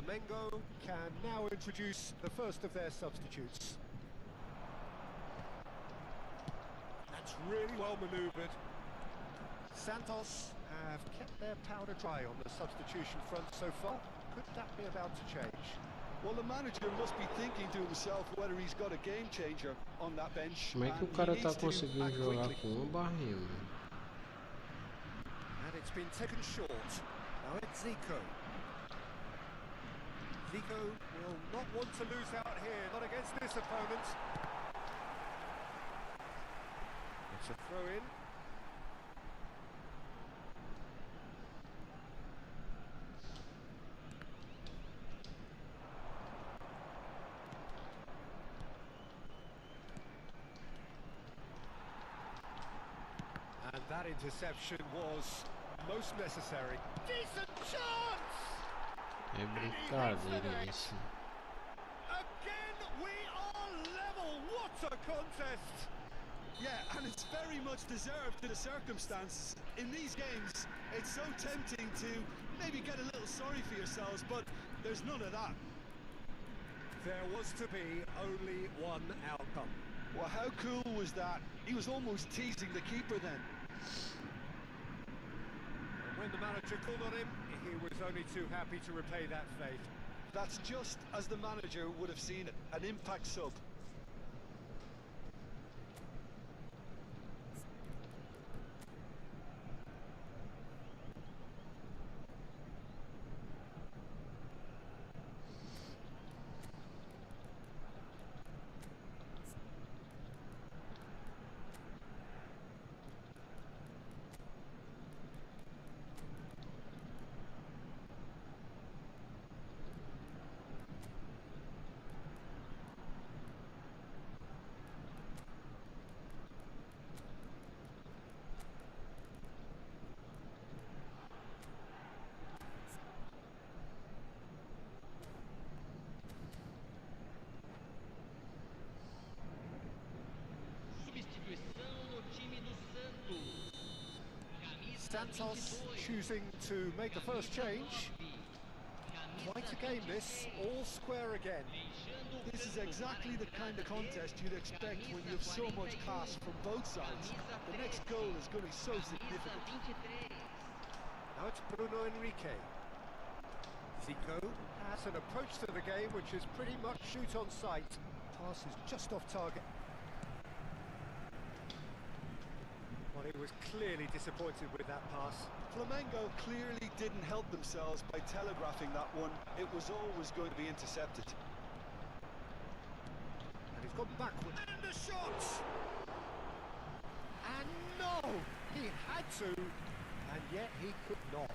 Speaker 2: Flamengo can now introduce the first of their substitutes. That's really well manoeuvred. Santos have kept their powder dry on the substitution front so far. Could that be about to change?
Speaker 3: Well, the manager must be thinking to himself whether he's got a game changer on that bench.
Speaker 1: Como é que o
Speaker 3: and
Speaker 1: cara
Speaker 3: he
Speaker 1: tá
Speaker 3: needs to
Speaker 1: conseguindo
Speaker 3: act
Speaker 1: jogar
Speaker 3: quickly.
Speaker 1: com uma barrinha, mano?
Speaker 2: And it's been taken short. Now it's Zico. Zico will not want to lose out here, not against this opponent. It's a throw-in. And that interception was most necessary. Decent chance!
Speaker 1: É brincadeira isso.
Speaker 2: Again, we are level. What a contest!
Speaker 3: Yeah, and it's very much deserved to the circumstances. In these games, it's so tempting to maybe get a little sorry for yourselves, but there's none of that.
Speaker 2: There was to be only one outcome.
Speaker 3: Well, how cool was that? He was almost teasing the keeper then.
Speaker 2: And when the manager called on him, he was only too happy to repay that faith.
Speaker 3: That's just as the manager would have seen it, an impact sub.
Speaker 2: Santos choosing to make the first change. Quite a game this, all square again.
Speaker 3: This is exactly the kind of contest you'd expect when you have so much class from both sides. The next goal is going to be so significant.
Speaker 2: Now it's Bruno Enrique. Zico has an approach to the game which is pretty much shoot on sight. Pass is just off target. Well, he was clearly disappointed with that pass.
Speaker 3: Flamengo clearly didn't help themselves by telegraphing that one. It was always going to be intercepted.
Speaker 2: And he's gone backward. And the shot! And no! He had to, and yet he could not.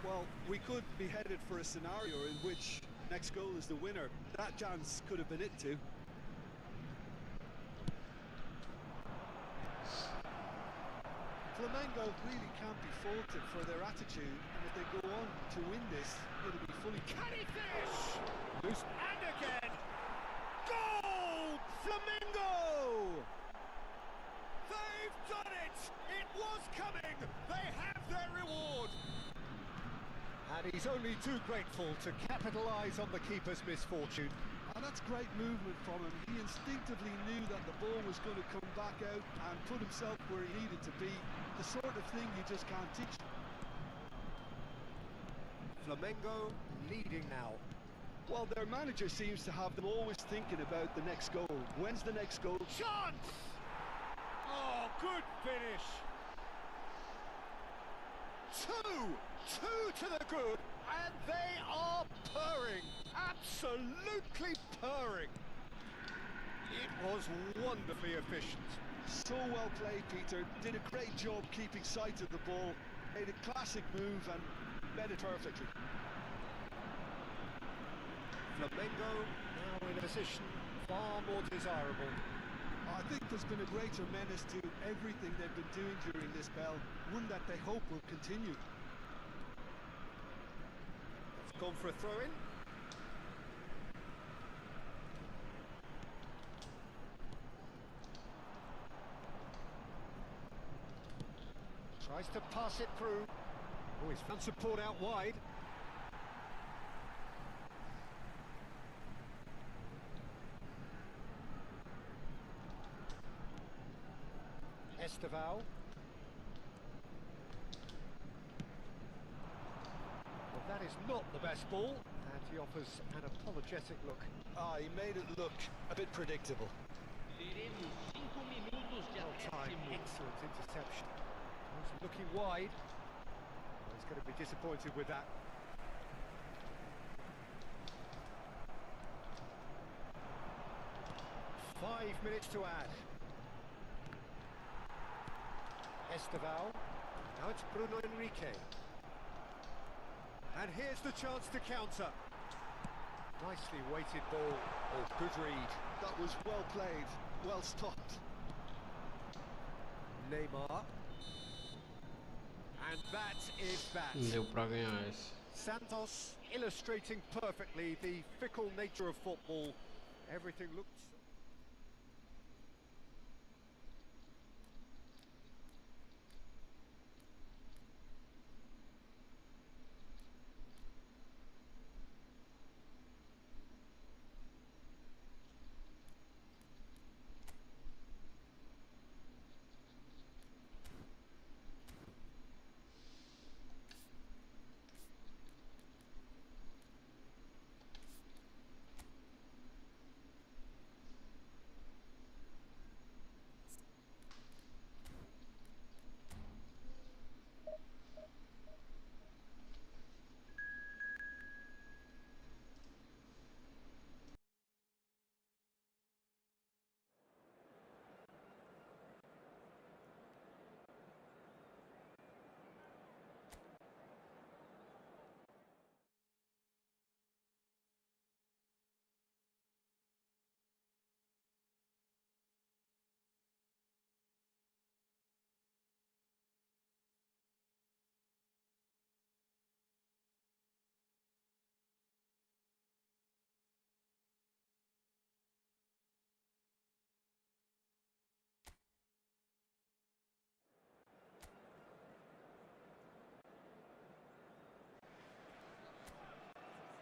Speaker 3: Well, we could be headed for a scenario in which next goal is the winner. That chance could have been it too. Flamengo really can't be faulted for their attitude, and if they go on to win this, it'll be fully...
Speaker 2: Can he finish? Loose and again! Goal! Flamengo! They've done it! It was coming! They have their reward! And he's only too grateful to capitalise on the keeper's misfortune.
Speaker 3: And that's great movement from him. He instinctively knew that the ball was going to come back out and put himself where he needed to be. The sort of thing you just can't teach.
Speaker 2: Flamengo leading now.
Speaker 3: Well, their manager seems to have them always thinking about the next goal. When's the next goal?
Speaker 2: Chance! Oh, good finish! Two to the good, and they are purring, absolutely purring. It was wonderfully efficient.
Speaker 3: So well played, Peter. Did a great job keeping sight of the ball. Made a classic move and read it perfectly.
Speaker 2: Flamengo now in a position far more desirable.
Speaker 3: I think there's been a greater menace to everything they've been doing during this spell, one that they hope will continue.
Speaker 2: It's gone for a throw-in. Tries to pass it through. Oh, he's found support out wide. Estevao. Well, that is not the best ball, and he offers an apologetic look.
Speaker 3: Ah, he made it look a bit predictable.
Speaker 5: Teremos 5 minutos de
Speaker 2: Well timed,
Speaker 5: acréscimo.
Speaker 2: excellent interception. He's looking wide. Well, he's going to be disappointed with that. Five minutes to add. Estevao. Now it's Bruno Enrique. And here's the chance to counter. Nicely weighted ball. Oh, good read.
Speaker 3: That was well played, well stopped.
Speaker 2: Neymar. And that is that.
Speaker 1: Deu pra ganhar esse.
Speaker 2: Santos illustrating perfectly the fickle nature of football. Everything looks...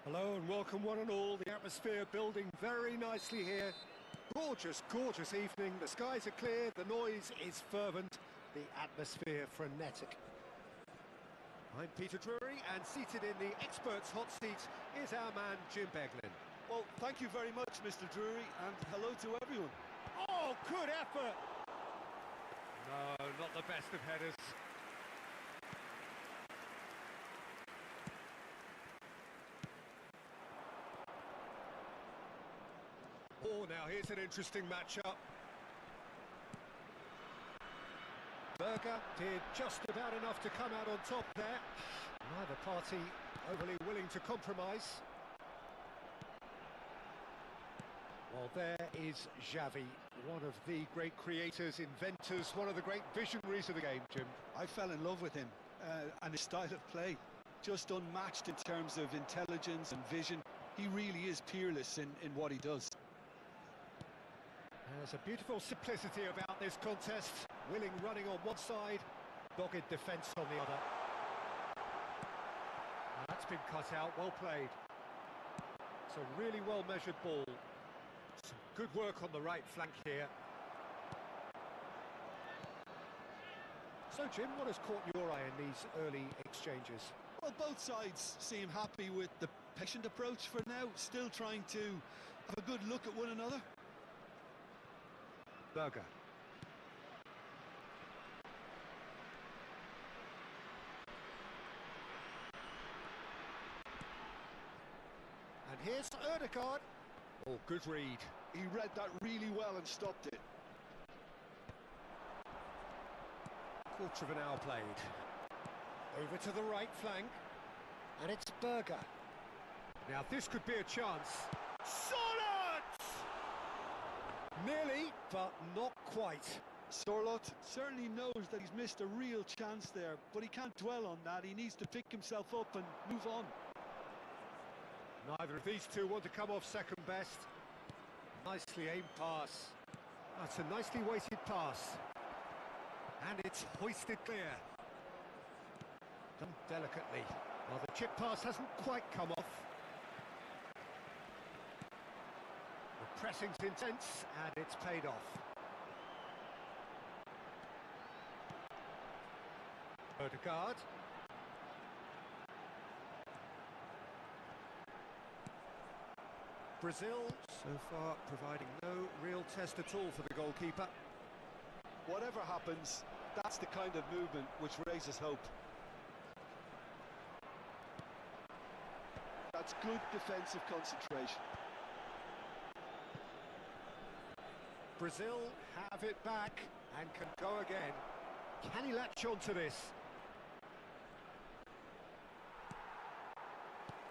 Speaker 2: Hello and welcome one and all. The atmosphere building very nicely here. Gorgeous, gorgeous evening. The skies are clear, the noise is fervent, the atmosphere frenetic. I'm Peter Drury, and seated in the experts' hot seat is our man Jim Beglin.
Speaker 3: Well, thank you very much, Mr. Drury, and hello to everyone.
Speaker 2: Oh, good effort! No, not the best of headers. Oh, now here's an interesting matchup. Berger did just about enough to come out on top there. Neither party overly willing to compromise. Well, there is Xavi, one of the great creators, inventors, one of the great visionaries of the game, Jim.
Speaker 3: I fell in love with him and his style of play. Just unmatched in terms of intelligence and vision. He really is peerless in what he does.
Speaker 2: There's a beautiful simplicity about this contest. Willing running on one side, dogged defence on the other. That's been cut out, well played. It's a really well-measured ball. Some good work on the right flank here. So, Jim, what has caught your eye in these early exchanges?
Speaker 3: Well, both sides seem happy with the patient approach for now, still trying to have a good look at one another.
Speaker 2: Berger. And here's Ødegaard. Oh, good read.
Speaker 3: He read that really well and stopped it.
Speaker 2: Quarter of an hour played. Over to the right flank. And it's Berger. Now this could be a chance. Solid! Nearly, but not quite.
Speaker 3: Sorloth certainly knows that he's missed a real chance there, but he can't dwell on that. He needs to pick himself up and move on.
Speaker 2: Neither of these two want to come off second best. Nicely aimed pass. That's a nicely weighted pass. And it's hoisted clear. Done delicately. Well, the chip pass hasn't quite come off. The pressing's intense, and it's paid off.
Speaker 4: Odegaard. Brazil, so far, providing no real test at all for the goalkeeper.
Speaker 3: Whatever happens, that's the kind of movement which raises hope. That's good defensive concentration.
Speaker 4: Brazil have it back and can go again. Can he latch on to this?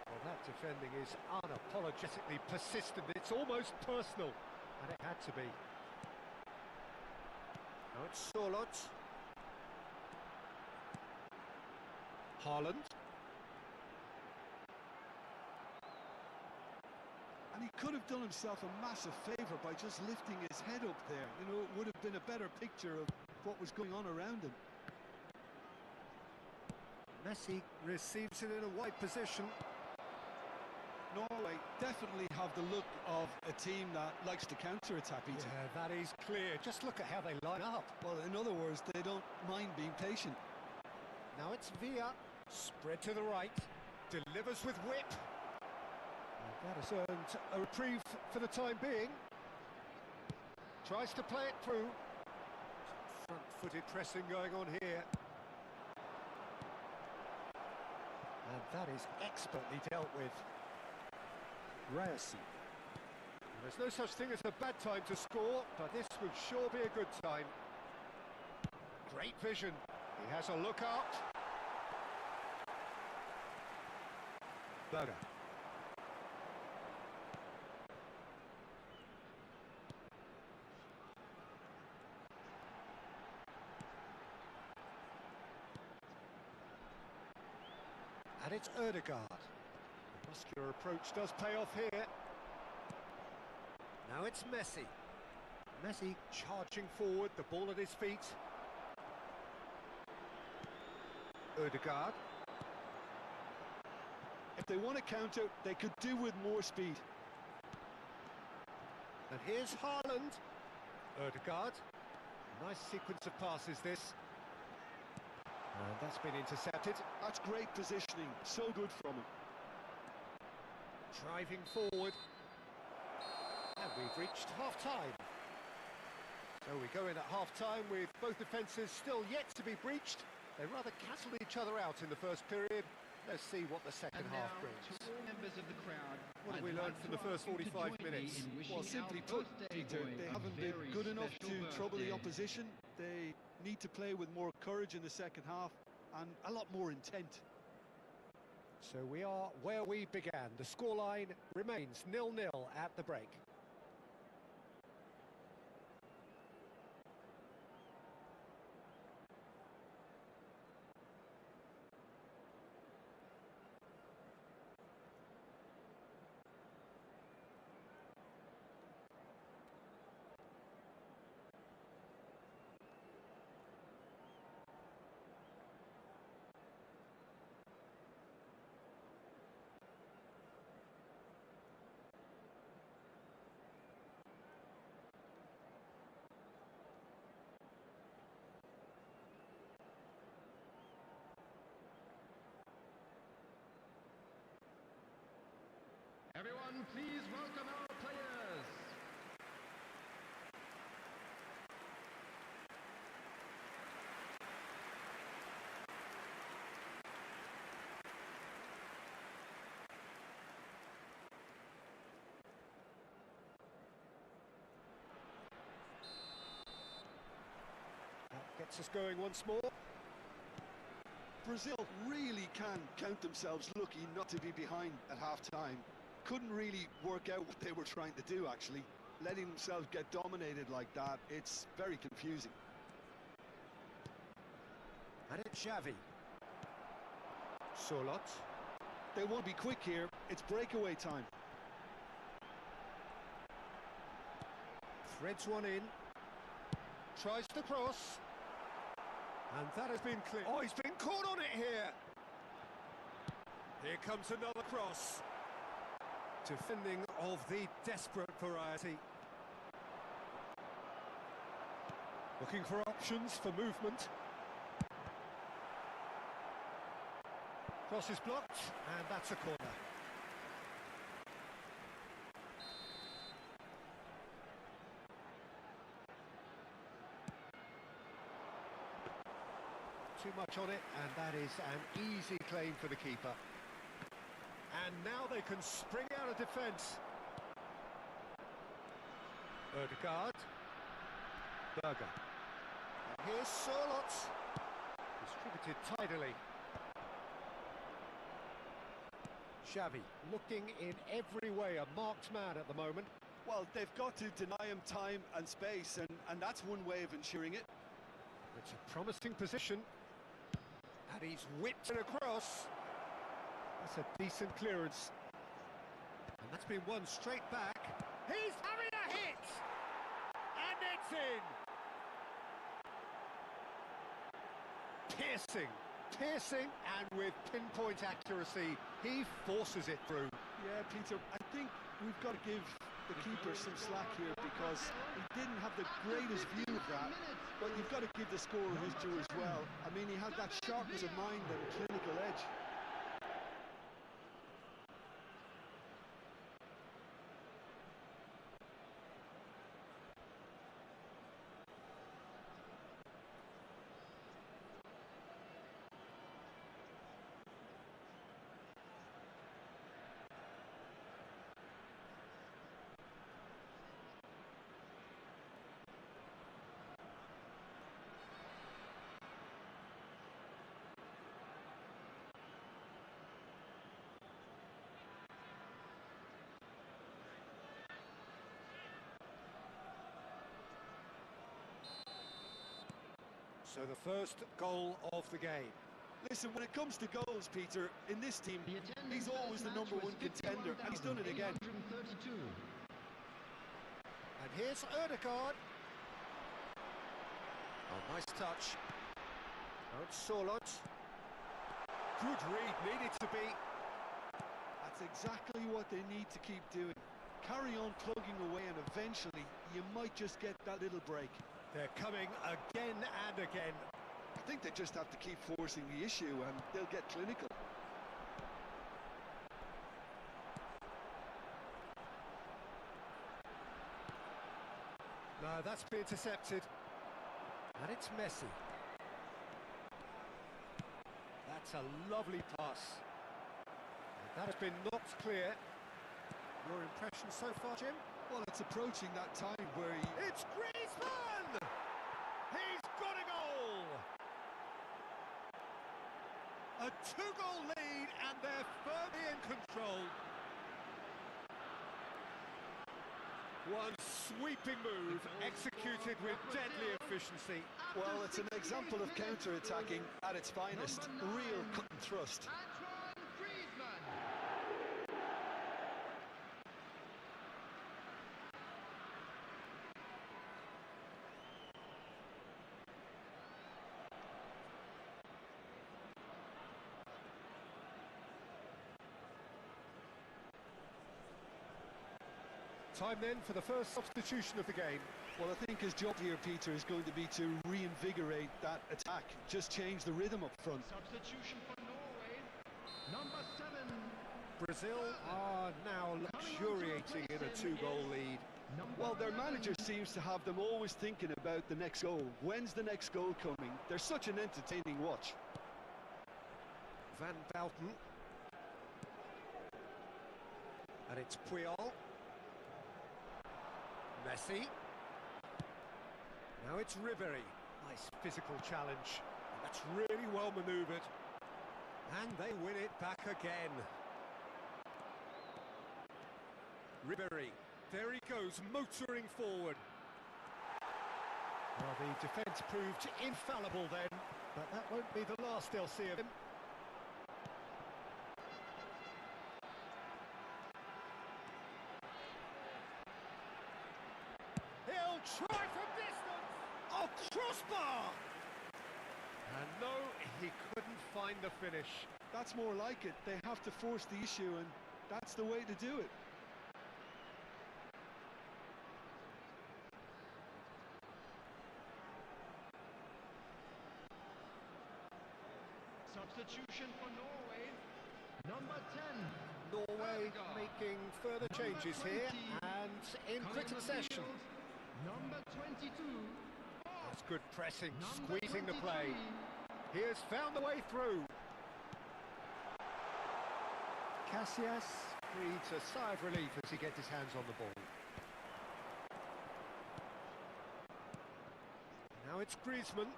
Speaker 4: Well, that defending is unapologetically persistent. It's almost personal, and it had to be. Now it's Sorloth. Haaland.
Speaker 3: And he could have done himself a massive favour by just lifting his head up there. You know, it would have been a better picture of what was going on around him.
Speaker 4: Messi receives it in a wide position.
Speaker 3: Norway definitely have the look of a team that likes to counter-attack, Peter.
Speaker 4: Yeah, that is clear. Just look at how they line up.
Speaker 3: Well, in other words, they don't mind being patient.
Speaker 4: Now it's Villa, spread to the right, delivers with whip. And that has earned a reprieve for the time being. Tries to play it through. Some front-footed pressing going on here. And that is expertly dealt with. Reyes. There's no such thing as a bad time to score, but this would sure be a good time. Great vision. He has a look up. Berger. And it's Odegaard. The muscular approach does pay off here. Now it's Messi. Messi charging forward, the ball at his feet. Odegaard.
Speaker 3: If they want to counter, they could do with more speed.
Speaker 4: And here's Haaland. Odegaard. Nice sequence of passes this. And that's been intercepted.
Speaker 3: That's great positioning, so good from him.
Speaker 4: Driving forward. And we've reached half-time. So we go in at half-time with both defences still yet to be breached. They rather castled each other out in the first period. Let's see what the second half brings.
Speaker 5: To all members of the crowd,
Speaker 4: What have we learned from the first 45 minutes?
Speaker 3: Well, simply put, Peter, they haven't been good enough to trouble the opposition. They need to play with more courage in the second half and a lot more intent.
Speaker 4: So we are where we began. The scoreline remains 0-0 at the break.
Speaker 5: Everyone, please welcome our players.
Speaker 4: That gets us going once more.
Speaker 3: Brazil really can count themselves lucky not to be behind at half-time. Couldn't really work out what they were trying to do, actually. Letting themselves get dominated like that, it's very confusing.
Speaker 4: And it's Xavi. Sorloth.
Speaker 3: They won't be quick here. It's breakaway time.
Speaker 4: Threads one in. Tries to cross. And that has been clear. Oh, he's been caught on it here. Here comes another cross. Defending of the desperate variety. Looking for options for movement. Cross is blocked, and that's a corner. Too much on it, and that is an easy claim for the keeper. And now they can spring out of defence. Odegaard. Berger. And here's Sørloth. Distributed tidily. Xavi looking in every way a marked man at the moment.
Speaker 3: Well, they've got to deny him time and space, and that's one way of ensuring it.
Speaker 4: It's a promising position. And he's whipped it across. That's a decent clearance. And that's been won straight back. He's having a hit! And it's in! Piercing, and with pinpoint accuracy, he forces it through.
Speaker 3: Yeah, Peter, I think we've got to give the keeper some slack here because he didn't have the greatest view of that. But you've got to give the scorer his due as well. I mean, he had that sharpness of mind and clinical edge.
Speaker 4: So the first goal of the game.
Speaker 3: Listen, when it comes to goals, Peter, in this team, he's always the number one contender, and he's done it again.
Speaker 4: And here's Odegaard. Oh, nice touch. Now it's Sørloth. Good read, needed to be.
Speaker 3: That's exactly what they need to keep doing. Carry on plugging away, and eventually you might just get that little break.
Speaker 4: They're coming again and again.
Speaker 3: I think they just have to keep forcing the issue and they'll get clinical.
Speaker 4: No, that's been intercepted. And it's Messi. That's a lovely pass. And that has been knocked clear. Your impression so far, Jim?
Speaker 3: Well, it's approaching that time where he...
Speaker 4: It's Griezmann! He's got a goal! A two-goal lead, and they're firmly in control. One sweeping move, executed with deadly efficiency.
Speaker 3: Well, it's an example of counter-attacking at its finest. Real cut and thrust.
Speaker 4: Time then for the first substitution of the game.
Speaker 3: Well, I think his job here, Peter, is going to be to reinvigorate that attack. Just change the rhythm up front.
Speaker 5: Substitution for Norway, number 7.
Speaker 4: Brazil are now luxuriating in a two-goal lead.
Speaker 3: Well, their manager seems to have them always thinking about the next goal. When's the next goal coming? They're such an entertaining watch.
Speaker 4: Van Bouten. And it's Puyol. Messi. Now it's Ribery. Nice physical challenge. And that's really well manoeuvred. And they win it back again. Ribery. There he goes, motoring forward. Well, the defence proved infallible then, but that won't be the last they'll see of him. He'll try from distance! Oh, crossbar! And no, he couldn't find the finish.
Speaker 3: That's more like it. They have to force the issue, and that's the way to do it.
Speaker 5: Substitution for Norway. Number 10.
Speaker 4: Norway
Speaker 5: Ødegaard.
Speaker 4: making further changes here, and in quick succession.
Speaker 5: Number 22.
Speaker 4: That's good pressing,
Speaker 5: Number
Speaker 4: squeezing the
Speaker 5: 23.
Speaker 4: play. He has found the way through. Casillas breathes a sigh of relief as he gets his hands on the ball. Now it's Griezmann.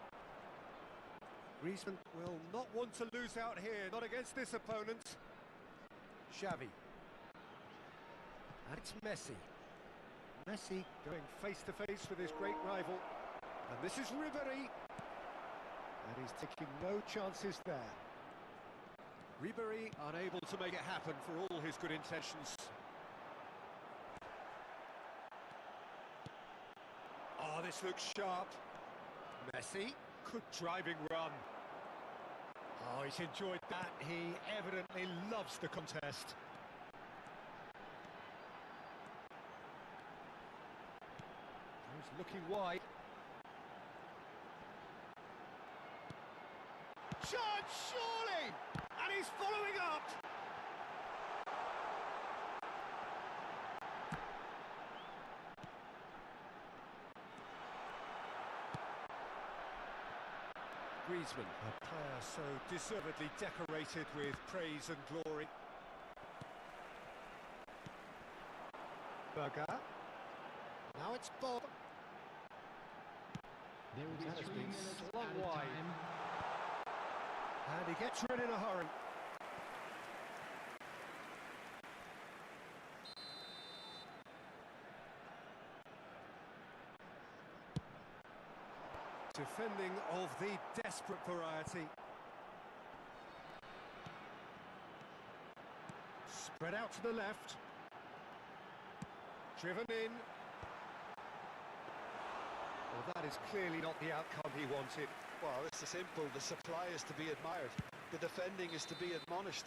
Speaker 4: Griezmann will not want to lose out here, not against this opponent. Xavi. And it's Messi. Messi going face to face with his great rival. And this is Ribéry. And he's taking no chances there. Ribéry unable to make it happen for all his good intentions. Oh, this looks sharp. Messi, good driving run. Oh, he's enjoyed that. He evidently loves the contest. He's looking wide. Chance, surely! And he's following up! Griezmann, a player so deservedly decorated with praise and glory. Berger. Now it's Bob.
Speaker 5: There will be
Speaker 4: That has
Speaker 5: 3
Speaker 4: been
Speaker 5: minutes
Speaker 4: slung
Speaker 5: added
Speaker 4: wide.
Speaker 5: time.
Speaker 4: And he gets rid in a hurry. Defending of the desperate variety. Spread out to the left. Driven in. Well, that is clearly not the outcome he wanted.
Speaker 3: Well, it's simple. The supply is to be admired. The defending is to be admonished.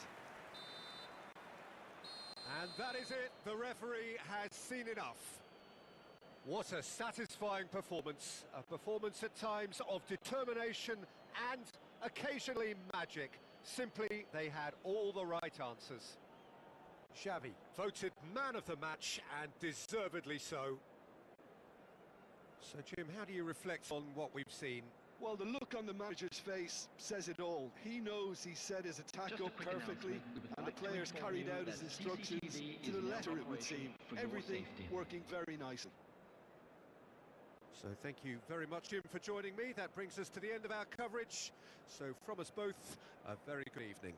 Speaker 4: And that is it. The referee has seen enough. What a satisfying performance. A performance at times of determination and occasionally magic. Simply, they had all the right answers. Xavi, voted man of the match, and deservedly so. So, Jim, how do you reflect on what we've seen?
Speaker 3: Well, the look on the manager's face says it all. He knows he set his attack
Speaker 5: Just a
Speaker 3: up
Speaker 5: quick
Speaker 3: perfectly,
Speaker 5: announcement. We would
Speaker 3: and the
Speaker 5: like to
Speaker 3: players
Speaker 5: inform
Speaker 3: carried
Speaker 5: you
Speaker 3: out his
Speaker 5: that
Speaker 3: instructions
Speaker 5: CCTV
Speaker 3: to the
Speaker 5: is now
Speaker 3: letter, it would seem.
Speaker 5: operational for your
Speaker 3: Everything
Speaker 5: safety.
Speaker 3: working very nicely.
Speaker 4: So thank you very much, Jim, for joining me. That brings us to the end of our coverage. So from us both, a very good evening.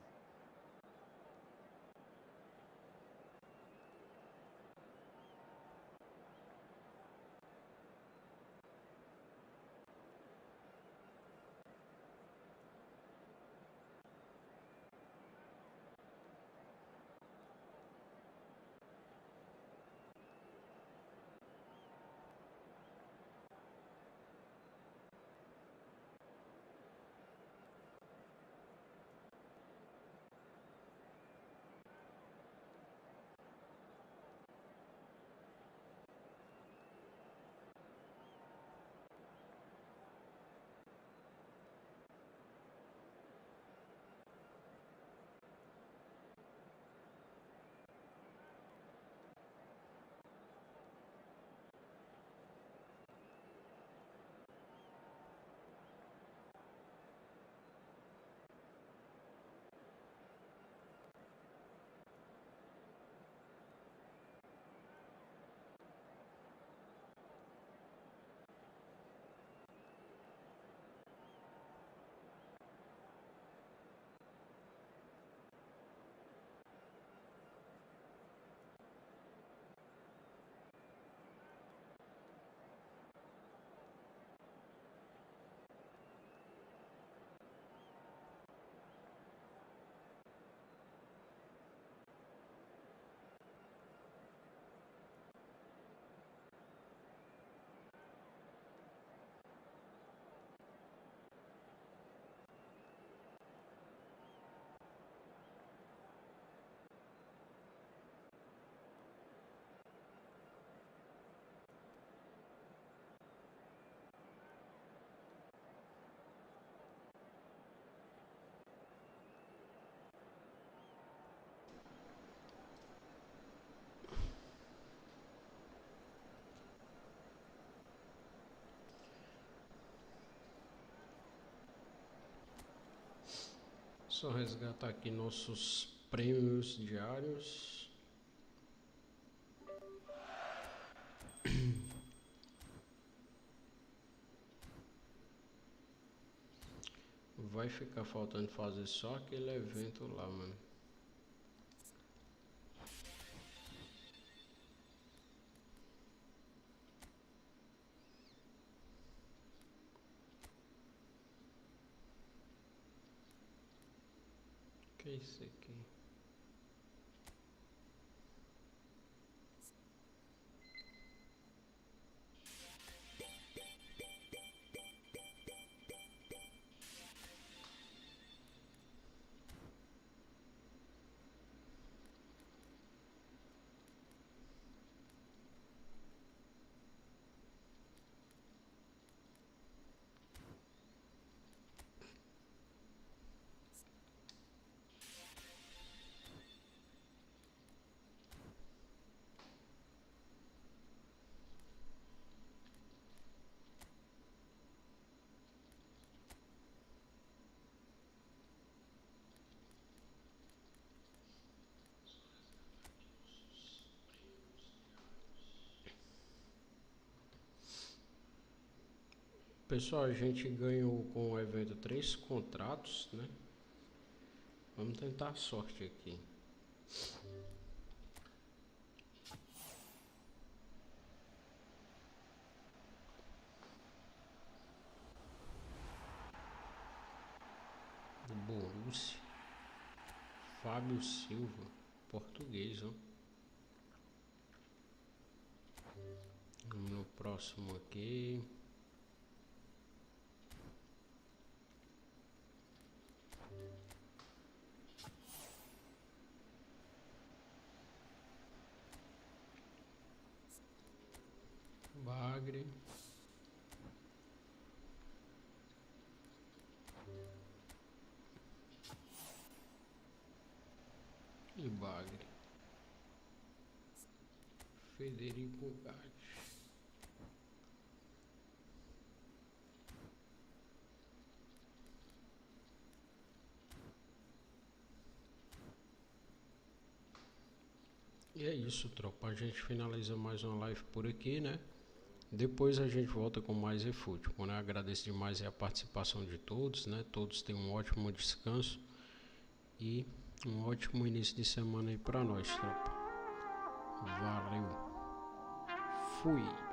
Speaker 1: Só resgatar aqui nossos prêmios diários. Vai ficar faltando fazer só aquele evento lá, mano. Que é isso aqui? Pessoal, a gente ganhou com o evento 3 contratos, né? Vamos tentar a sorte aqui. Borussia, Fábio Silva, português, ó. Vamos no próximo aqui. Bagre. E Bagre. Federico Gatti. E é isso, tropa. A gente finaliza mais uma live por aqui, né? Depois a gente volta com mais eFootball, né? Agradeço demais a participação de todos, né? Todos tenham um ótimo descanso e um ótimo início de semana aí pra nós, tropa. Valeu. Fui.